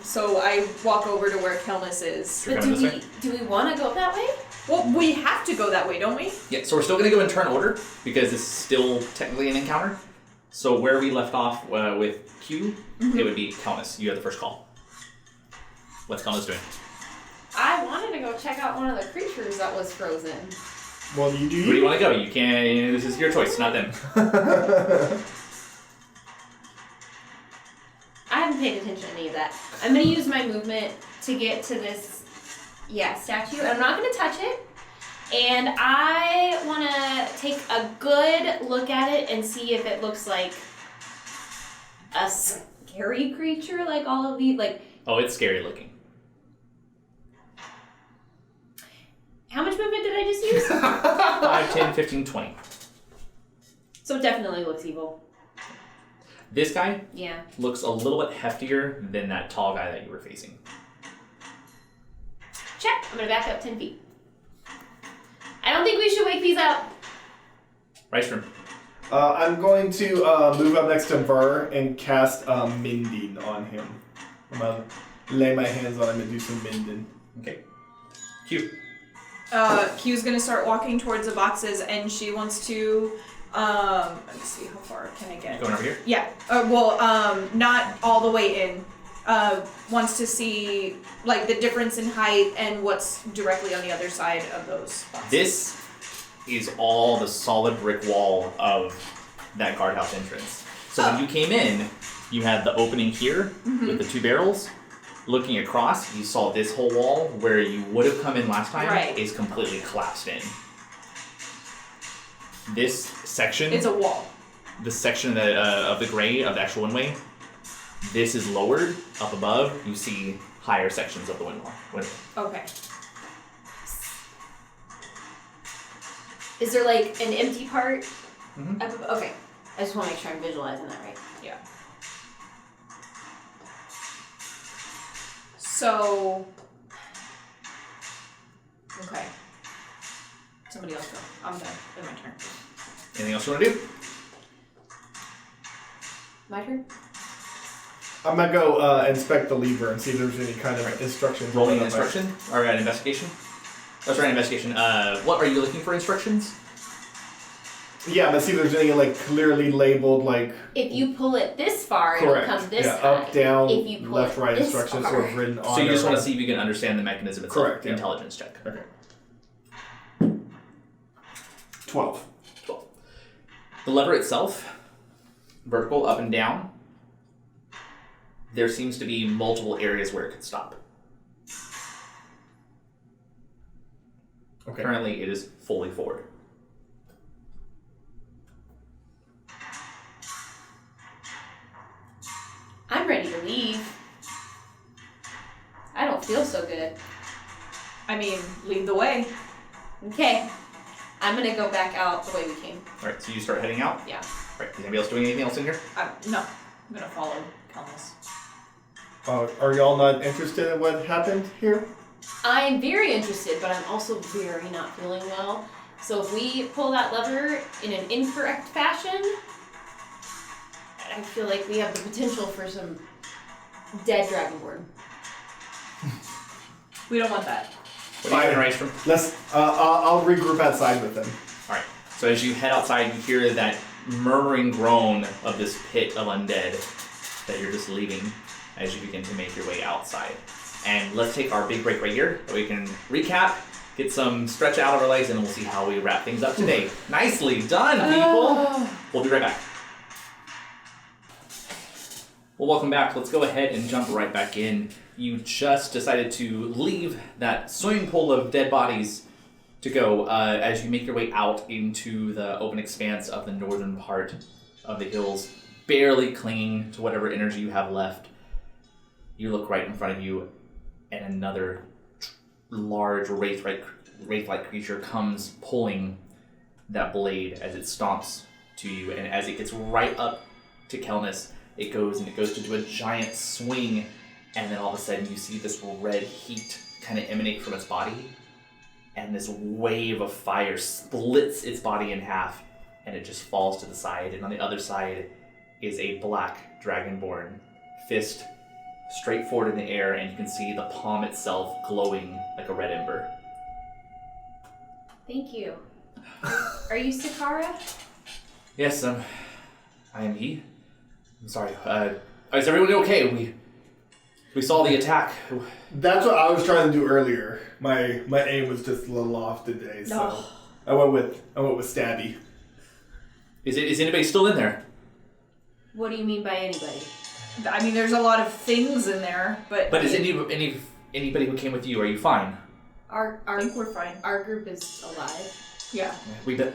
So I walk over to where Kelnys is. You're But coming this way? do we want to go that way? Well, we have to go that way, don't we? Yeah, so we're still going to go in turn order, because it's still technically an encounter. So where we left off with Q, it would be Kelnys. You have the first call. What's Kelnys doing? I wanted to go check out one of the creatures that was frozen. Well, you do. Where do you want to go? You can't. This is your choice, not them. I haven't paid attention to any of that. I'm going to use my movement to get to this, statue. I'm not going to touch it. And I want to take a good look at it and see if it looks like a scary creature, like all of these, Oh, it's scary looking. How much movement did I just use? 5, 10, 15, 20. So it definitely looks evil. This guy Yeah. looks a little bit heftier than that tall guy that you were facing. Check. I'm going to back up 10 feet. I don't think we should wake these up. Rystrom. I'm going to move up next to VERge and cast Mending on him. I'm going to lay my hands on him and do some mending. Okay. Q. Q's gonna start walking towards the boxes, and she wants to, let me see, how far can I get? Going over here? Yeah, not all the way in. Wants to see, the difference in height and what's directly on the other side of those boxes. This is all the solid brick wall of that guardhouse entrance. So when you came in, you had the opening here with the 2 barrels. Looking across, you saw this whole wall where you would have come in last time is completely collapsed in. This section... It's a wall. The section of the gray of the actual windway, this is lowered. Up above, you see higher sections of the windway. Okay. Is there an empty part? Mhm. Okay. I just want to make sure I'm visualizing that right. Yeah. So... Okay. Somebody else go. I'm done. It's my turn. Anything else you want to do? My turn? I'm gonna go inspect the lever and see if there's any kind of instructions. Rolling an instruction or an investigation. Oh, sorry, investigation. What are you looking for instructions? Yeah, I'm gonna see if there's any like clearly labeled like. If you pull it this far, Correct. it'll come this yeah, high. up, down, If you pull left, it right this instructions far. sort of written on. So you just there. want to see if you can understand the mechanism itself. Correct, yeah. Intelligence check. Okay. 12. 12. The lever itself, vertical, up and down, there seems to be multiple areas where it could stop. Okay. Currently, it is fully forward. I'm ready to leave. I don't feel so good. I mean, lead the way. Okay. I'm gonna go back out the way we came. Alright, so you start heading out? Yeah. Alright, is anybody else doing anything else in here? No, I'm gonna follow Kelnys. Are y'all not interested in what happened here? I'm very interested, but I'm also very not feeling well. So if we pull that lever in an incorrect fashion, I feel like we have the potential for some dead dragonborn. We don't want that. What are you doing, Rystrom? Let's. I'll regroup outside with them. Alright, so as you head outside, you hear that murmuring groan of this pit of undead that you're just leaving as you begin to make your way outside. And let's take our big break right here, so we can recap, get some stretch out of our legs, and we'll see how we wrap things up today. Nicely done, people! We'll be right back. Well, welcome back. Let's go ahead and jump right back in. You just decided to leave that swimming pool of dead bodies to go as you make your way out into the open expanse of the northern part of the hills, barely clinging to whatever energy you have left. You look right in front of you, and another large wraith-like creature comes pulling that blade as it stomps to you, and as it gets right up to Kelnys, it goes to do a giant swing, and then all of a sudden you see this red heat kind of emanate from its body, and this wave of fire splits its body in half, and it just falls to the side, and on the other side is a black dragonborn, fist straight forward in the air, and you can see the palm itself glowing like a red ember. Thank you. Are you Sakara? Yes, I am he. I'm sorry. Is everyone okay? We saw the attack. That's what I was trying to do earlier. My aim was just a little off today, so No. I went with Stabby. Is anybody still in there? What do you mean by anybody? I mean, there's a lot of things in there, but Is anybody who came with you? Are you fine? I think we're fine. Our group is alive. Yeah. We bet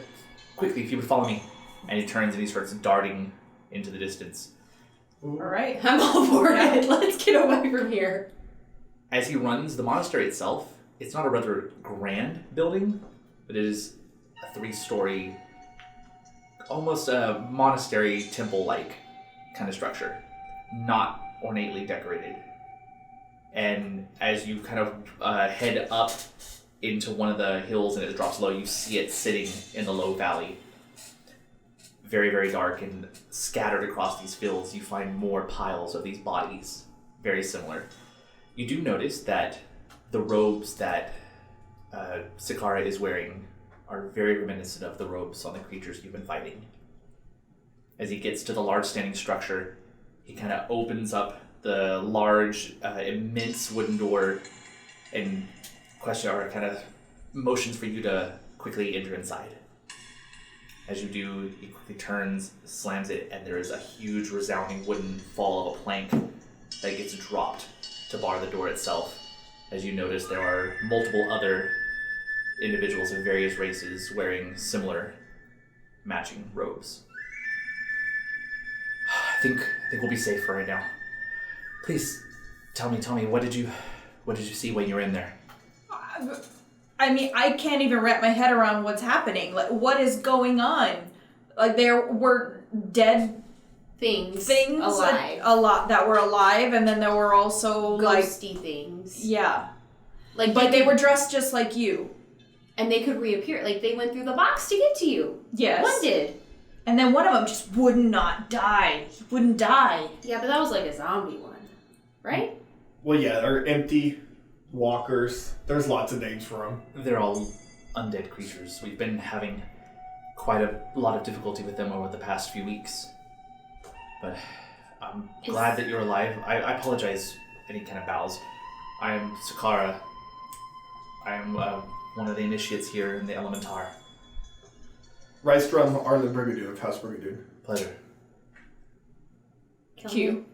quickly if you would follow me. And he turns and he starts darting into the distance. All right. I'm all for it. Let's get away from here. As he runs, the monastery itself, it's not a rather grand building, but it is a 3-story, almost a monastery temple-like kind of structure, not ornately decorated. And as you kind of head up into one of the hills and it drops low, you see it sitting in the low valley. Very, very dark, and scattered across these fields, you find more piles of these bodies, very similar. You do notice that the robes that Sakara is wearing are very reminiscent of the robes on the creatures you've been fighting. As he gets to the large standing structure, he kind of opens up the large, immense wooden door and kind of motions for you to quickly enter inside. As you do, he quickly turns, slams it, and there is a huge resounding wooden fall of a plank that gets dropped to bar the door itself. As you notice, there are multiple other individuals of various races wearing similar matching robes. I think we'll be safe for right now. Please, tell me, what did you see when you were in there? I mean, I can't even wrap my head around what's happening. Like, what is going on? Like, there were dead Things alive. alive. A lot that were alive, and then there were also Ghosty things. Yeah. Like, But they were dressed just like you. And they could reappear. Like, they went through the box to get to you. Yes. One did. And then one of them just would not die. He wouldn't die. Yeah, but that was like a zombie one, right? Well, yeah, they're empty walkers. There's lots of names for them. They're all undead creatures. We've been having quite a lot of difficulty with them over the past few weeks. But I'm glad that you're alive. I apologize any kind of bows. I am Sakara. I am one of the initiates here in the Elementar. Rystrom Arlen Brigadoon of House Brigadoon. Pleasure. Q.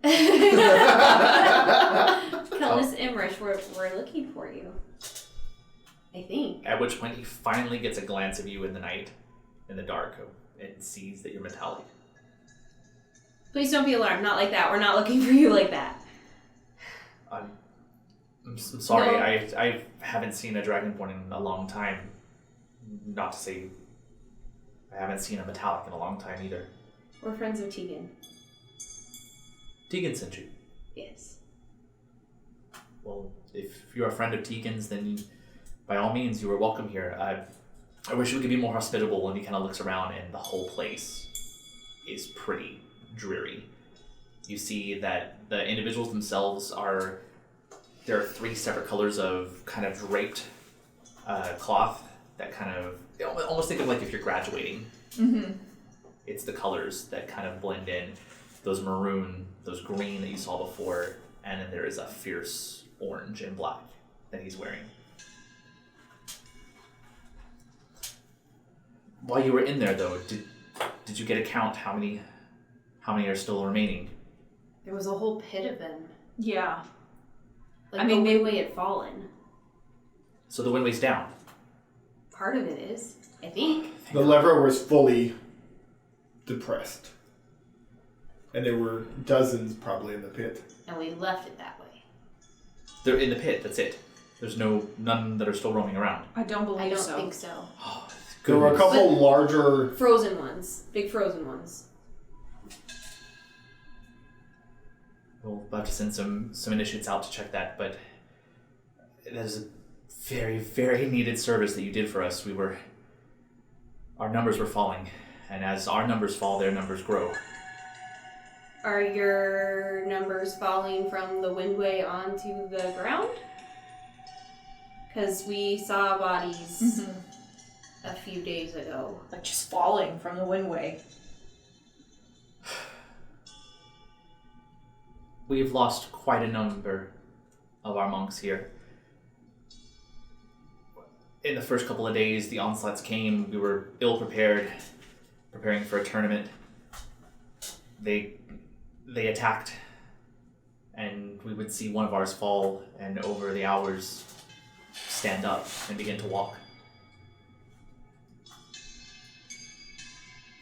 Kelnys Imrish, we're looking for you. I think. At which point he finally gets a glance of you in the night, in the dark, and sees that you're metallic. Please don't be alarmed. Not like that. We're not looking for you like that. I'm sorry. No. I haven't seen a Dragonborn in a long time. Not to say I haven't seen a metallic in a long time either. We're friends of Tegan. Tegan sent you. Yes. Well, if you're a friend of Tegan's, then by all means, you are welcome here. I wish we could be more hospitable. And he kind of looks around, and the whole place is pretty dreary. You see that the individuals themselves there are 3 separate colors of kind of draped cloth that kind of, almost think of like if you're graduating. Mm-hmm. It's the colors that kind of blend in. Those maroon, those green that you saw before, and then there is a fierce orange and black that he's wearing. While you were in there, though, did you get a count how many are still remaining? There was a whole pit of them. Yeah. Like I mean, the Windway had fallen. So the Windway's down. Part of it is, I think. The lever was fully depressed. And there were dozens probably in the pit. And we left it that way. They're in the pit, that's it. There's none that are still roaming around. I don't believe I don't so. think so. Oh, There were a couple larger... Frozen ones. Big frozen ones. We'll have to send some initiates out to check that, but that is a very, very needed service that you did for us. Our numbers were falling, and as our numbers fall, their numbers grow. Are your numbers falling from the Windway onto the ground? Because we saw bodies a few days ago. Like just falling from the Windway. We've lost quite a number of our monks here. In the first couple of days, the onslaughts came. We were ill-prepared, preparing for a tournament. They attacked, and we would see one of ours fall, and over the hours, stand up and begin to walk.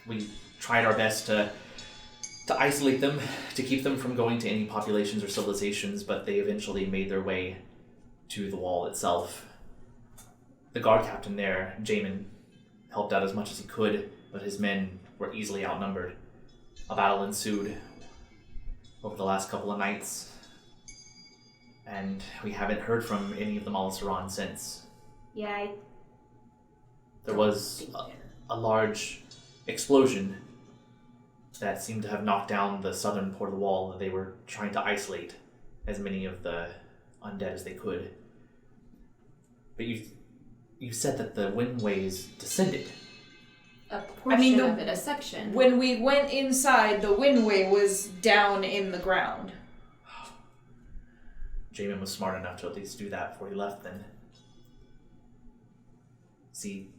We tried our best to isolate them, to keep them from going to any populations or civilizations, but they eventually made their way to the wall itself. The guard captain there, Jamin, helped out as much as he could, but his men were easily outnumbered. A battle ensued over the last couple of nights, and we haven't heard from any of the Malasaran since. Yeah, There was a large explosion that seemed to have knocked down the southern part of the wall, that they were trying to isolate as many of the undead as they could. But you said that the windways descended. a portion of it, a section. When we went inside, the Windway was down in the ground. Jamin was smart enough to at least do that before he left then. See,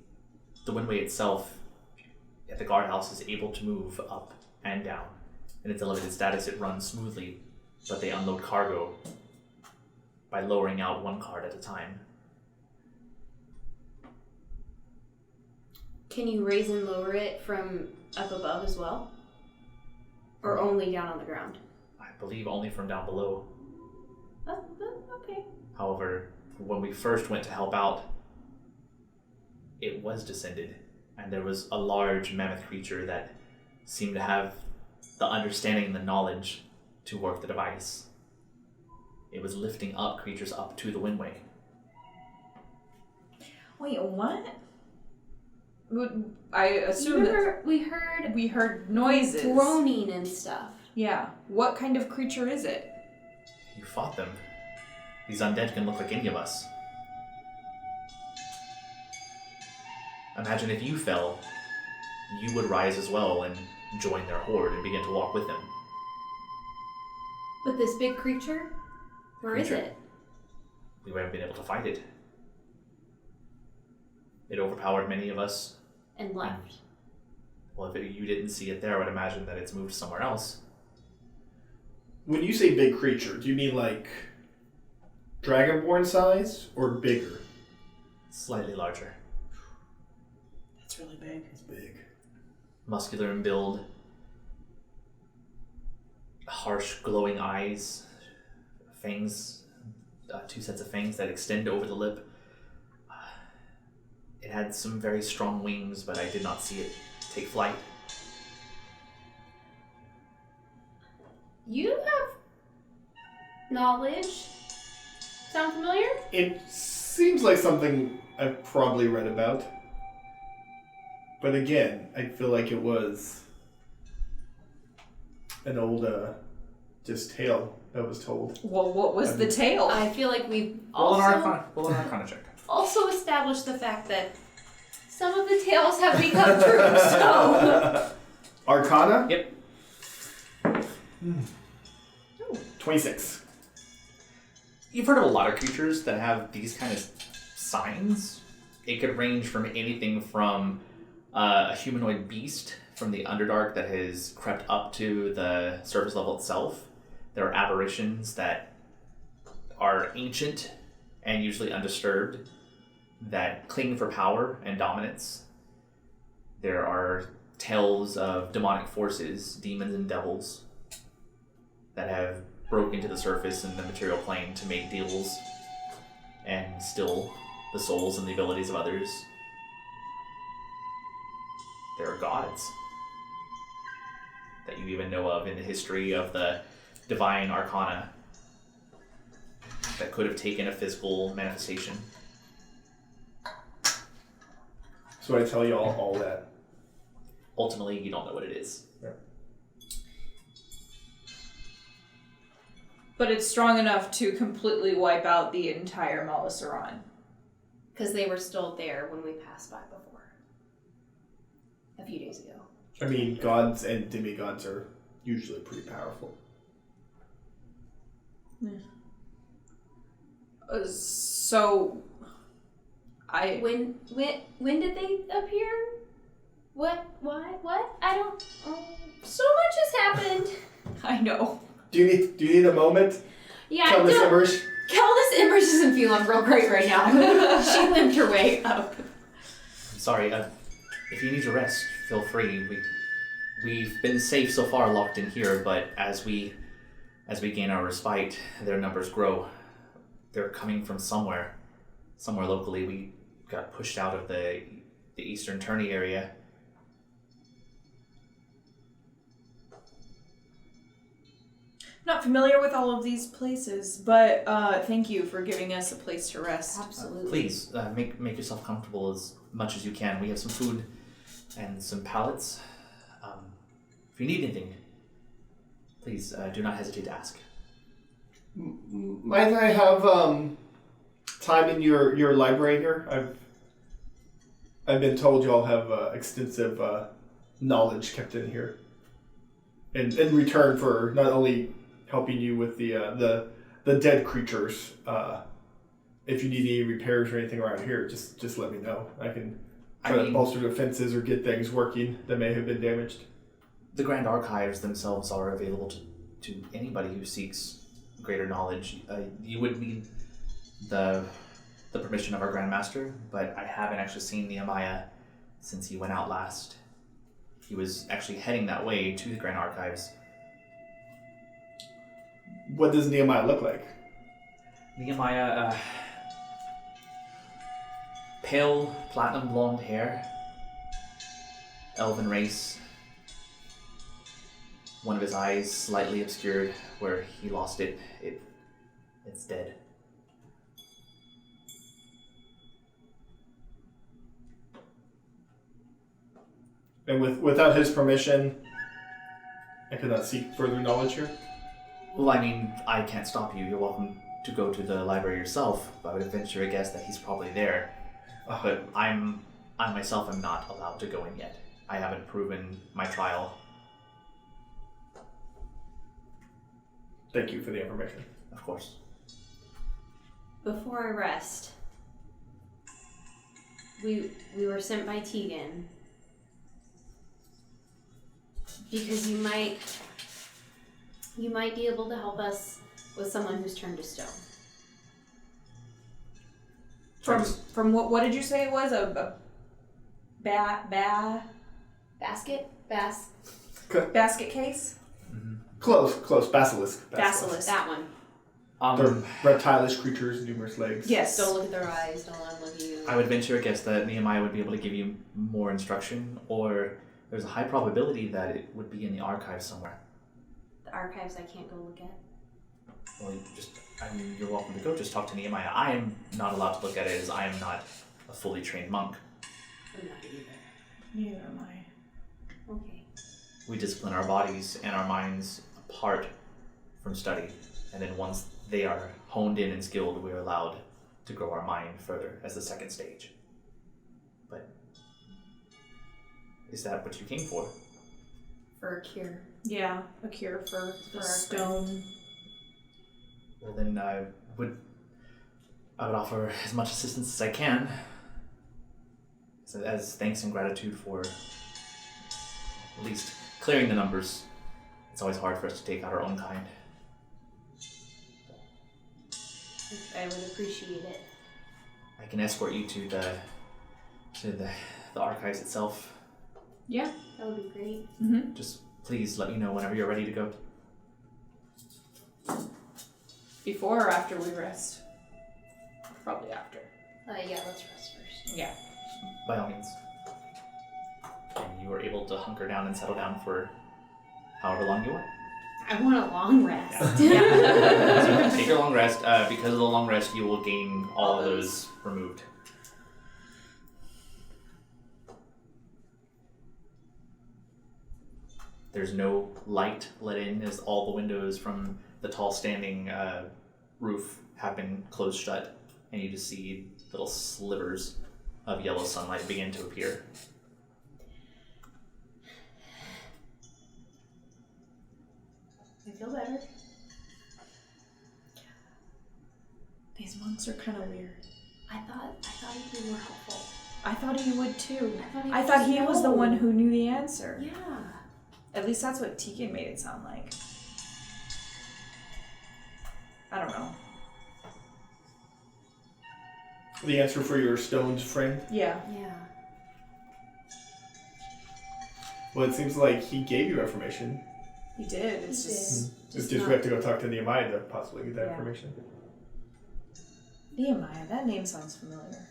the windway itself at the guardhouse is able to move up and down. In its elevated status, it runs smoothly, but they unload cargo by lowering out one cart at a time. Can you raise and lower it from up above as well? Or only down on the ground? I believe only from down below. Okay. However, when we first went to help out, it was descended, and there was a large mammoth creature that seemed to have the understanding and the knowledge to work the device. It was lifting up creatures up to the windway. Wait, what? I assume that we heard we heard noises. groaning and stuff. Yeah. What kind of creature is it? You fought them. These undead can look like any of us. Imagine if you fell, you would rise as well and join their horde and begin to walk with them. But this big creature? Where is Creature. it? We haven't been able to fight it. It overpowered many of us. And left. Well, if you didn't see it there, I would imagine that it's moved somewhere else. When you say big creature, do you mean like dragonborn size or bigger? Slightly larger. That's really big. It's big. Muscular in build. Harsh, glowing eyes. Fangs. 2 sets of fangs that extend over the lip. It had some very strong wings, but I did not see it take flight. You have knowledge. Sound familiar? It seems like something I've probably read about. But again, I feel like it was an old just tale that was told. Well, what was the tale? I feel like we've Roll an also Arcana check. established the fact that some of the tales have become true, so... Arcana? Yep. 26. You've heard of a lot of creatures that have these kind of signs. It could range from anything from a humanoid beast from the Underdark that has crept up to the surface level itself. There are apparitions that are ancient and usually undisturbed that cling for power and dominance. There are tales of demonic forces, demons and devils, that have broke into the surface and the material plane to make deals and steal the souls and the abilities of others. There are gods that you even know of in the history of the divine arcana that could have taken a physical manifestation. So I tell you all that. Ultimately, you don't know what it is. But it's strong enough to completely wipe out the entire Malasaran. Because they were still there when we passed by before. A few days ago. I mean, gods and demigods are usually pretty powerful. So, When did they appear? What? Why? What? I don't... so much has happened. I know. Do you need a moment? Yeah, Tell Miss Emmerich. Kelnys Immerge isn't feeling real great right now. She limped her way up. I'm sorry, if you need to rest, feel free. We've been safe so far locked in here, but as we gain our respite, their numbers grow. They're coming from somewhere locally. We got pushed out of the eastern tourney area. Not familiar with all of these places, but thank you for giving us a place to rest. Absolutely. Please, make yourself comfortable as much as you can. We have some food and some pallets. If you need anything, please do not hesitate to ask. Might I have time in your library here? I've been told you all have extensive knowledge kept in here. And in return for not only helping you with the dead creatures, if you need any repairs or anything around here, just let me know. I can try to bolster defenses or get things working that may have been damaged. The Grand Archives themselves are available to anybody who seeks greater knowledge. You would need the permission of our Grand Master, but I haven't actually seen Nehemiah since he went out last. He was actually heading that way to the Grand Archives. What does Nehemiah look like? Nehemiah, pale, platinum blonde hair, elven race. One of his eyes slightly obscured where he lost it. It's dead. And without his permission, I could not seek further knowledge here? Well, I mean, I can't stop you. You're welcome to go to the library yourself. I would venture a guess that he's probably there. But I myself am not allowed to go in yet. I haven't proven my trial. Thank you for the information. Of course. Before I rest, we were sent by Tegan because you might be able to help us with someone who's turned to stone. From what did you say it was? A Basket? basket case? Close. Basilisk. Basilisk. That one. They're reptilish creatures, numerous legs. Yes. Don't look at their eyes, don't let them look at you. I would venture a guess that Nehemiah would be able to give you more instruction, or there's a high probability that it would be in the archives somewhere. The archives I can't go look at. Well, you're welcome to go. Just talk to Nehemiah. I am not allowed to look at it as I am not a fully trained monk. I'm not either. Neither am I. Okay. We discipline our bodies and our minds apart from study, and then once they are honed in and skilled, we are allowed to grow our mind further as the second stage. But is that what you came for? For a cure. Yeah, a cure for our stone. Well, then I would offer as much assistance as I can, as thanks and gratitude for at least clearing the numbers. It's always hard for us to take out our own kind. I would appreciate it. I can escort you to the archives itself. Yeah. That would be great. Mm-hmm. Just please let me know whenever you're ready to go. Before or after we rest? Probably after. Yeah, let's rest first. Yeah. By all means. And you are able to hunker down and settle down for however long you want. I want a long rest. So take your long rest. Because of the long rest, you will gain all of those removed. There's no light let in as all the windows from the tall standing roof have been closed shut, and you just see little slivers of yellow sunlight begin to appear. I feel better. These monks are kind of weird. I thought he'd be more helpful. I thought he would too. I thought he was the one who knew the answer. Yeah. At least that's what Tegan made it sound like. I don't know. The answer for your stoned friend? Yeah. Yeah. Well, it seems like he gave you information. He did. It's just It's just we have to go talk to Nehemiah to possibly get that information. Nehemiah. That name sounds familiar.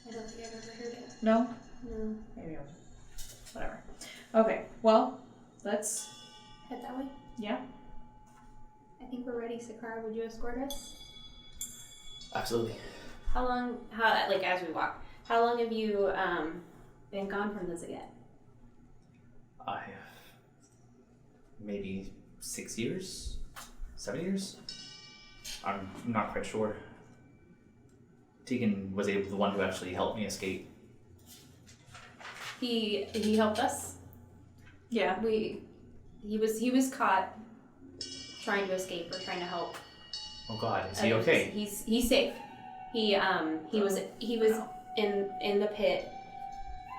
I don't think I've ever heard it. No? No. Maybe I'll... Whatever. Okay. Well, let's... Head that way? Yeah. I think we're ready. Sakara, would you escort us? Absolutely. As we walk, how long have you been gone from this again? I have maybe 6 years? 7 years? I'm not quite sure. Tegan was the one who actually helped me escape. He helped us. Yeah. He was caught trying to escape or trying to help. Oh God, is he okay? He's safe. He was in the pit,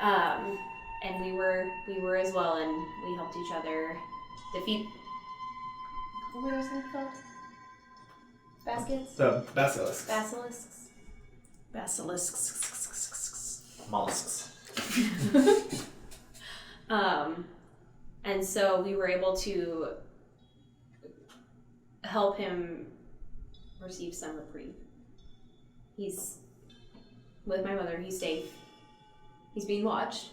and we were as well, and we helped each other defeat. What were those things called? Baskets. The basilisks. Basilisks. Basilisks. Mollusks. And so we were able to help him receive some reprieve. He's with my mother. He's safe. He's being watched,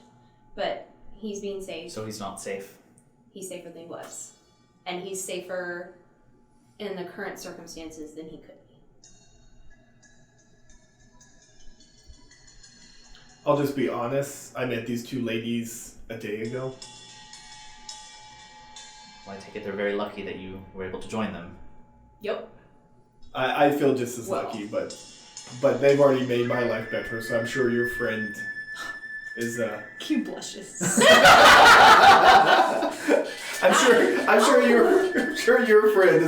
but he's being safe. So he's not safe. He's safer than he was. And he's safer in the current circumstances than he could be. I'll just be honest. I met these two ladies a day ago. Well, I take it they're very lucky that you were able to join them. Yep. I feel just as Well. lucky, but they've already made my life better, so I'm sure your friend is Q blushes. I'm sure your friend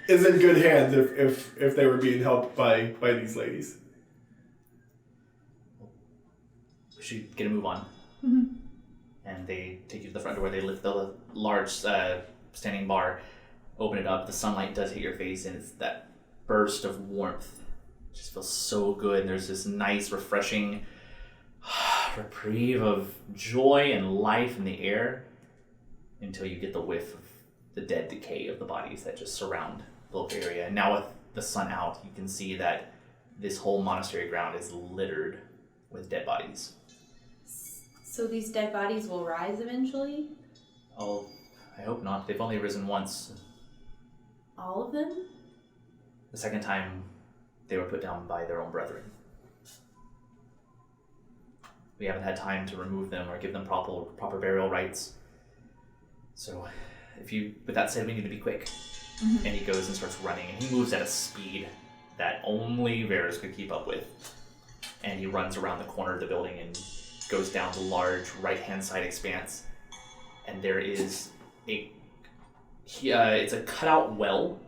is in good hands if they were being helped by these ladies. We should get a move on. Mm-hmm. And they take you to the front door. They lift the large standing bar, open it up. The sunlight does hit your face, and it's that burst of warmth. It just feels so good. And there's this nice, refreshing reprieve of joy and life in the air until you get the whiff of the dead decay of the bodies that just surround the local area. And now with the sun out, you can see that this whole monastery ground is littered with dead bodies. So these dead bodies will rise eventually? Oh, I hope not. They've only risen once. All of them? The second time, they were put down by their own brethren. We haven't had time to remove them or give them proper burial rites. So, with that said, we need to be quick. Mm-hmm. And he goes and starts running, and he moves at a speed that only VERge could keep up with. And he runs around the corner of the building and goes down the large right-hand side expanse. And there is it's a cutout well,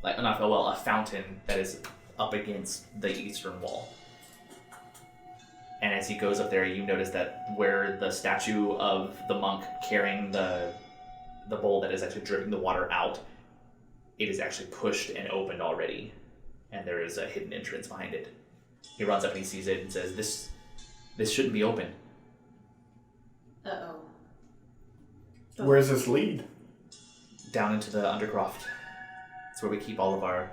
a fountain that is up against the eastern wall. And as he goes up there, you notice that where the statue of the monk carrying the bowl that is actually dripping the water out, it is actually pushed and opened already, and there is a hidden entrance behind it. He runs up and he sees it and says, This shouldn't be open. Uh-oh. Where's this lead? Down into the undercroft. It's where we keep all of our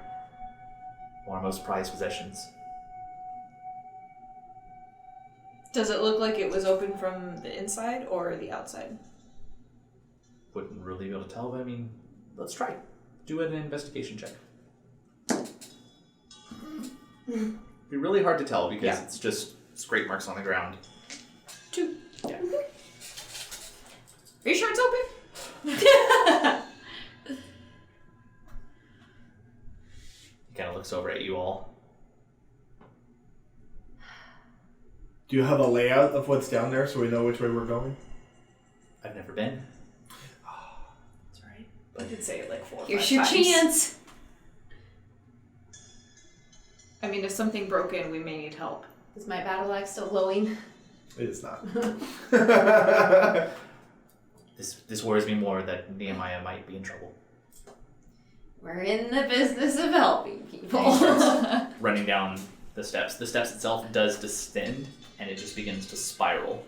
most prized possessions. Does it look like it was open from the inside or the outside? Wouldn't really be able to tell, but I mean, let's try. Do an investigation check. Be really hard to tell because it's just scrape marks on the ground. 2. Yeah. Are you sure it's open? He kind of looks over at you all. Do you have a layout of what's down there so we know which way we're going? I've never been. That's right. I did say it like 4 or 5 Here's your times. chance. I mean, if something broke in, we may need help. Is my battle axe still glowing? It is not. This worries me more that Nehemiah might be in trouble. We're in the business of helping And he people. starts running down the steps. The steps itself does descend, and it just begins to spiral.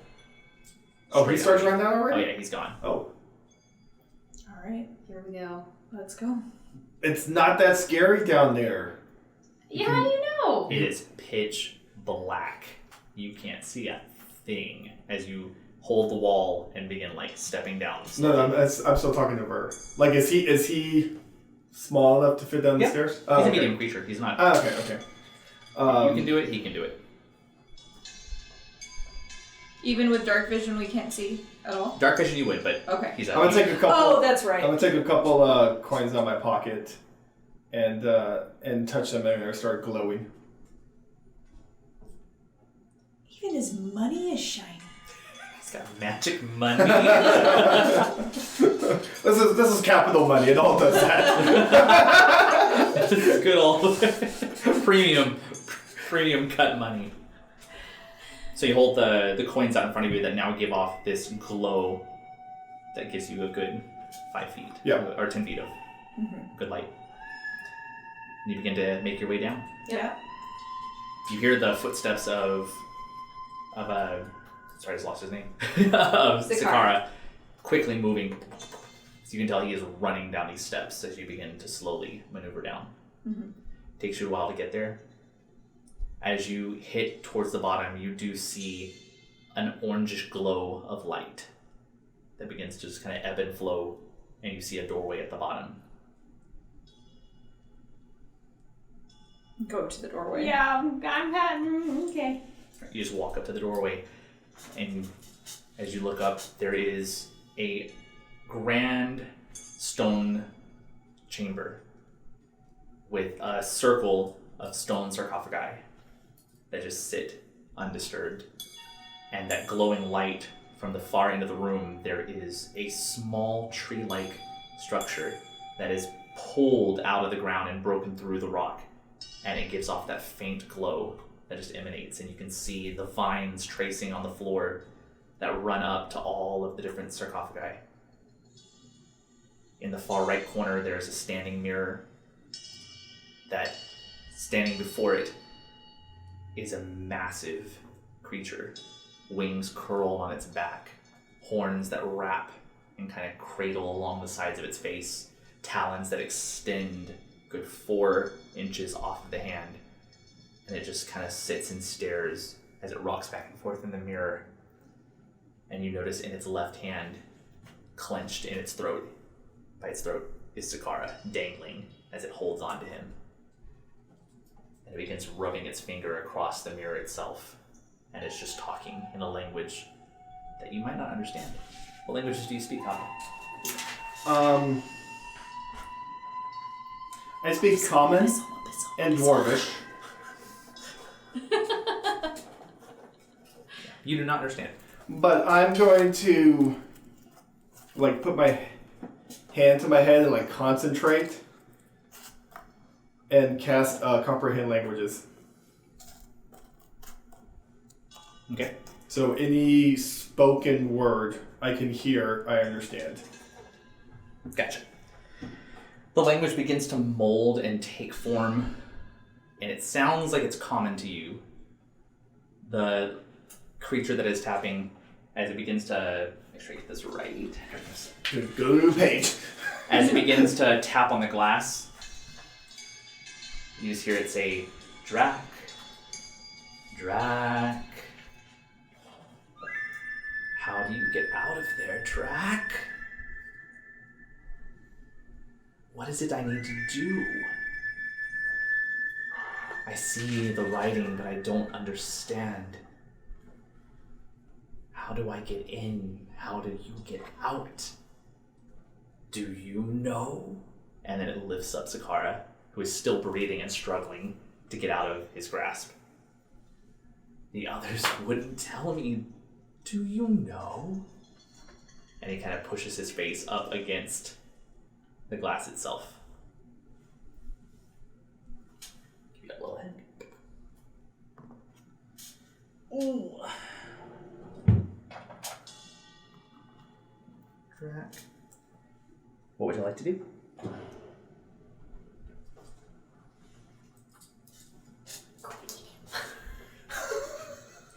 Oh, he starts running down Oh already? yeah, he's gone. Oh. Alright, Here we go. let's go. It's not that scary down there. Yeah, how do you know? It is pitch black. You can't see a thing as you hold the wall and begin stepping down. No, I'm still talking to Ver. Like, is he small enough to fit down the stairs? Oh, He's a okay. medium creature. He's not. Okay. You can do it. He can do it. Even with dark vision, we can't see at all? Dark vision you would, but Okay. he's I'm gonna take a couple. Oh, that's I'm right. gonna take a couple coins out of my pocket, and touch them, and they start glowing. Even his money is shiny. He's got magic money. This is capital money. It all does that. This is good old premium cut money. So you hold the coins out in front of you that now give off this glow that gives you a good 5 feet. Yeah. Or 10 feet of good light. And you begin to make your way down. Yeah. You hear the footsteps of sorry, I just lost his name. Of Dakkar quickly moving. So you can tell he is running down these steps as you begin to slowly maneuver down. Mm-hmm. Takes you a while to get there. As you hit towards the bottom, you do see an orangish glow of light that begins to just kind of ebb and flow, and you see a doorway at the bottom. Go to the doorway. Yeah, I'm okay. You just walk up to the doorway, and As you look up, there is a grand stone chamber with a circle of stone sarcophagi that just sit undisturbed. And that glowing light from the far end of the room, there is a small tree-like structure that is pulled out of the ground and broken through the rock. And it gives off that faint glow that just emanates, and you can see the vines tracing on the floor that run up to all of the different sarcophagi. In the far right corner, there's a standing mirror that, standing before it, is a massive creature. Wings curled on its back, horns that wrap and kind of cradle along the sides of its face, talons that extend good 4 inches off of the hand, and it just kind of sits and stares as it rocks back and forth in the mirror. And you notice in its left hand, clenched in its throat, by its throat, is Dakkar dangling as it holds on to him. And it begins rubbing its finger across the mirror itself, and it's just talking in a language that you might not understand. What languages do you speak, Hovda? I speak Common and Dwarvish. You do not understand. But I'm going to put my hand to my head and concentrate and cast comprehend languages. Okay. So any spoken word I can hear, I understand. Gotcha. The language begins to mold and take form, and it sounds like it's common to you. The creature that is tapping, as it begins to make sure I get this right. Go to the page. As it begins to tap on the glass, you just hear it say, Drak, Drak. How do you get out of there, Drak? What is it I need to do? I see the writing, but I don't understand. How do I get in? How do you get out? Do you know? And then it lifts up Dakkar, who is still breathing and struggling to get out of his grasp. The others wouldn't tell me. Do you know? And he kind of pushes his face up against the glass itself. Give you that little head. Ooh. Crack. What would you like to do?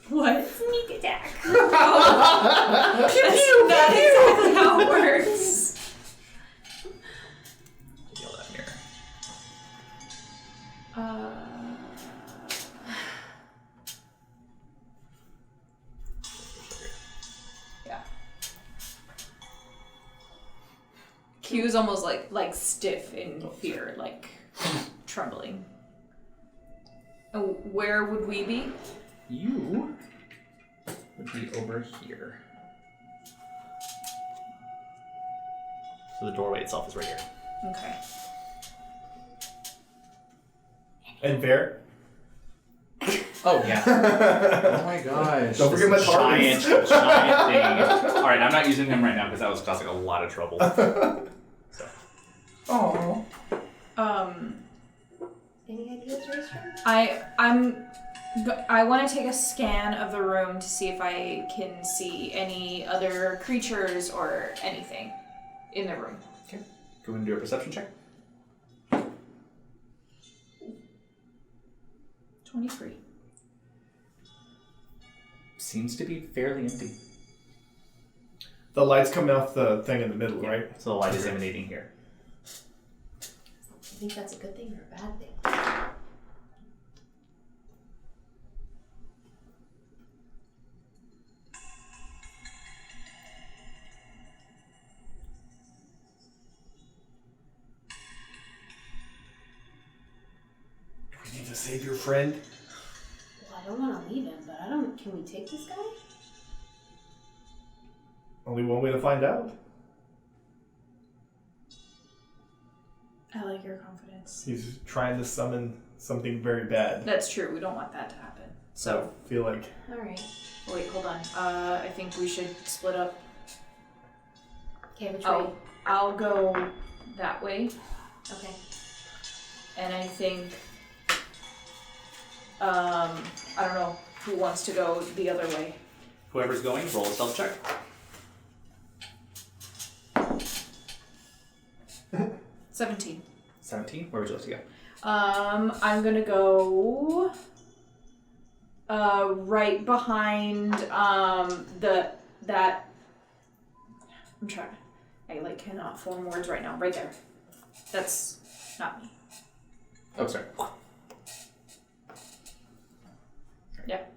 What? Sneak attack. That's not exactly how it works. Yell that mirror. Yeah. Q's almost like stiff in fear, trembling. And where would we be? You would be over here. So the doorway itself is right here. Okay. And Bear? Oh, yeah. Oh my gosh. Don't forget my giant, targets. giant thing. Alright, I'm not using him right now because that was causing a lot of trouble. So. Oh. Any ideas, Rayster? I want to take a scan of the room to see if I can see any other creatures or anything in the room. Okay. Go and do a perception check. 23. Seems to be fairly empty. The light's coming off the thing in the middle, right? So the light is emanating here. Do you think that's a good thing or a bad thing? We need to save your friend. Well, I don't want to leave him, but can we take this guy? only one way to find out. I like your confidence. He's trying to summon something very bad. That's true. We don't want that to happen. So, I feel like Alright. wait, hold on. I think we should split up. Okay, which way? Oh, I'll go that way, Okay. and I think, I don't know who wants to go the other way. Whoever's going, roll a stealth check. 17. 17. Where would you like to go? I'm gonna go right behind that I'm trying. I cannot form words right now. Right there. That's not me. Oh, sorry. Yep.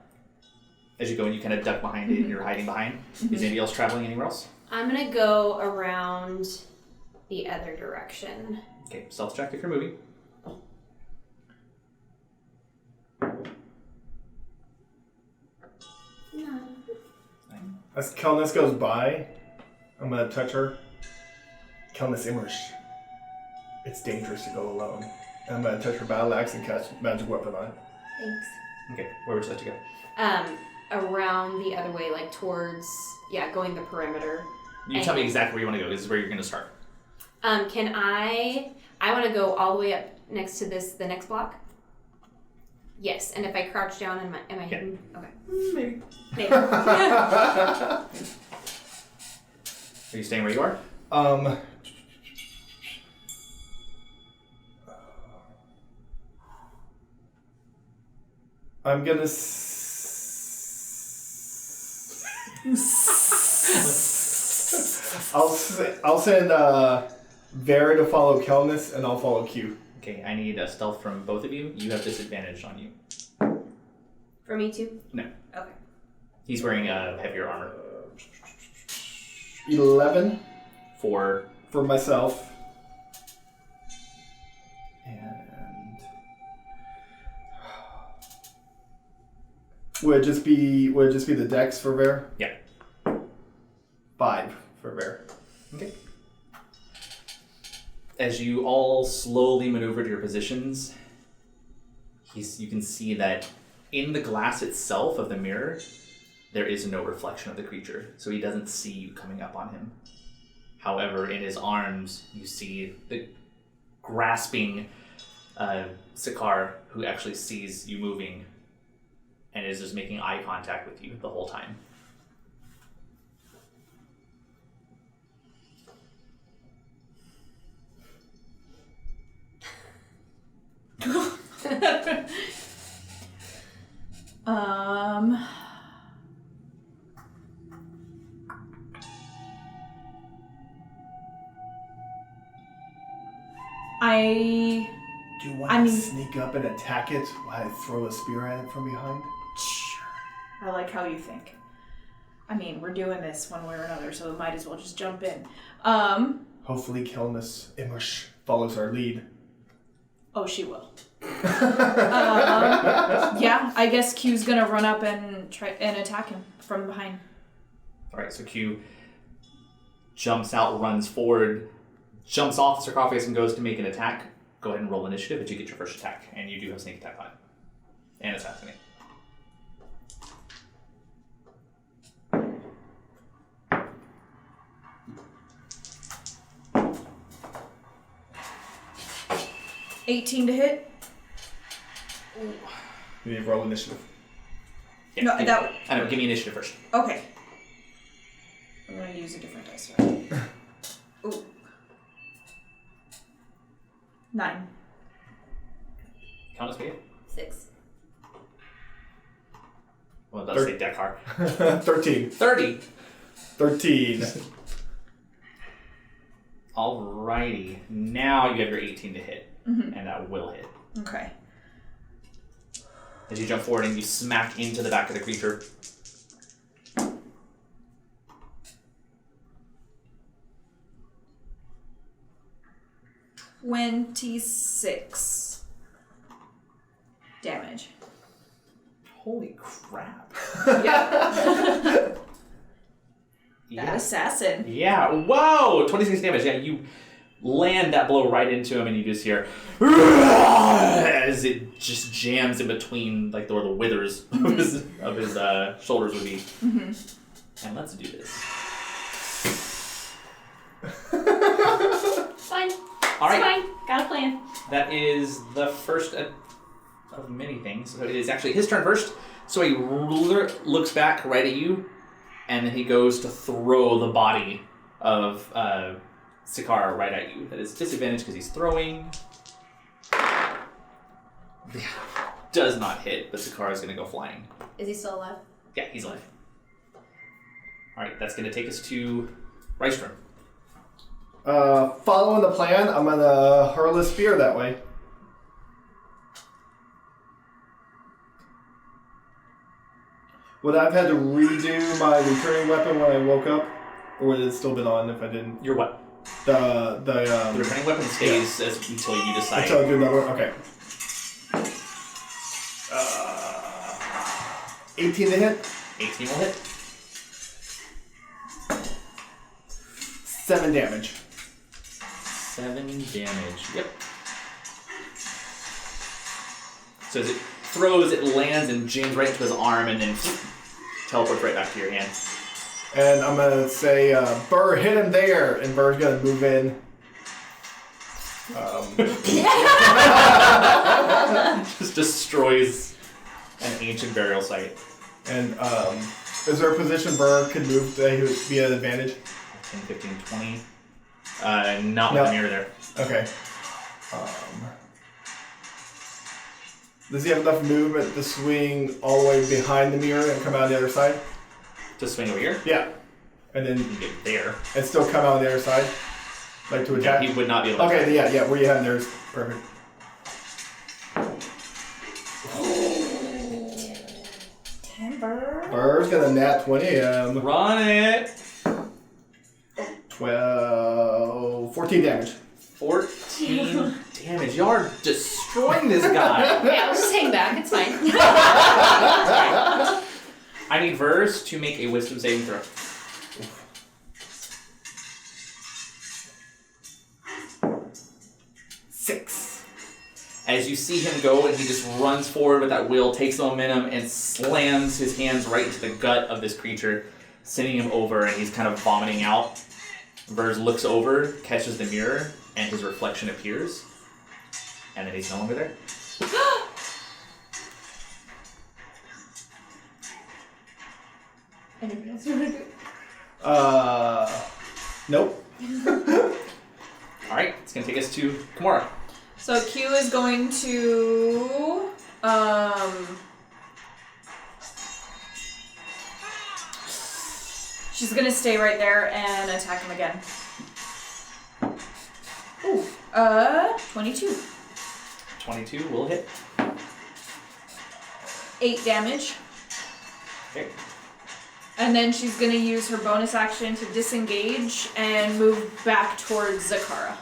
As you go in, you kind of duck behind it and you're hiding behind. Is anybody else traveling anywhere else? I'm gonna go around the other direction. Okay, stealth check if you're moving. No. as Kelnys goes by, I'm gonna touch her. Kelnys Imrish. It's dangerous to go alone. And I'm gonna touch her battle axe and cast magic weapon on it. Thanks. Okay, where would you like to go? Around the other way, towards, going the perimeter. You tell me exactly where you want to go. This is where you're going to start. Can I want to go all the way up next to the next block? Yes, and if I crouch down, am I hidden? Okay. Maybe. Maybe. Are you staying where you are? I'm gonna I'll send VERge to follow Kelnys, and I'll follow Q. Okay, I need a stealth from both of you. You have disadvantage on you. For me too? No. Okay. He's wearing a heavier armor. 11 For myself. And would it just be the dex for VERge? Yeah. 5 for VERge. Okay. As you all slowly maneuver to your positions, you can see that in the glass itself of the mirror, there is no reflection of the creature, so he doesn't see you coming up on him. However, in his arms, you see the grasping Dakkar, who actually sees you moving and is just making eye contact with you the whole time. Do you want to sneak up and attack it while I throw a spear at it from behind? Sure. I like how you think. I mean, we're doing this one way or another, so we might as well just jump in. Hopefully Kelnys Imrish follows our lead. Oh, she will. Yeah, I guess Q's gonna run up and try and attack him from behind. Alright, so Q jumps out, runs forward, jumps off the sarcophagus and goes to make an attack. Go ahead and roll initiative as you get your first attack. And you do have sneak attack on it. And assassinate. $18 to hit. You need to roll initiative. Yeah, No, that. I know, give me initiative first. Okay. I'm gonna use a different dice. Ooh. 9. Count as me. 6. Well, it does say Dakkar. 13. 30. 13. Alrighty. Now you have your 18 to hit. Mm-hmm. And that will hit. Okay. As you jump forward and you smack into the back of the creature. $26 damage. Holy crap. Yeah. That assassin. Yeah. Whoa! 26 damage. Yeah, you land that blow right into him, and you just hear as it just jams in between, like where the withers of his shoulders would be. Mm-hmm. And let's do this. Fine. All right. It's fine. Got a plan. That is the first of many things. So it is actually his turn first. So he looks back right at you, and then he goes to throw the body of Dakkar right at you. That is disadvantage because he's throwing. Does not hit, but Dakkar is going to go flying. Is he still alive? Yeah, he's alive. All right, that's going to take us to Rystrom. Following the plan, I'm gonna hurl a spear that way. Would I have had to redo my returning weapon when I woke up, or would it still been on if I didn't? Your what? The The returning weapon stays until you decide. Until I do another one. Okay. 18 to hit. 18 will hit. 7 damage. 7 damage. Yep. So as it throws, it lands and jams right into his arm, and then teleports right back to your hand. And I'm gonna say, Burr, hit him there, and Burr's gonna move in. Just destroys an ancient burial site. And is there a position Burr could move that he would be at an advantage? 10, 15, 20. Not with the mirror there. Okay. Does he have enough movement to swing all the way behind the mirror and come out the other side? To swing over here? Yeah. And then You can get there. and still come out on the other side? Like to attack? He would not be able to. Okay, yeah, where you have there is perfect. Timber. Burr's gonna nat 20 Run it! 14 damage. 14 damage. Y'all are destroying this guy. Yeah, I'll just hang back. It's fine. I need VERge to make a wisdom saving throw. Six. As you see him go, and he just runs forward with that will, takes the momentum, and slams his hands right into the gut of this creature, sending him over, and he's kind of vomiting out. VERge looks over, catches the mirror, and his reflection appears. And then he's no longer there. Anything else you want to do? Nope. Alright, it's going to take us to Kimura. So Q is going to she's gonna stay right there and attack him again. Ooh. 22. 22 will hit. 8 damage. Okay. And then she's gonna use her bonus action to disengage and move back towards Dakkar.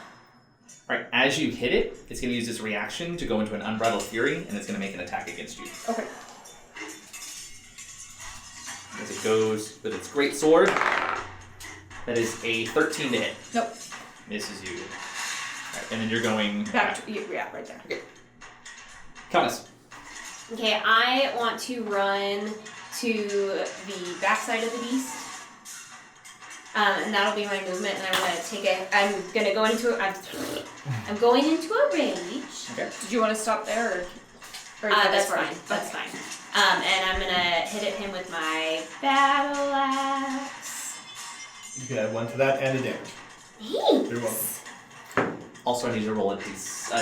Alright, as you hit it, it's going to use its reaction to go into an Unbridled Fury, and it's going to make an attack against you. Okay. As it goes with its great sword, that is a 13 to hit. Nope. Misses you. Alright, and then you're going Back to yeah, right there. Okay. Kelnys. Okay, I want to run to the backside of the beast. And that'll be my movement, and I'm gonna take it. I'm gonna go into. I'm going into a rage. Okay. Did you want to stop there, or That's fine. That's fine. And I'm gonna hit him with my battle axe. You can add 1 to that and a damage. Thanks. You're welcome. Also, I need you to roll a D8.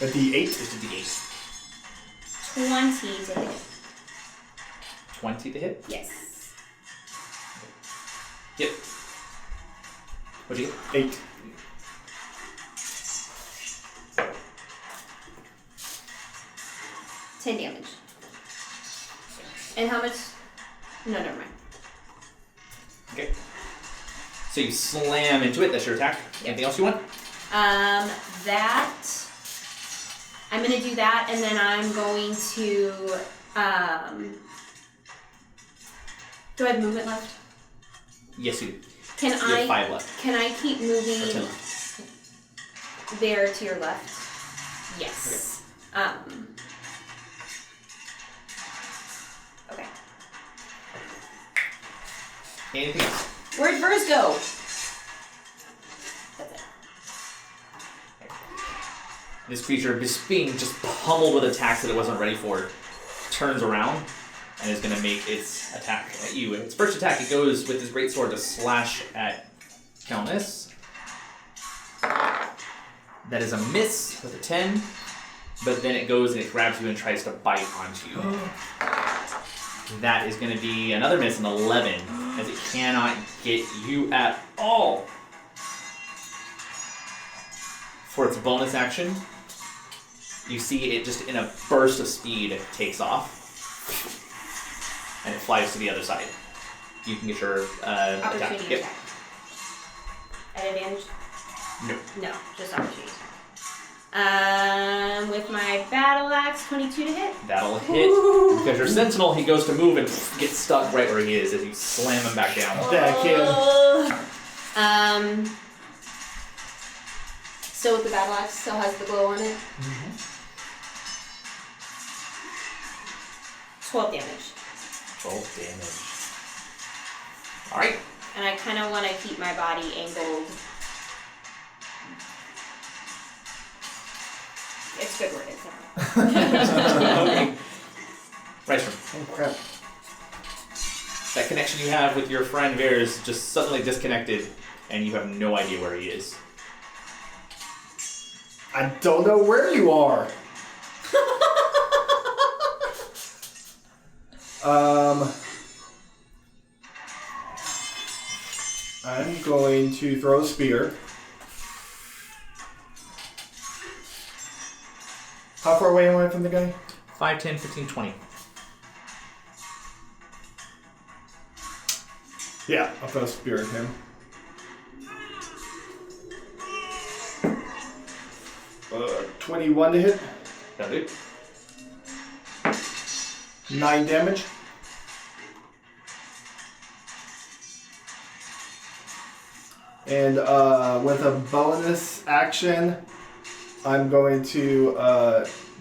A D8? Just a D8. 20 to hit. 20 to hit? Yes. Yep. What'd you get? 8. $10 damage. And how much? No, never mind. Okay. So you slam into it. That's your attack. Anything else you want? That I'm gonna do that, and then I'm going to. Do I have movement left? Yes, you do. Can You have I 5 left. can I keep Or 10 moving left. there to your left? Yes. Okay. Anything else? Where'd VERge go? That's it. This creature, just being pummeled with attacks that it wasn't ready for, turns around and is going to make its attack at you. Its first attack, it goes with his greatsword to slash at Kelnys. That is a miss with a 10, but then it goes and it grabs you and tries to bite onto you. That is going to be another miss, an 11, as it cannot get you at all. For its bonus action, you see it just in a burst of speed takes off, and it flies to the other side. You can get your attack. Opportunity Yep. attack. At advantage? No. No, just opportunity. With my battle axe, 22 to hit. That'll hit. Because your sentinel, he goes to move and gets stuck right where he is as you slam him back down. That kid. So with the battle axe, still has the glow on it. 12 damage. 12 damage. Alright. And I kind of want to keep my body angled. It's good word, it's not. Okay. Right. Oh crap. That connection you have with your friend VERge just suddenly disconnected, and you have no idea where he is. I don't know where you are. I'm going to throw a spear. How far away am I from the guy? 5, 10, 15, 20. Yeah, I'll throw a spear at him. 21 to hit. That'll do. 9 damage. And with a bonus action, I'm going to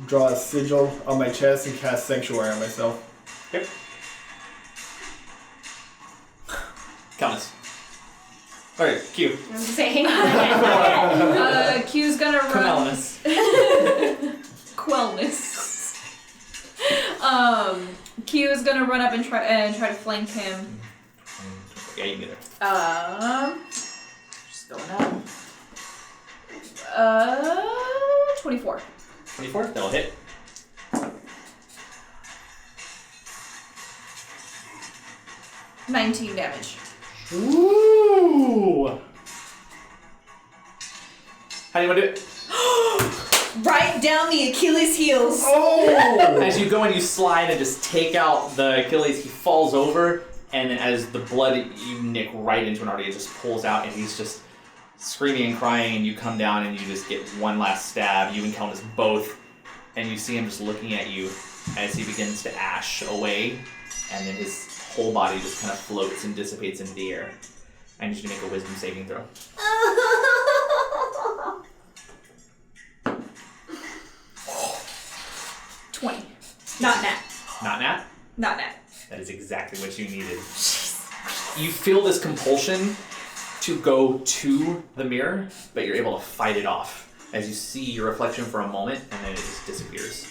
draw a sigil on my chest and cast Sanctuary on myself. Yep. Kelnys. Alright, Q. I'm just saying, hang on. Q's gonna run. Kelnys. Quelness. Q is gonna run up and try to flank him. Yeah, you can get there. Just going up. 24. 24, that'll hit. $19 damage. Ooh! How do you want to do it? Right down the Achilles heels. Oh! As you go and you slide and just take out the Achilles, he falls over, and then as the blood you nick right into an artery, it just pulls out, and he's just screaming and crying, and you come down and you just get one last stab, you and Kelnys both, and you see him just looking at you as he begins to ash away, and then his whole body just kind of floats and dissipates into the air. I need you to make a wisdom saving throw. $20. Not nat. Not Nat? Not nat. That is exactly what you needed. You feel this compulsion to go to the mirror, but you're able to fight it off as you see your reflection for a moment, and then it just disappears.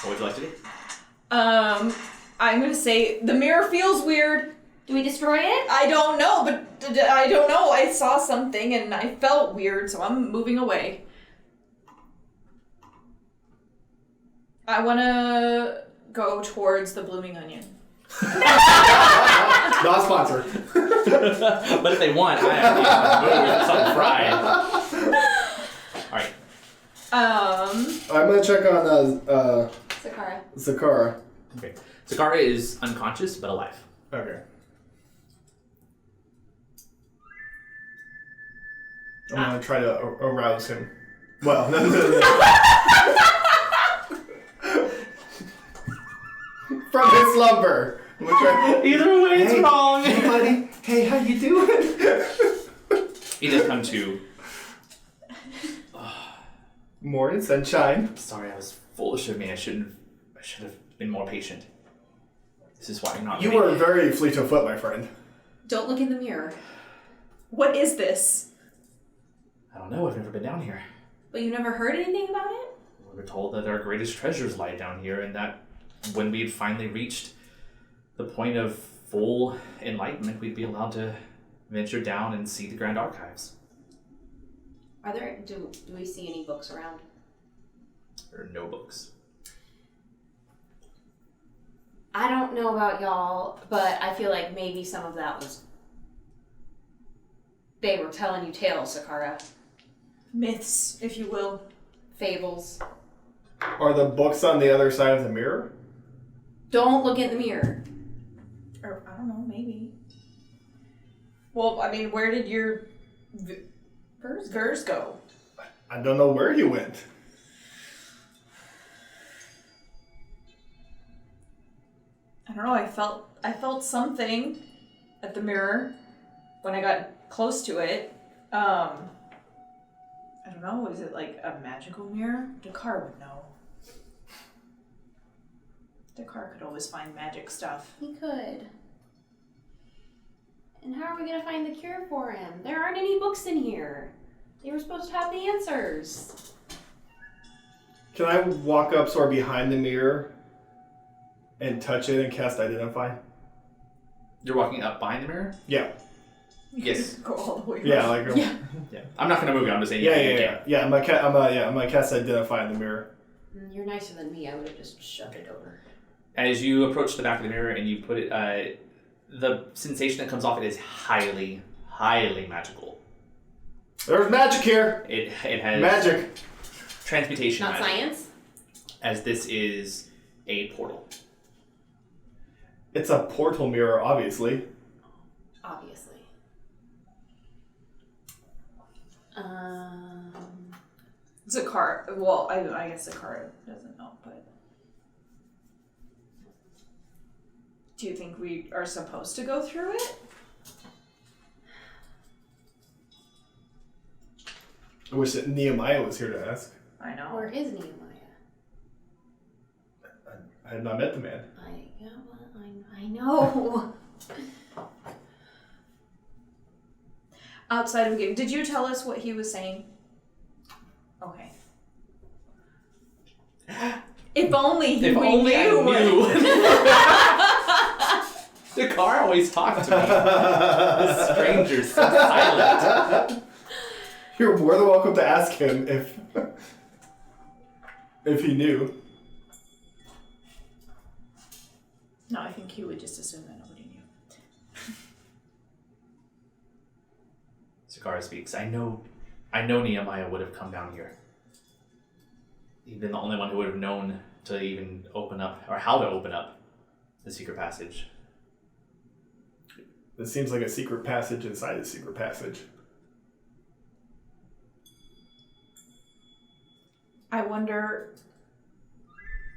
What would you like to do? I'm gonna say the mirror feels weird. Do we destroy it? I don't know, but I don't know. I saw something and I felt weird, so I'm moving away. I wanna go towards the blooming onion. Not sponsored. But if they want, I have something fried. Alright. I'm gonna check on Sakara. Zakara. Okay. Dakkar is unconscious, but alive. Okay. I'm gonna try to arouse him. Well, no. From his slumber. I'm gonna try. Either way, it's Hey, wrong. Hey, buddy. Hey, how you doing? He does come to. Morning, sunshine. Sorry, I was foolish of me. I should have been more patient. This is why I'm not. You ready. were very fleet of foot, my friend. Don't look in the mirror. What is this? I don't know. I've never been down here. But you never heard anything about it? We were told that our greatest treasures lie down here, and that when we had finally reached the point of full enlightenment, we'd be allowed to venture down and see the Grand Archives. Do we see any books around? There are no books. I don't know about y'all, but I feel like maybe some of that was... They were telling you tales, Sakara. Myths, if you will. Fables. Are the books on the other side of the mirror? Don't look in the mirror. Or, I don't know, maybe. Well, I mean, where did your VERge go? I don't know where he went. I don't know, I felt something at the mirror when I got close to it. I don't know, is it like a magical mirror? Dakkar would know. Dakkar could always find magic stuff. He could. And how are we going to find the cure for him? There aren't any books in here. They were supposed to have the answers. Can I walk up sort of behind the mirror and touch it and cast Identify? You're walking up behind the mirror? Yeah. Yes. Go all the way Yeah, around. like Yeah. Yeah. I'm not gonna move you. I'm just saying. yeah. I'm gonna cast Identify in the mirror. You're nicer than me. I would have just shoved it over. As you approach the back of the mirror and you put it, the sensation that comes off it is highly, highly magical. There's magic here. It has Magic. transmutation Not magic, science? as this is a portal. It's a portal mirror, obviously. Obviously. Dakkar, well, I guess Dakkar doesn't know, but... Do you think we are supposed to go through it? I wish that Nehemiah was here to ask. I know. Where is Nehemiah? I had not met the man. I know. Outside of a game, did you tell us what he was saying? Okay. If only If we only knew. I knew. Dakkar always talked to me. The stranger's so silent. You're more than welcome to ask him if he knew. No, I think he would just assume that nobody knew. Sakara speaks. I know Nehemiah would have come down here. He'd been the only one who would have known to even open up, or how to open up the secret passage. This seems like a secret passage inside a secret passage. I wonder,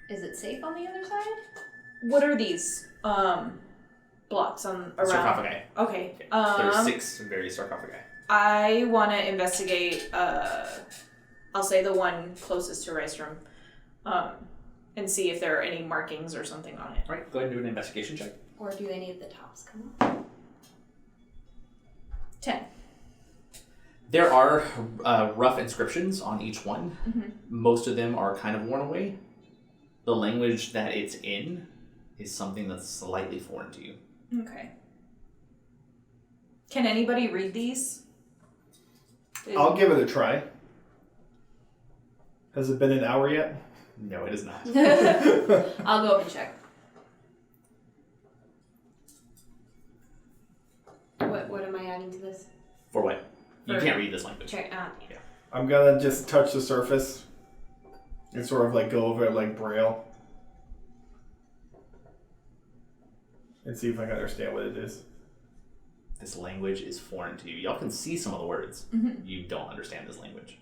Is it safe on the other side? what are these blocks on around? Sarcophagi. Okay. There's 6 various sarcophagi. I want to investigate. I'll say the one closest to Rystrom, and see if there are any markings or something on it. All right, go ahead and do an investigation check. Or do any of the tops come up? 10. There are rough inscriptions on each one. Mm-hmm. Most of them are kind of worn away. The language that it's in is something that's slightly foreign to you. Okay. Can anybody read these? I'll give it a try. Has it been an hour yet? No, it is not. I'll go up and check. What am I adding to this? For what? You For- can't read this language. Check. Yeah. I'm gonna just touch the surface and sort of like go over it like Braille and see if I can understand what it is. This language is foreign to you. Y'all can see some of the words. Mm-hmm. You don't understand this language.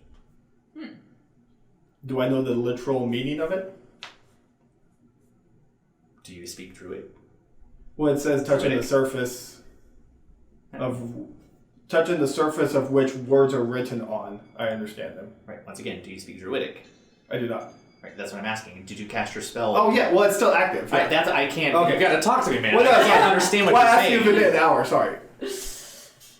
Do I know the literal meaning of it? Do you speak Druid? Well, it says touching the surface of which words are written on. I understand them. Right. Once again, do you speak Druidic? I do not. Right. That's what I'm asking. Did you cast your spell? Oh yeah. Well, it's still active. Right, that's I can't. Okay. You gotta talk to me, man. Well, no, I can't understand what well, you're I asked saying. you if it been an hour. Sorry.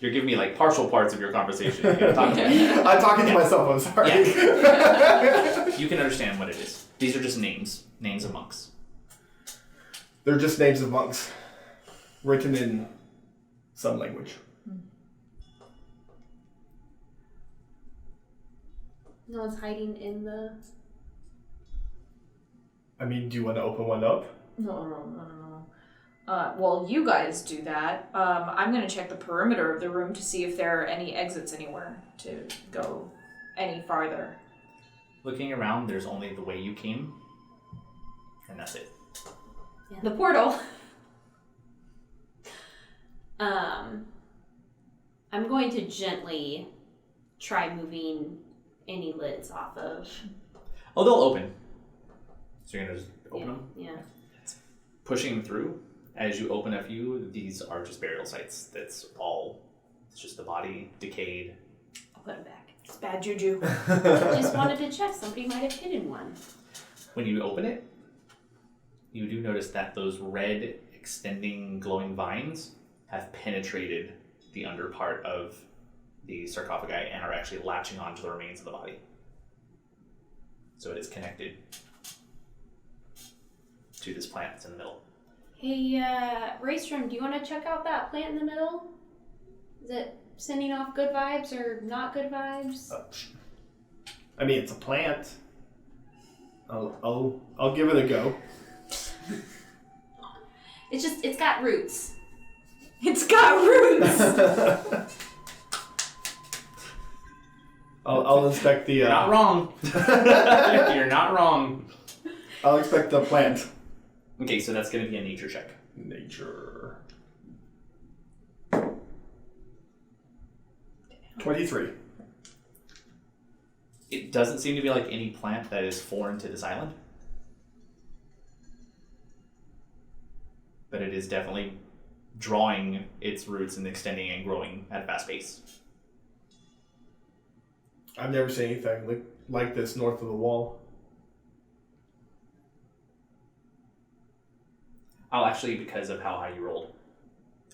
You're giving me like partial parts of your conversation. You gotta talk to me. I'm talking to myself. I'm sorry. Yeah. You can understand what it is. These are just names of monks. They're just names of monks, written in some language. No one's hiding in the... I mean, do you want to open one up? No. Well, you guys do that. I'm gonna check the perimeter of the room to see if there are any exits anywhere to go any farther. Looking around, there's only the way you came, and that's it. Yeah. The portal. I'm going to gently try moving any lids off of... Oh, they'll open. So you're gonna just open them? Yeah. Pushing them through. As you open a few, these are just burial sites. It's just the body, decayed. I'll put it back. It's bad juju. Just wanted to check. Somebody might have hidden one. When you open it, you do notice that those red, extending, glowing vines have penetrated the under part of the sarcophagi and are actually latching onto the remains of the body. So it is connected to this plant that's in the middle. Hey, Raystrom, do you want to check out that plant in the middle? Is it sending off good vibes or not good vibes? I mean, it's a plant. I'll give it a go. It's got roots. It's got roots! I'll inspect the. You're not wrong. You're not wrong. I'll inspect the plant. Okay, so that's going to be a nature check. Nature. 23. It doesn't seem to be like any plant that is foreign to this island. But it is definitely drawing its roots and extending and growing at a fast pace. I've never seen anything like this north of the wall. I'll actually, because of how high you rolled,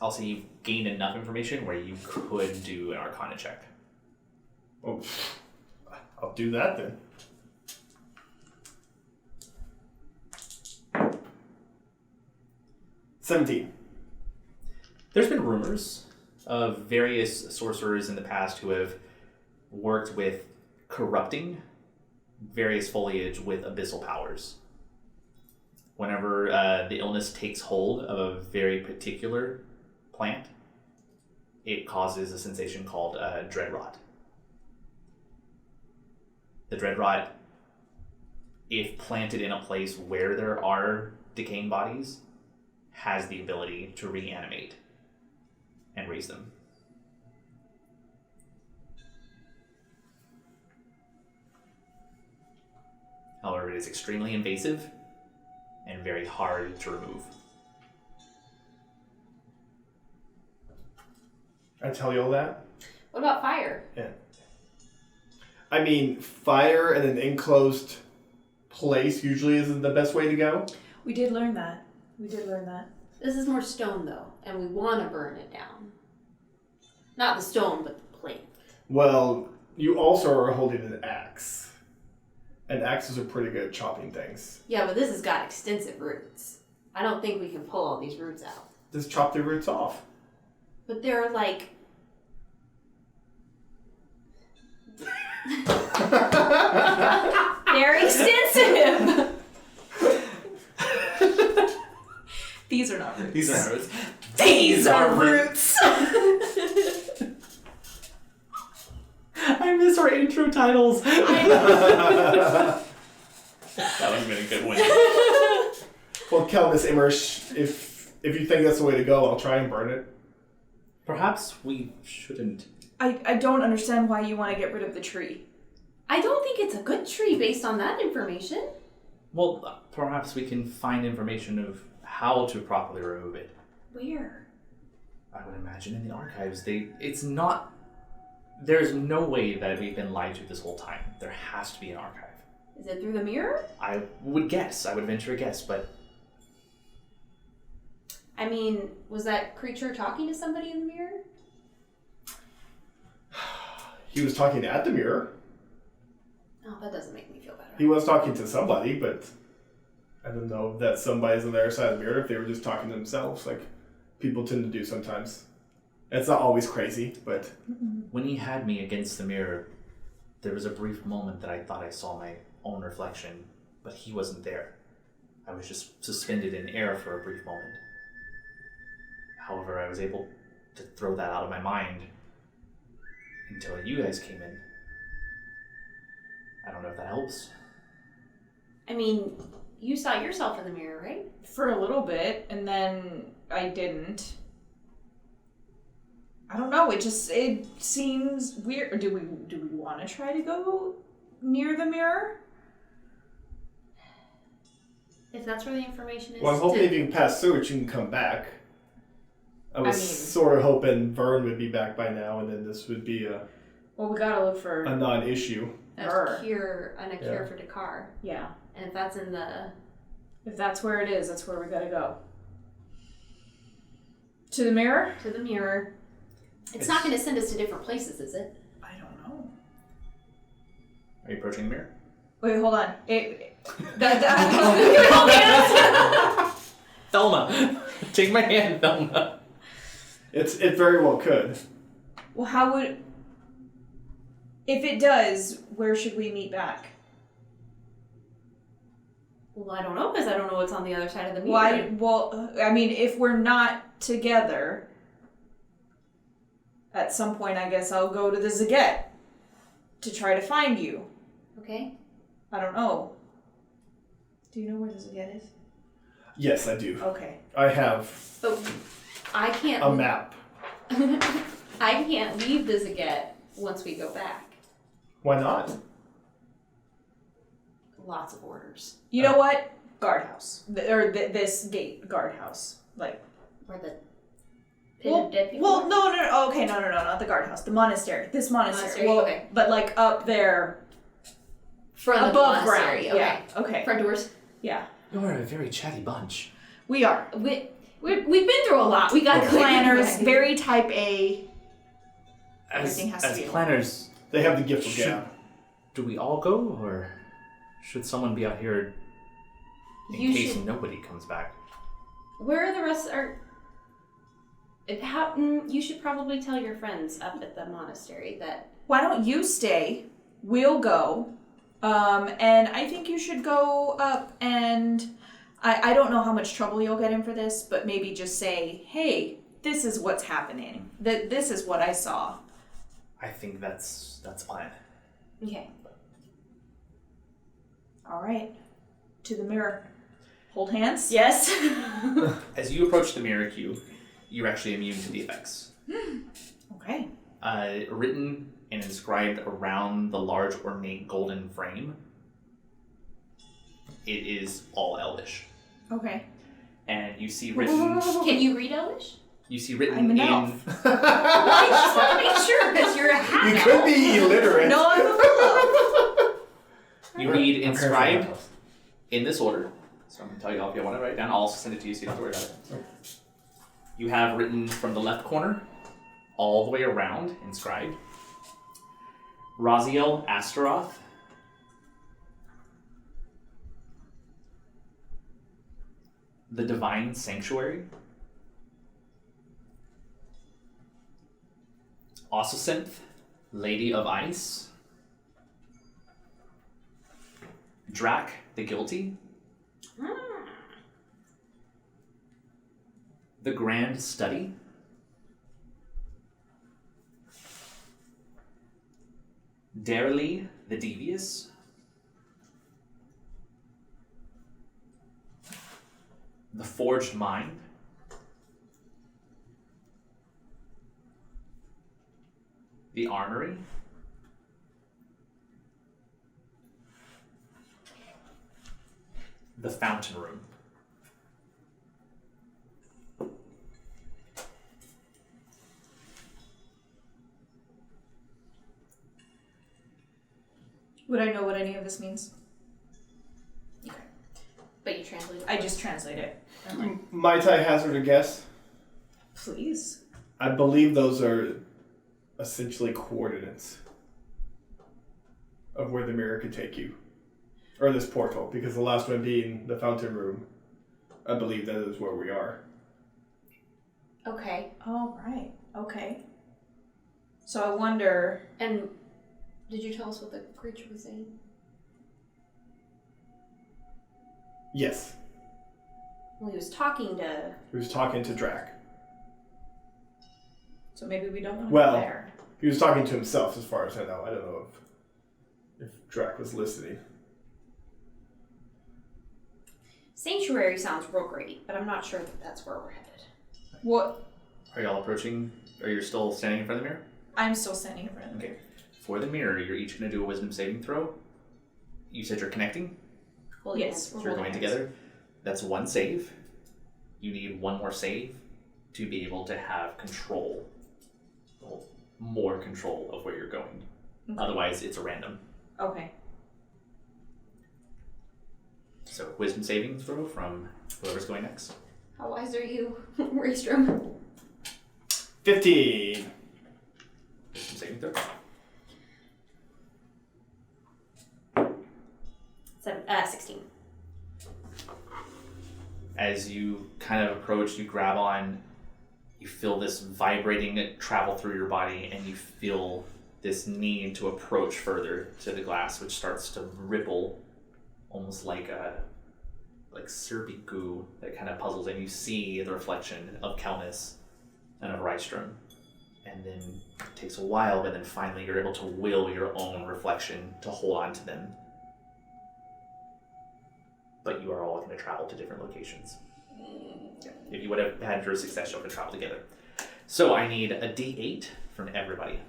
I'll say you've gained enough information where you could do an Arcana check. Oh, I'll do that then. $17. There's been rumors of various sorcerers in the past who have worked with corrupting various foliage with abyssal powers. Whenever the illness takes hold of a very particular plant, it causes a sensation called dread rot. The dread rot, if planted in a place where there are decaying bodies, has the ability to reanimate and raise them. However, it is extremely invasive and very hard to remove. I tell you all that? What about fire? Yeah. I mean, fire in an enclosed place usually isn't the best way to go. We did learn that. This is more stone, though, and we want to burn it down. Not the stone, but the plant. Well, you also are holding an axe. And axes are pretty good at chopping things. Yeah, but this has got extensive roots. I don't think we can pull all these roots out. Just chop the roots off. But they're like... they're extensive! These are not roots. These are roots. These are roots! I miss our intro titles. That would have been a good one. Well, Kelnys, Immersh, if you think that's the way to go, I'll try and burn it. Perhaps we shouldn't. I don't understand why you want to get rid of the tree. I don't think it's a good tree based on that information. Well, perhaps we can find information of how to properly remove it. Where? I would imagine in the archives. There's no way that we've been lied to this whole time. There has to be an archive. Is it through the mirror? I would venture a guess, but I mean, was that creature talking to somebody in the mirror? He was talking at the mirror. Oh, that doesn't make me feel better. He was talking to somebody, but I don't know if that somebody's on the other side of the mirror, if they were just talking to themselves, like people tend to do sometimes. It's not always crazy, but... when he had me against the mirror, there was a brief moment that I thought I saw my own reflection, but he wasn't there. I was just suspended in air for a brief moment. However, I was able to throw that out of my mind until you guys came in. I don't know if that helps. I mean, you saw yourself in the mirror, right? For a little bit, and then I didn't. I don't know, it seems weird. Do we want to try to go near the mirror? If that's where the information is. Well, I'm hoping if you can pass through it, you can come back. I was sort of hoping Vern would be back by now, and then this would be Well, we gotta look for a non-issue. her. A cure for Dakkar. Yeah. And if that's in the... If that's where it is, that's where we gotta go. To the mirror? To the mirror. It's not going to send us to different places, is it? I don't know. Are you approaching the mirror? Wait, hold on. Thelma! Take my hand, Thelma. It very well could. Well, how would... If it does, where should we meet back? Well, I don't know, because I don't know what's on the other side of the mirror. Why? Well, I mean, if we're not together, at some point, I guess I'll go to the Zaget to try to find you. Okay. I don't know. Do you know where the Zaget is? Yes, I do. Okay. I have But I can't... a map. I can't leave the Zaget once we go back. Why not? Lots of orders. You know what? Guardhouse. This gate. Guardhouse. Like... Or the pit of dead people? Well, no. Okay, no, not the guardhouse. The monastery. This monastery. Monastery, Well, okay. But like up there, Front of above the monastery. ground. Okay. Yeah. Okay. Front doors. Yeah. You're a very chatty bunch. We are. We've been through a lot. We got Planners, very type A. Everything has to As be planners, They have the gift of gab. do we all go, or should someone be out here in You case should- nobody comes back? Where are the rest? You should probably tell your friends up at the monastery that... Why don't you stay? We'll go. And I think you should go up and... I don't know how much trouble you'll get in for this, but maybe just say, hey, this is what's happening. This is what I saw. I think that's fine. Okay. All right. To the mirror. Hold hands. Yes. As you approach the mirror cube, you're actually immune to the effects. Okay. Written and inscribed around the large ornate golden frame, it is all Elvish. Okay. And you see written. Can you read Elvish? You see written I'm an in. elf. I just want to make sure because you're a half You elf. could be illiterate. No, I'm a full You read I'm inscribed careful. in this order. So I'm gonna tell you all if you want to write it down. I'll also send it to you so you don't have to worry about it. You have written from the left corner, all the way around, inscribed. Raziel Astaroth. The Divine Sanctuary. Ossocinth, Lady of Ice. Drac the Guilty. The Grand Study. Darely the Devious. The Forged Mind. The Armory. The Fountain Room. Would I know what any of this means? But you translate it. I just translate it. I'm like, Might I hazard a guess? please. I believe those are essentially coordinates of where the mirror could take you. Or this portal, because the last one being the fountain room, I believe that is where we are. Okay. Oh, right. Okay. So I wonder... And did you tell us what the creature was saying? Yes. Well, he was talking to... He was talking to Drac. So maybe we don't want to Well, go there. he was talking to himself as far as I know. I don't know if Drac was listening. Sanctuary sounds real great, but I'm not sure that that's where we're headed. What? Are y'all approaching? Are you still standing in front of the mirror? I'm still standing in front of Okay. For the mirror, you're each going to do a wisdom saving throw. You said you're connecting? Holy Yes. hands. So you're going together. That's one save. You need one more save to be able to have control. Well, more control of where you're going. Okay. Otherwise, it's a random. Okay. So, wisdom saving throw from whoever's going next. How wise are you, Raystrom? 15. Wisdom saving throw. 16. As you kind of approach, you grab on, you feel this vibrating travel through your body, and you feel this need to approach further to the glass, which starts to ripple almost like syrupy goo that kind of puzzles, and you see the reflection of Kelnys and of Rystrom. And then it takes a while, but then finally you're able to will your own reflection to hold on to them. But you are all going to travel to different locations. If you would have had your success, you'll have to travel together. So I need a D8 from everybody.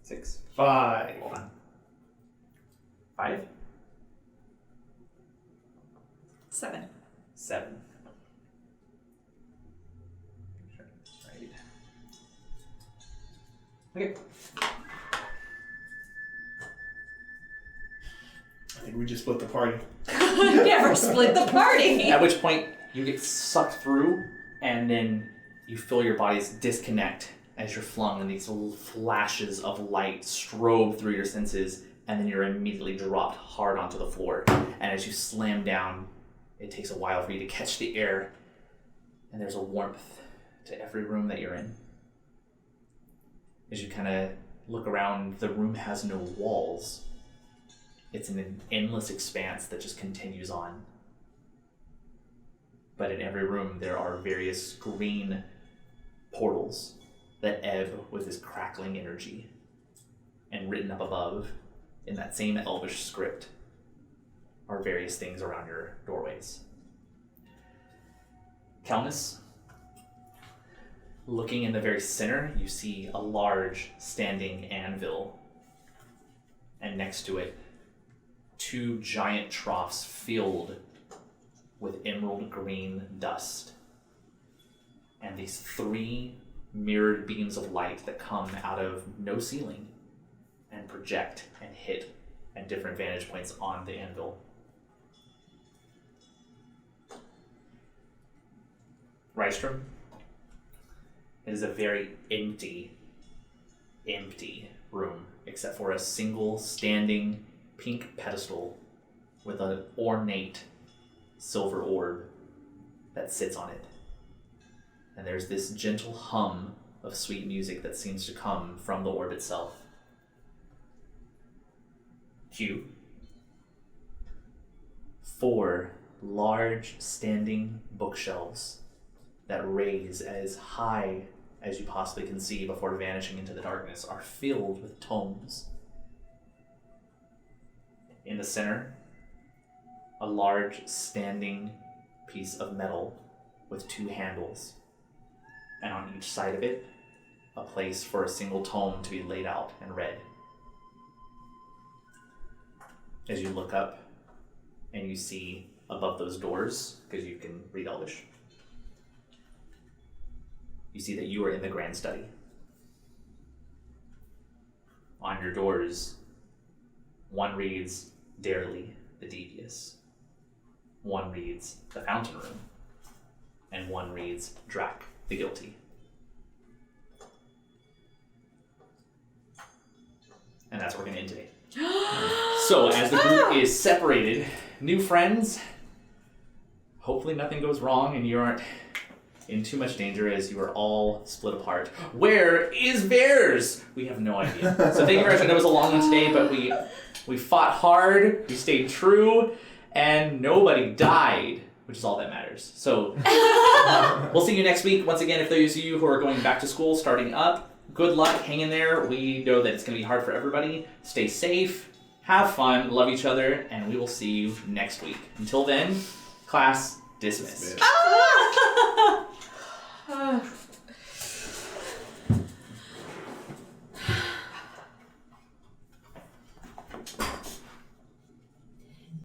Six. 5. Hold on. 5. 7. 7. Right. Okay. I think we just split the party. Never split the party. At which point you get sucked through, and then you feel your bodies disconnect as you're flung, and these little flashes of light strobe through your senses, and then you're immediately dropped hard onto the floor. And as you slam down, it takes a while for you to catch the air, and there's a warmth to every room that you're in. As you kind of look around, the room has no walls. It's an endless expanse that just continues on. But in every room, there are various green portals that ebb with this crackling energy. And written up above, in that same elvish script, are various things around your doorways. Kelnys, looking in the very center, you see a large standing anvil. And next to it, 2 giant troughs filled with emerald green dust. And these 3 mirrored beams of light that come out of no ceiling and project and hit at different vantage points on the anvil. Rystrom, it is a very empty room, except for a single standing pink pedestal with an ornate silver orb that sits on it. And there's this gentle hum of sweet music that seems to come from the orb itself. Q. 4 large standing bookshelves that raise as high as you possibly can see before vanishing into the darkness are filled with tomes. In the center, a large standing piece of metal with 2 handles, and on each side of it, a place for a single tome to be laid out and read. As you look up and you see above those doors, because you can read Elvish, you see that you are in the grand study. On your doors, one reads Darely the Devious, one reads The Fountain Room, and one reads Drac the Guilty. And that's where we're going to end today. So, as the group is separated, new friends, hopefully nothing goes wrong and you aren't in too much danger as you are all split apart. Where is VERge? We have no idea. So thank you very much. I know it was a long one today, but we fought hard, we stayed true, and nobody died, which is all that matters. So we'll see you next week. Once again, if those of you who are going back to school, starting up, good luck, hang in there. We know that it's going to be hard for everybody. Stay safe, have fun, love each other, and we will see you next week. Until then, class dismissed.